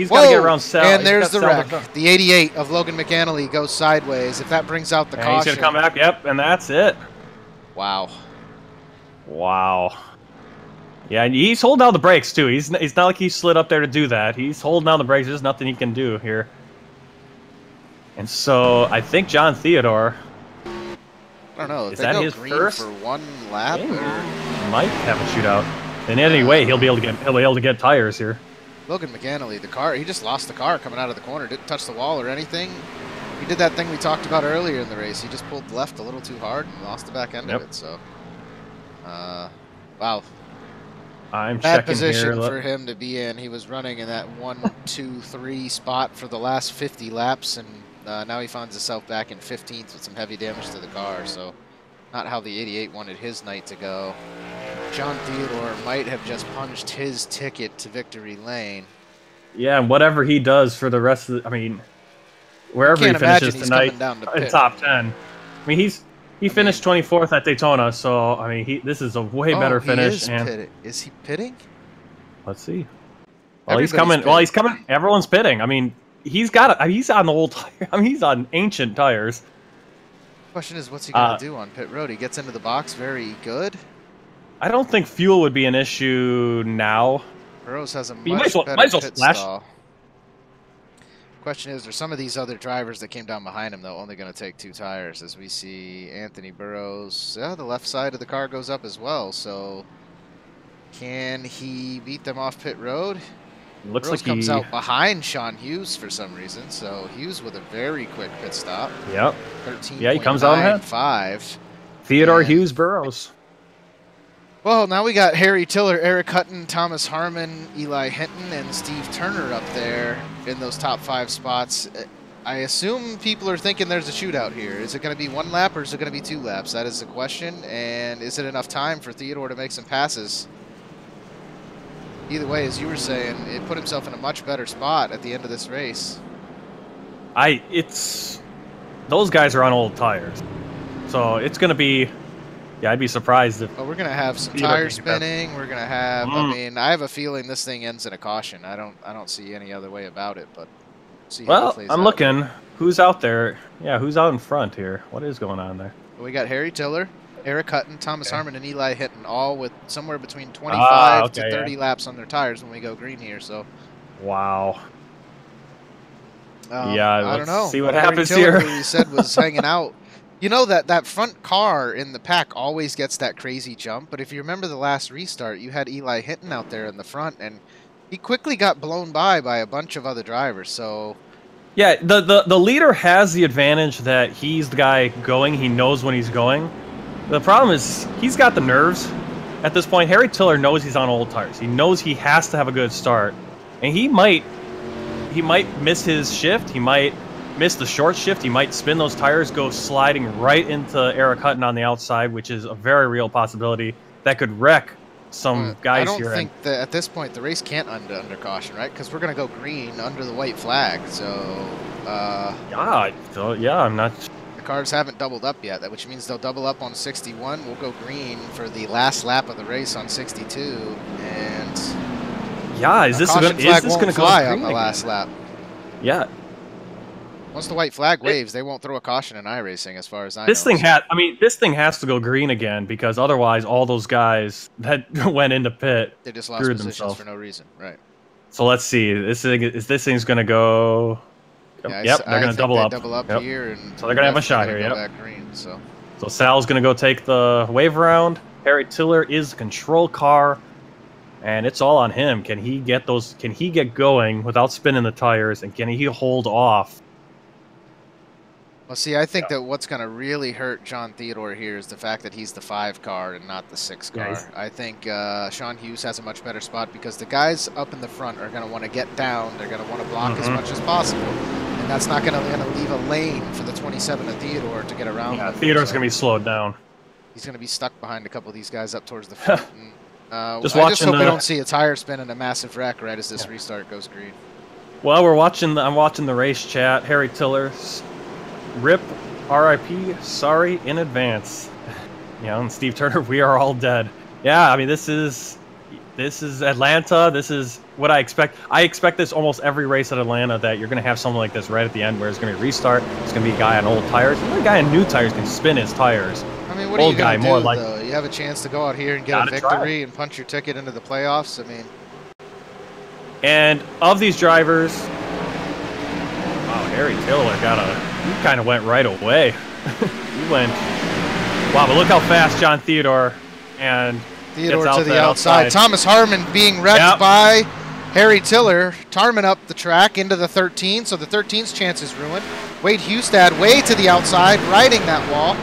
got to get around 7. And there's the wreck. The 88 of Logan McAnally goes sideways. If that brings out the caution, he's going to come back. Yep, and that's it. Wow. Wow. Yeah, and he's holding down the brakes too. He's not like he slid up there to do that. He's holding down the brakes. There's nothing he can do here. And so I think John Theodore. I don't know. Is that his first for 1 lap? Might have a shootout. In any way, he'll be able to get tires here. Logan McAnally, the car, he just lost the car coming out of the corner. Didn't touch the wall or anything. He did that thing we talked about earlier in the race. He just pulled left a little too hard and lost the back end of it. So, wow. I'm bad checking position here. for him to be in. He was running in that 1, 2, 3 spot for the last 50 laps, and now he finds himself back in 15th with some heavy damage to the car. So, not how the 88 wanted his night to go. John Theodore might have just punched his ticket to victory lane. Yeah, and whatever he does for the rest of the, I mean, wherever he finishes tonight in top 10. I mean, he finished 24th at Daytona, so I mean, this is a way better finish. Is he pitting? Let's see. Well, he's coming. Well, he's coming. Everyone's pitting. I mean, he's on the old tire. I mean, he's on ancient tires. Question is, what's he going to do on pit road? He gets into the box very good. I don't think fuel would be an issue now. Burrows has a might much as well better pit splash. stall. Question is, there's some of these other drivers that came down behind him, though, only going to take 2 tires, as we see Anthony Burrows. Yeah, the left side of the car goes up as well, so can he beat them off pit road? Looks Burrows like comes out behind Sean Hughes for some reason, so Hughes with a very quick pit stop. Yep. 13. Yeah, he comes out ahead. 5. Theodore Hughes Burrows. Well, now we got Harry Tiller, Eric Hutton, Thomas Harmon, Eli Hinton, and Steve Turner up there in those top 5 spots. I assume people are thinking there's a shootout here. Is it going to be 1 lap or is it going to be 2 laps? That is the question. And is it enough time for Theodore to make some passes? Either way, as you were saying, it put himself in a much better spot at the end of this race. Those guys are on old tires, so it's going to be Yeah, I'd be surprised if. But we're gonna have some Theodore tire can get that. spinning. We're gonna have. I mean, I have a feeling this thing ends in a caution. I don't see any other way about it. But see how it Well, plays I'm out. looking. Who's out there? Yeah, who's out in front here? What is going on there? We got Harry Tiller, Eric Hutton, Thomas Harmon, and Eli Hinton, all with somewhere between 25 to 30 laps on their tires when we go green here. So. Wow. Yeah, I don't know. See what Harry happens Tiller, here. who you said was hanging out. You know that front car in the pack always gets that crazy jump, but if you remember the last restart, you had Eli Hinton out there in the front, and he quickly got blown by a bunch of other drivers. So Yeah, the leader has the advantage that he's the guy going. He knows when he's going. The problem is he's got the nerves at this point. Harry Tiller knows he's on old tires. He knows he has to have a good start, and he might miss his shift. He might miss the short shift. He might spin those tires, go sliding right into Eric Hutton on the outside, which is a very real possibility that could wreck some guys here. I don't think that at this point the race can't under caution, right? Because we're going to go green under the white flag. So, yeah, I'm not. The cars haven't doubled up yet, which means they'll double up on 61. We'll go green for the last lap of the race on 62, and yeah, is this going to go fly green on the last lap? Yeah. Once the white flag waves, they won't throw a caution in iRacing, as far as I know. This thing has to go green again, because otherwise all those guys that went into pit, they just lost positions for no reason, right? So let's see. This thing's going to go. Yeah, yep, they're going to double up. Double up yep. here, and so they're going to have a shot here. Yep. Back green, so Sal's going to go take the wave around. Harry Tiller is the control car, and it's all on him. Can he get those? Can he get going without spinning the tires, and can he hold off? Well, see, I think that what's going to really hurt John Theodore here is the fact that he's the 5 car and not the 6 car. Yeah, I think Sean Hughes has a much better spot because the guys up in the front are going to want to get down. They're going to want to block as much as possible. And that's not going to leave a lane for the 27 of Theodore to get around. Yeah, Theodore's going to be slowed down. He's going to be stuck behind a couple of these guys up towards the front. And, I just hope we don't see a tire spin and a massive wreck right as this restart goes green. Well, I'm watching the race chat. Harry Tiller's RIP, RIP, sorry in advance. And Steve Turner, we are all dead. Yeah, I mean, this is Atlanta. This is what I expect. I expect this almost every race at Atlanta, that you're going to have something like this right at the end where it's going to be a restart. It's going to be a guy on old tires. The guy on new tires can spin his tires. I mean, what are you going to do, though? You have a chance to go out here and get a victory and punch your ticket into the playoffs. I mean, and of these drivers, wow, Harry Tiller he kind of went right away. He went, wow, but look how fast John Theodore Theodore to the outside. Thomas Harmon being wrecked by Harry Tiller. Tarman up the track into the 13, so the 13's chance is ruined. Wade Hustad way to the outside, riding that wall.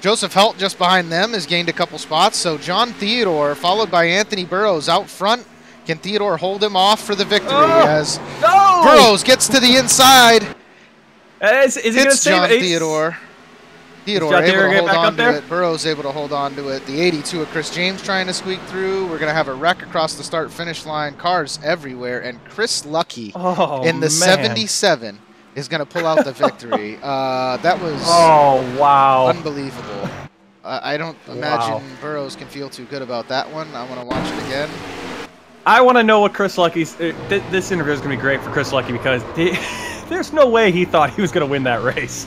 Joseph Helt just behind them has gained a couple spots, so John Theodore followed by Anthony Burrows out front. Can Theodore hold him off for the victory as Burrows gets to the inside? Is he going to save John Theodore. Theodore able to hold on to it. Burrows able to hold on to it. The 82 of Chris James trying to squeak through. We're going to have a wreck across the start-finish line. Cars everywhere. And Chris Lucky in the 77 is going to pull out the victory. That was unbelievable. I don't imagine Burrows can feel too good about that one. I want to watch it again. I want to know what Chris Lucky's... this interview is going to be great for Chris Lucky because there's no way he thought he was going to win that race.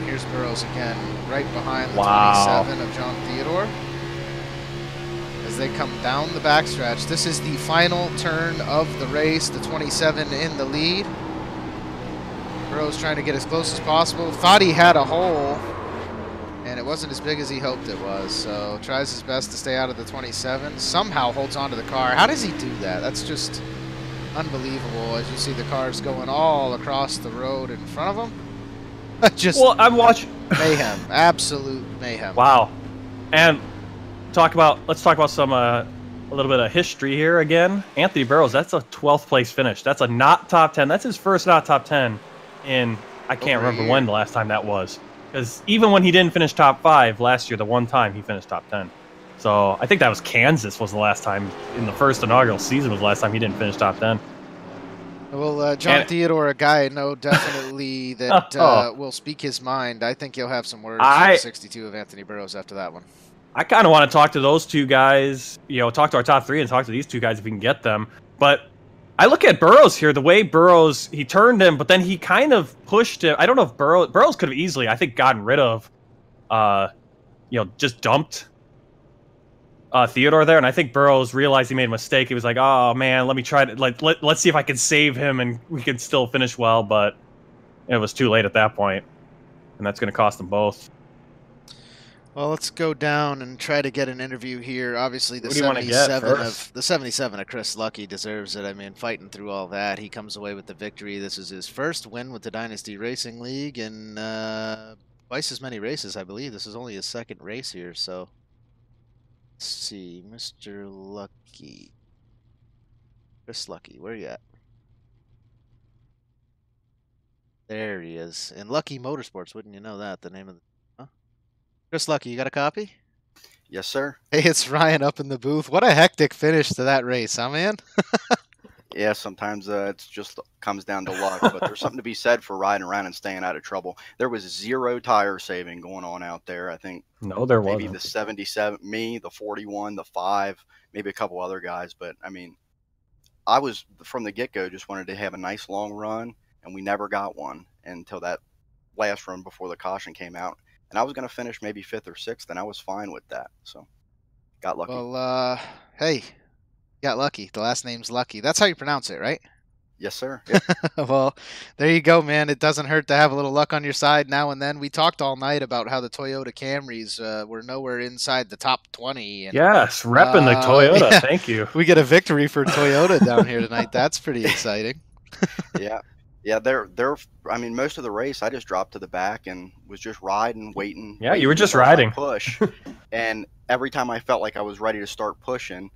Here's Burrows again, right behind the 27 of John Theodore. As they come down the backstretch, this is the final turn of the race, the 27 in the lead. Burrows trying to get as close as possible. Thought he had a hole, and it wasn't as big as he hoped it was. So tries his best to stay out of the 27. Somehow holds onto the car. How does he do that? That's just unbelievable as you see the cars going all across the road in front of him. I'm watching mayhem, absolute mayhem. Wow. And let's talk about some a little bit of history here again. Anthony Burrows, that's a 12th place finish. That's a not top 10. That's his first not top 10 in I can't remember when the last time that was. Because even when he didn't finish top 5 last year, the one time he finished top 10. So I think that was Kansas was the last time in the first inaugural season was the last time he didn't finish top 10. Well, John And- Theodore, a guy I know definitely that will speak his mind. I think he'll have some words for the 62 of Anthony Burroughs after that one. I kind of want to talk to those two guys, talk to our top three and talk to these two guys if we can get them. But I look at Burroughs here, the way Burroughs, he turned him, but then he kind of pushed him. I don't know if Burroughs could have easily, I think, gotten rid of, just dumped Theodore there. And I think Burroughs realized he made a mistake. He was like, oh, man, let me try to, let's see if I can save him and we can still finish well. But it was too late at that point, and that's going to cost them both. Well, let's go down and try to get an interview here. Obviously, the Who do you wanna get 77 of Chris Lucky deserves it. I mean, fighting through all that, he comes away with the victory. This is his first win with the Dynasty Racing League in twice as many races, I believe. This is only his second race here, so let's see, Mr. Lucky, Chris Lucky, where are you at? There he is, in Lucky Motorsports. Wouldn't you know that? The name of the Chris Lucky, you got a copy? Yes, sir. Hey, it's Ryan up in the booth. What a hectic finish to that race, huh, man? Yeah, sometimes it's just comes down to luck, but there's something to be said for riding around and staying out of trouble. There was 0 tire saving going on out there. I think No, there wasn't. maybe the 77, me, the 41, the 5, maybe a couple other guys. But, I mean, I was, from the get-go, just wanted to have a nice long run, and we never got one until that last run before the caution came out. And I was going to finish maybe 5th or 6th, and I was fine with that. So, got lucky. Well, hey, got lucky. The last name's Lucky. That's how you pronounce it, right? Yes, sir. Yep. Well, there you go, man. It doesn't hurt to have a little luck on your side now and then. We talked all night about how the Toyota Camrys were nowhere inside the top 20. And, yes, repping the Toyota. Yeah. Thank you. We get a victory for Toyota down here tonight. That's pretty exciting. Yeah. Yeah, they're. I mean, most of the race, I just dropped to the back and was just riding, waiting. Yeah, you were just until I riding. Push, and every time I felt like I was ready to start pushing,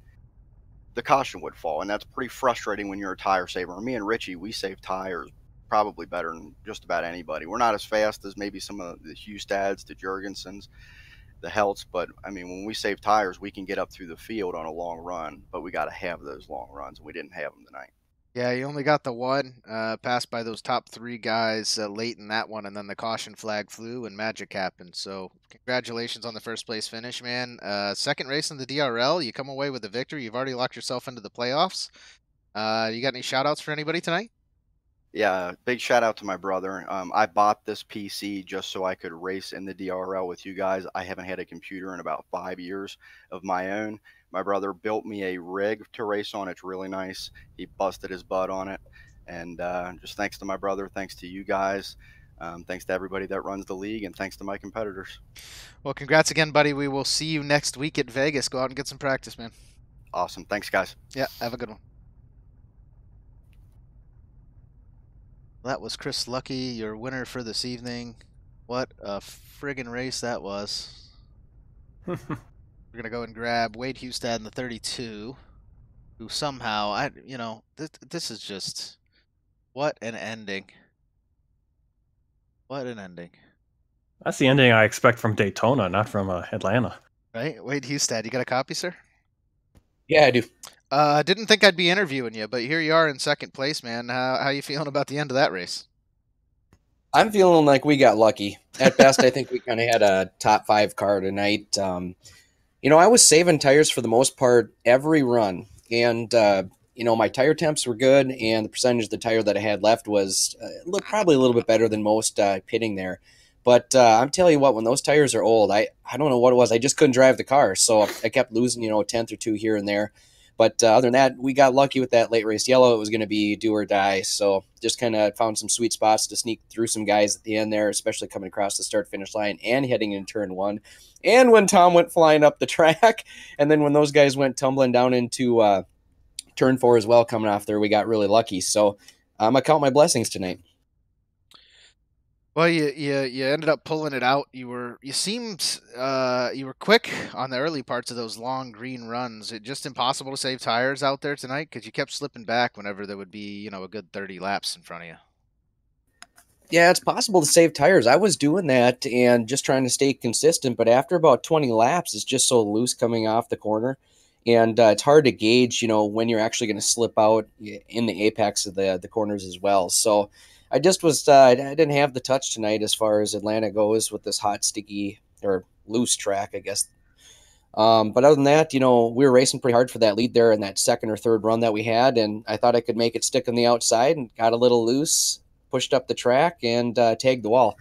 the caution would fall, and that's pretty frustrating when you're a tire saver. Me and Richie, we save tires probably better than just about anybody. We're not as fast as maybe some of the Hustads, the Jurgensens, the Helts, but I mean, when we save tires, we can get up through the field on a long run. But we got to have those long runs, and we didn't have them tonight. Yeah, you only got the one, passed by those top 3 guys late in that one, and then the caution flag flew and magic happened. So congratulations on the first place finish, man. Second race in the DRL, you come away with a victory. You've already locked yourself into the playoffs. You got any shout-outs for anybody tonight? Yeah, big shout out to my brother. I bought this PC just so I could race in the DRL with you guys. I haven't had a computer in about 5 years of my own. My brother built me a rig to race on. It's really nice. He busted his butt on it. And just thanks to my brother, thanks to you guys, thanks to everybody that runs the league, and thanks to my competitors. Well, congrats again, buddy. We will see you next week at Vegas. Go out and get some practice, man. Awesome. Thanks, guys. Yeah, have a good one. That was Chris Lucky, your winner for this evening. What a friggin' race that was. We're going to go and grab Wade Hustad in the 32, who somehow, this is just, what an ending. What an ending. That's the ending I expect from Daytona, not from Atlanta. Right? Wade Hustad, you got a copy, sir? Yeah, I do. Didn't think I'd be interviewing you, but here you are in second place, man. How you feeling about the end of that race? I'm feeling like we got lucky. At best, I think we kind of had a top 5 car tonight. I was saving tires for the most part every run. And, my tire temps were good, and the percentage of the tire that I had left was probably a little bit better than most pitting there. But I'm telling you what, when those tires are old, I don't know what it was. I just couldn't drive the car. So I kept losing, a tenth or two here and there. But other than that, we got lucky with that late race yellow. It was going to be do or die. So just kind of found some sweet spots to sneak through some guys at the end there, especially coming across the start-finish line and heading in turn 1. And when Tom went flying up the track, and then when those guys went tumbling down into turn 4 as well, coming off there, we got really lucky. So I count my blessings tonight. Well, you ended up pulling it out. You seemed you were quick on the early parts of those long green runs. It just impossible to save tires out there tonight because you kept slipping back whenever there would be a good 30 laps in front of you. Yeah, it's possible to save tires. I was doing that and just trying to stay consistent, but after about 20 laps, it's just so loose coming off the corner. and it's hard to gauge, when you're actually going to slip out in the apex of the corners as well. So I just was I didn't have the touch tonight as far as Atlanta goes with this hot, sticky or loose track, I guess. But other than that, we were racing pretty hard for that lead there in that second or third run that we had, and I thought I could make it stick on the outside and got a little loose, pushed up the track, and tagged the wall.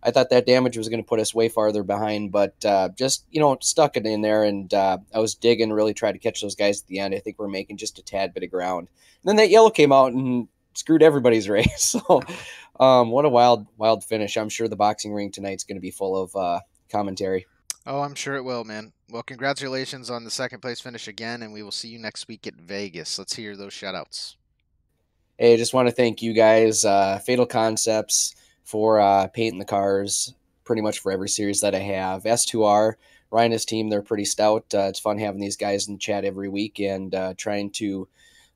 I thought that damage was going to put us way farther behind, but just, stuck it in there, and I was digging, really tried to catch those guys at the end. I think we're making just a tad bit of ground. And then that yellow came out and screwed everybody's race. So what a wild finish. I'm sure the boxing ring tonight's going to be full of commentary. Oh, I'm sure it will, man. Well, congratulations on the second place finish again, and we will see you next week at Vegas. Let's hear those shout-outs. Hey, I just want to thank you guys, Fatal Concepts, for painting the cars pretty much for every series that I have. S2R, Ryan and his team, they're pretty stout. It's fun having these guys in the chat every week and trying to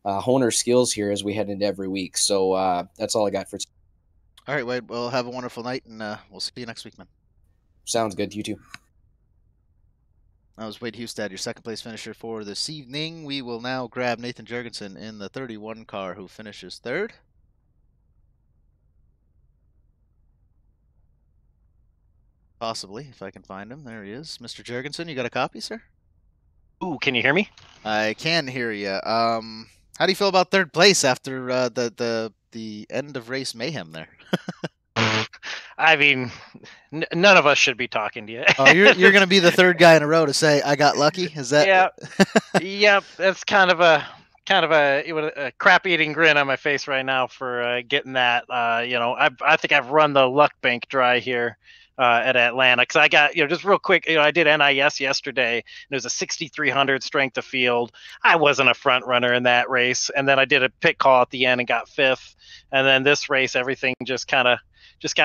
hone our skills here as we head into every week. So that's all I got for today. All right, Wade, well, have a wonderful night, and we'll see you next week, man. Sounds good. You too. That was Wade Hustad, your second place finisher for this evening. We will now grab Nathan Jurgensen in the 31 car, who finishes third. Possibly, if I can find him. There he is. Mr. Jurgensen, you got a copy, sir? Ooh, can you hear me? I can hear you. How do you feel about third place after the end of race mayhem there? I mean, none of us should be talking to you. Oh, you're going to be the third guy in a row to say I got lucky. Is that? Yeah. Yep. That's kind of a crap-eating grin on my face right now for getting that. I think I've run the luck bank dry here at Atlanta, because I got, just real quick, I did NIS yesterday, and it was a 6,300 strength of field. I wasn't a front runner in that race, and then I did a pit call at the end and got fifth. And then this race, everything just got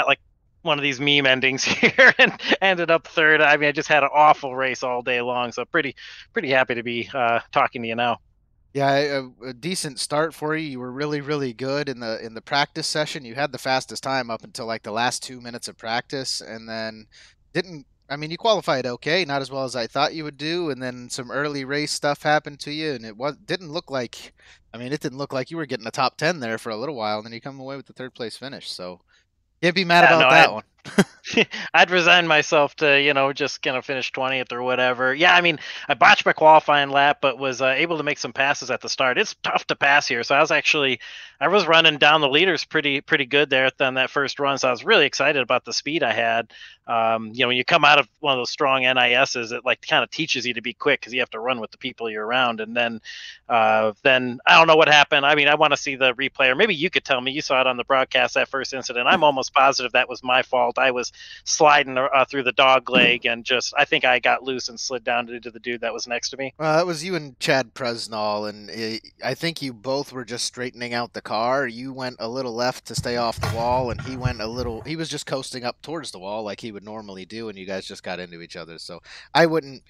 like one of these meme endings here and ended up third. I mean, I just had an awful race all day long, so pretty happy to be talking to you now. Yeah, a decent start for you. You were really, really good in the practice session. You had the fastest time up until like the last 2 minutes of practice, and then you qualified okay, not as well as I thought you would do, and then some early race stuff happened to you, and it didn't look like you were getting the top 10 there for a little while, and then you come away with the third place finish. So can't be mad about that one. I'd resign myself to, just gonna finish 20th or whatever. Yeah, I mean, I botched my qualifying lap, but was able to make some passes at the start. It's tough to pass here, so I was running down the leaders pretty good there on that first run. So I was really excited about the speed I had. When you come out of one of those strong NISs, it like kind of teaches you to be quick because you have to run with the people you're around. And then I don't know what happened. I mean, I want to see the replay, or maybe you could tell me. You saw it on the broadcast, that first incident. I'm almost positive that was my fault. I was sliding through the dog leg, and I think I got loose and slid down into the dude that was next to me. It was you and Chad Presnall, and I think you both were just straightening out the car. You went a little left to stay off the wall, and he was just coasting up towards the wall like he would normally do, and you guys just got into each other. So I wouldn't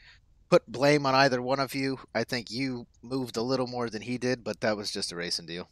put blame on either one of you. I think you moved a little more than he did, but that was just a racing deal.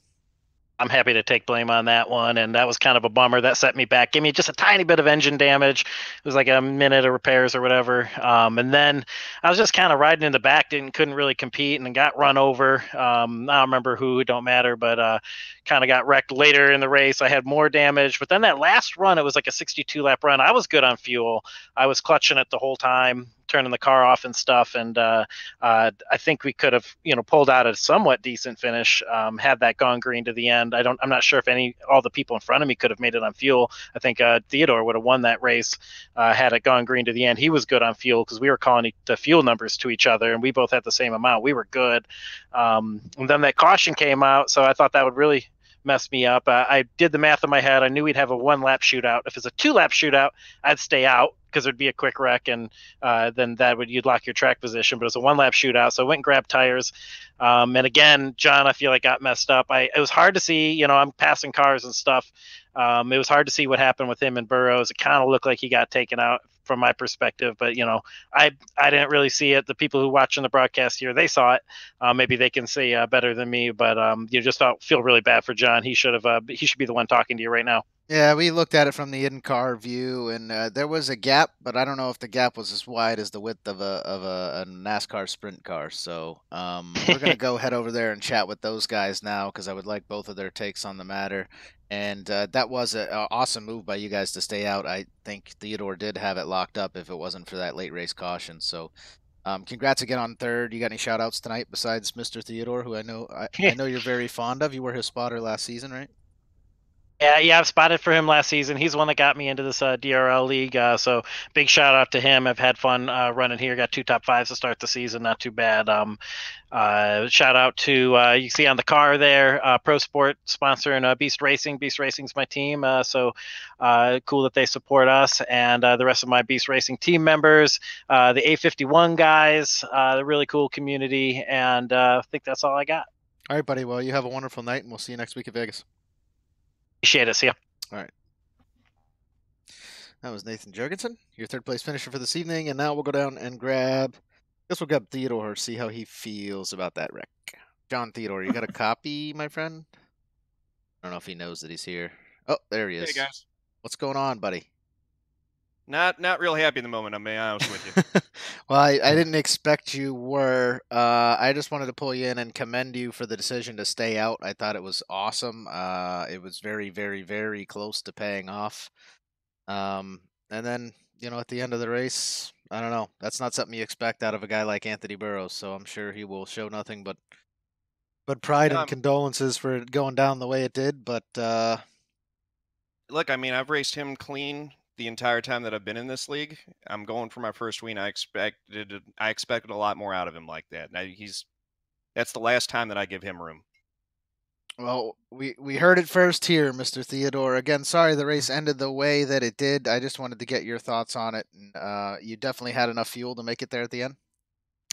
I'm happy to take blame on that one, and that was kind of a bummer. That set me back. Gave me just a tiny bit of engine damage. It was like a minute of repairs or whatever. And then I was just kind of riding in the back, couldn't really compete, and then got run over. I don't remember who, it don't matter, but kind of got wrecked later in the race. I had more damage, but then that last run, it was like a 62 lap run. I was good on fuel. I was clutching it the whole time, turning the car off and stuff, and I think we could have pulled out a somewhat decent finish had that gone green to the end. I'm not sure if all the people in front of me could have made it on fuel. I think Theodore would have won that race had it gone green to the end. He was good on fuel because we were calling the fuel numbers to each other, and we both had the same amount. We were good. And then that caution came out, so I thought that would really mess me up. I did the math in my head. I knew we'd have a 1-lap shootout. If it's a 2-lap shootout, I'd stay out because it'd be a quick wreck, and then you'd lock your track position. But it was a 1-lap shootout, so I went and grabbed tires. And again, John, I feel like got messed up. It was hard to see. I'm passing cars and stuff. It was hard to see what happened with him and Burrows. It kind of looked like he got taken out from my perspective, but I didn't really see it. The people who watching the broadcast here, they saw it. Maybe they can say better than me, but you just feel really bad for John. He should be the one talking to you right now. Yeah, we looked at it from the in-car view, and there was a gap, but I don't know if the gap was as wide as the width of a NASCAR sprint car. So we're gonna go head over there and chat with those guys now because I would like both of their takes on the matter. And that was an awesome move by you guys to stay out. I think Theodore did have it locked up if it wasn't for that late race caution. So congrats again on third. You got any shout outs tonight besides Mr. Theodore, who I know you're very fond of. You were his spotter last season, right? Yeah, I've spotted for him last season. He's the one that got me into this DRL league. So big shout out to him. I've had fun running here. Got 2 top 5s to start the season. Not too bad. Shout out to you see on the car there, Pro Sport sponsoring Beast Racing. Beast Racing's my team. So cool that they support us and the rest of my Beast Racing team members, the A51 guys, the really cool community. And I think that's all I got. All right, buddy. Well, you have a wonderful night, and we'll see you next week at Vegas. Appreciate it. See ya. All right. That was Nathan Jurgensen, your third place finisher for this evening. And now we'll go down and grab Theodore, see how he feels about that wreck. John Theodore, you got a copy, my friend? I don't know if he knows that he's here. Oh, there he is. Hey, guys. What's going on, buddy? Not real happy at the moment, I'm being honest with you. Well, I didn't expect you were. I just wanted to pull you in and commend you for the decision to stay out. I thought it was awesome. It was very, very, very close to paying off. And then, at the end of the race, I don't know. That's not something you expect out of a guy like Anthony Burrows, so I'm sure he will show nothing but pride and condolences for it going down the way it did. But look, I mean, I've raced him clean the entire time that I've been in this league. I'm going for my first win. I expected a lot more out of him like that. Now that's the last time that I give him room. Well, we heard it first here, Mr. Theodore. Again, sorry the race ended the way that it did. I just wanted to get your thoughts on it. You definitely had enough fuel to make it there at the end?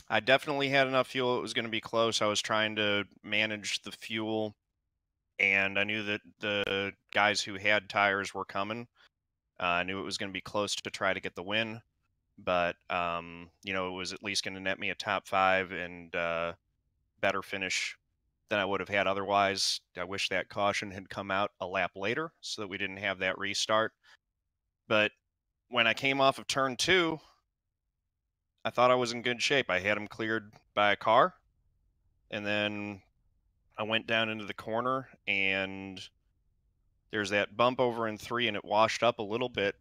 I definitely had enough fuel. It was going to be close. I was trying to manage the fuel, and I knew that the guys who had tires were coming. I knew it was going to be close to try to get the win, but it was at least going to net me a top 5 and better finish than I would have had otherwise. I wish that caution had come out a lap later so that we didn't have that restart. But when I came off of turn 2, I thought I was in good shape. I had him cleared by a car, and then I went down into the corner, and there's that bump over in 3, and it washed up a little bit.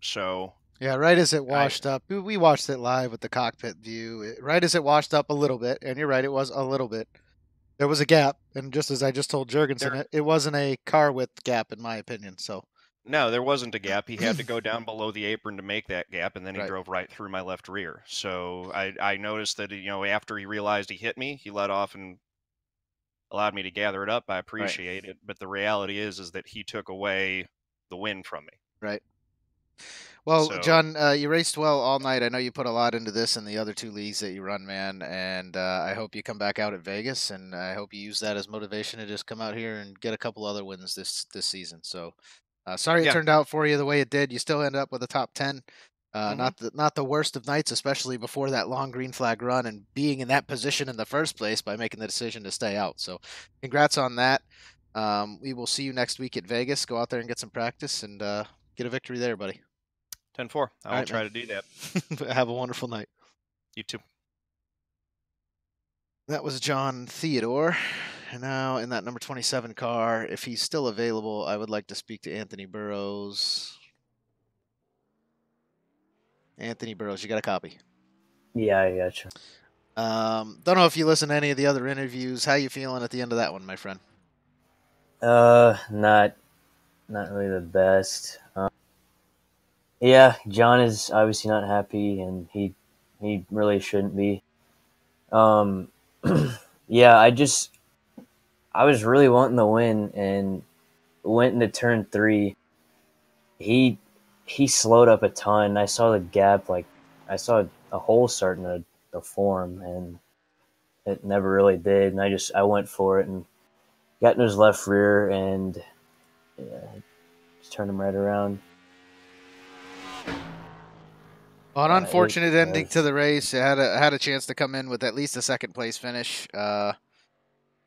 So yeah, right as it washed up, we watched it live with the cockpit view. Right as it washed up a little bit, and you're right, it was a little bit. There was a gap, and just as I just told Jurgensen, it wasn't a car width gap in my opinion. So no, there wasn't a gap. He had to go down below the apron to make that gap, and then he Right. drove right through my left rear. So I noticed that after he realized he hit me, he let off and allowed me to gather it up. I appreciate it, but the reality is that he took away the win from me. Right. Well, So- John, you raced well all night. I know you put a lot into this and the other 2 leagues that you run, man. And I hope you come back out at Vegas, and I hope you use that as motivation to just come out here and get a couple other wins this season. So sorry it turned out for you the way it did. You still ended up with a top 10. Not the worst of nights, especially before that long green flag run and being in that position in the first place by making the decision to stay out. So congrats on that. We will see you next week at Vegas. Go out there and get some practice and get a victory there, buddy. 10-4. I will try man. to do that. Have a wonderful night. You too. That was John Theodore. And now in that number 27 car, if he's still available, I would like to speak to Anthony Burrows. Anthony Burrows, you got a copy? Yeah, I gotcha. Don't know if you listen to any of the other interviews. How you feeling at the end of that one, my friend? Not really the best. Yeah, John is obviously not happy, and he really shouldn't be. Yeah, I was really wanting the win, and went into turn 3. He slowed up a ton. I saw the gap, I saw a hole starting to form, and it never really did. And I went for it and got in his left rear, and just turned him right around. Well, an unfortunate ending to the race. It had a chance to come in with at least a second place finish.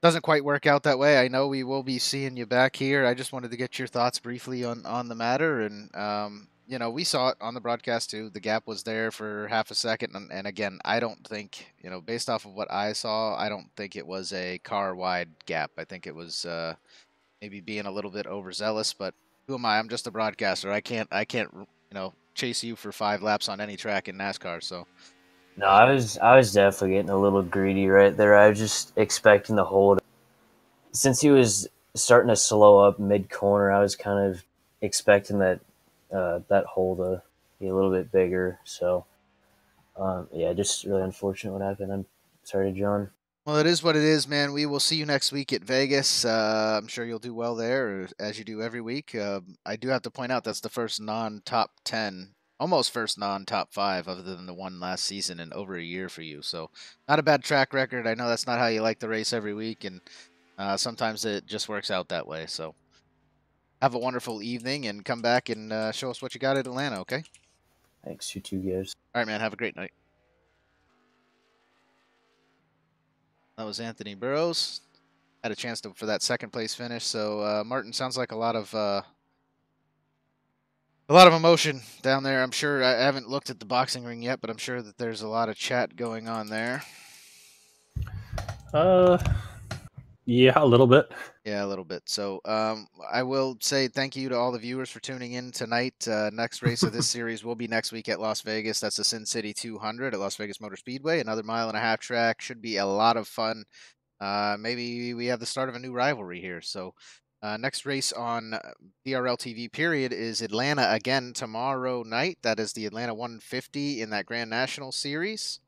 doesn't quite work out that way. I know we will be seeing you back here. I just wanted to get your thoughts briefly on the matter. And, you know, we saw it on the broadcast too. The gap was there for half a second. And again, I don't think, you know, based off of what I saw, I don't think it was a car wide gap. I think it was maybe being a little bit overzealous, but who am I? I'm just a broadcaster. I can't, you know, chase you for 5 laps on any track in NASCAR. So, No, I was definitely getting a little greedy right there. I was just expecting the hold. Since he was starting to slow up mid corner, I was kind of expecting that hole to be a little bit bigger. So, yeah, just really unfortunate what happened. I'm sorry, John. well, it is what it is, man. We will see you next week at Vegas. I'm sure you'll do well there, as you do every week. I do have to point out that's the first non-top 10, almost first non-top 5, other than the one last season in over a year for you. So, not a bad track record. I know that's not how you like to race every week, and sometimes it just works out that way. So, have a wonderful evening, and come back and show us what you got at Atlanta, okay? Thanks, you two guys. All right, man. Have a great night. That was Anthony Burrows. Had a chance for that second place finish. So Martin, sounds like a lot of emotion down there. I'm sure I haven't looked at the boxing ring yet, but I'm sure that there's a lot of chat going on there. Yeah, a little bit. Yeah, a little bit. So I will say thank you to all the viewers for tuning in tonight. Next race of this series will be next week at Las Vegas. That's the Sin City 200 at Las Vegas Motor Speedway. Another 1.5 mile track. Should be a lot of fun. Maybe we have the start of a new rivalry here. So next race on DRL TV period is Atlanta again tomorrow night. That is the Atlanta 150 in that Grand National Series.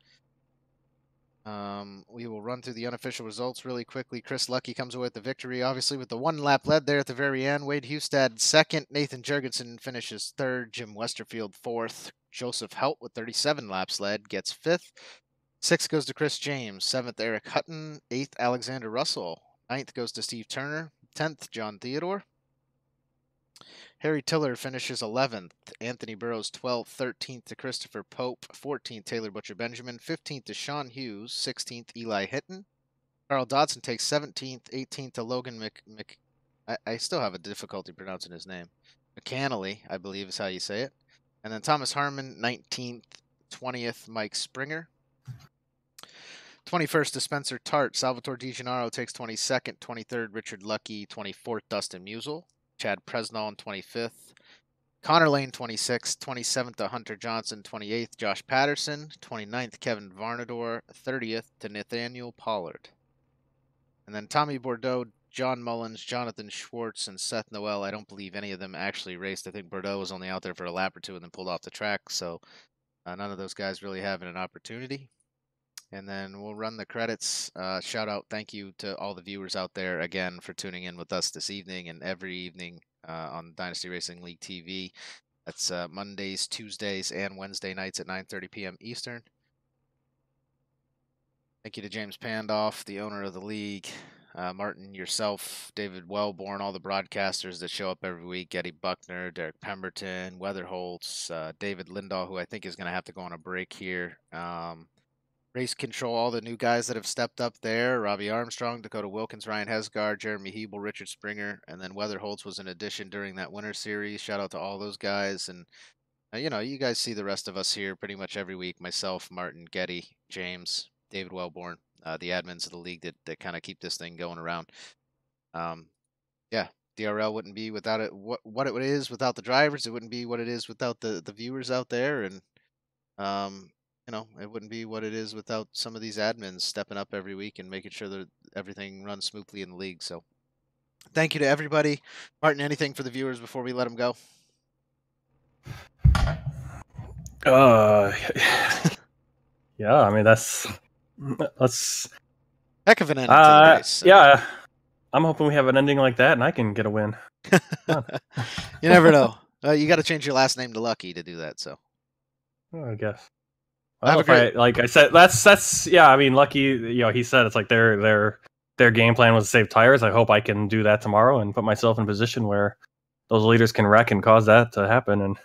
We will run through the unofficial results really quickly. Chris Lucky comes away with the victory, obviously with the 1 lap lead there at the very end. Wade Hustad second, Nathan Jurgensen finishes third, Jim Westerfield fourth, Joseph Helt with 37 laps led gets fifth. 6th goes to Chris James, 7th Eric Hutton, 8th Alexander Russell, 9th goes to Steve Turner, 10th John Theodore. Harry Tiller finishes 11th, Anthony Burrows 12th, 13th to Christopher Pope, 14th Taylor Butcher Benjamin, 15th to Sean Hughes, 16th Eli Hinton. Carl Dodson takes 17th, 18th to Logan I still have a difficulty pronouncing his name. McCannley, I believe is how you say it. And then Thomas Harmon, 19th, 20th Mike Springer. 21st to Spencer Tart. Salvatore DiGennaro takes 22nd, 23rd Richard Lucky, 24th Dustin Musial. Chad Presnall in 25th. Connor Lane 26th, 27th to Hunter Johnson, 28th Josh Patterson, 29th Kevin Varnador, 30th to Nathaniel Pollard. And then Tommy Bordeaux, John Mullins, Jonathan Schwartz, and Seth Noel. I don't believe any of them actually raced. I think Bordeaux was only out there for a lap or two and then pulled off the track. So none of those guys really having an opportunity. And then we'll run the credits. Shout out, thank you to all the viewers out there again for tuning in with us this evening and every evening on Dynasty Racing League TV. That's Mondays, Tuesdays, and Wednesday nights at 9:30 p.m. Eastern. Thank you to James Pandoff, the owner of the league, Martin, yourself, David Wellborn, all the broadcasters that show up every week, Eddie Buckner, Derek Pemberton, Weatherholtz, David Lindahl, who I think is going to have to go on a break here. Race Control, all the new guys that have stepped up there, Robbie Armstrong, Dakota Wilkins, Ryan Hesgard, Jeremy Hebel, Richard Springer, and then Weatherholtz was an addition during that winter series. Shout out to all those guys. And, you know, you guys see the rest of us here pretty much every week. Myself, Martin, Getty, James, David Wellborn, the admins of the league that kind of keep this thing going around. Yeah, DRL wouldn't be without it. What it is without the drivers, it wouldn't be what it is without the viewers out there. And, you know, it wouldn't be what it is without some of these admins stepping up every week and making sure that everything runs smoothly in the league. So thank you to everybody. Martin, anything for the viewers before we let them go? Yeah, I mean, that's heck of an end to the race. Yeah, I'm hoping we have an ending like that and I can get a win. You never know. You got to change your last name to Lucky to do that. So I guess. Well, like I said, that's yeah. I mean, Lucky, you know, he said it's like their game plan was to save tires. I hope I can do that tomorrow and put myself in a position where those leaders can wreck and cause that to happen. And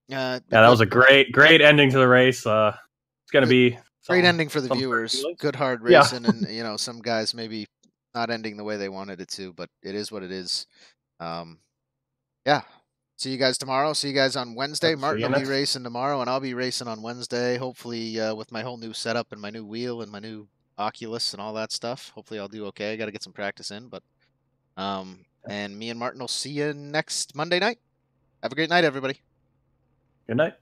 yeah, that was a great ending to the race. It's gonna be Great ending for the some viewers. feelings. Good hard Yeah. racing, and you know, some guys maybe not ending the way they wanted it to, but it is what it is. Yeah. See you guys tomorrow. See you guys on Wednesday. Yep, see Martin you will be next- racing tomorrow, and I'll be racing on Wednesday. Hopefully, with my whole new setup and my new wheel and my new Oculus and all that stuff. Hopefully, I'll do okay. I got to get some practice in, but and me and Martin will see you next Monday night. Have a great night, everybody. Good night.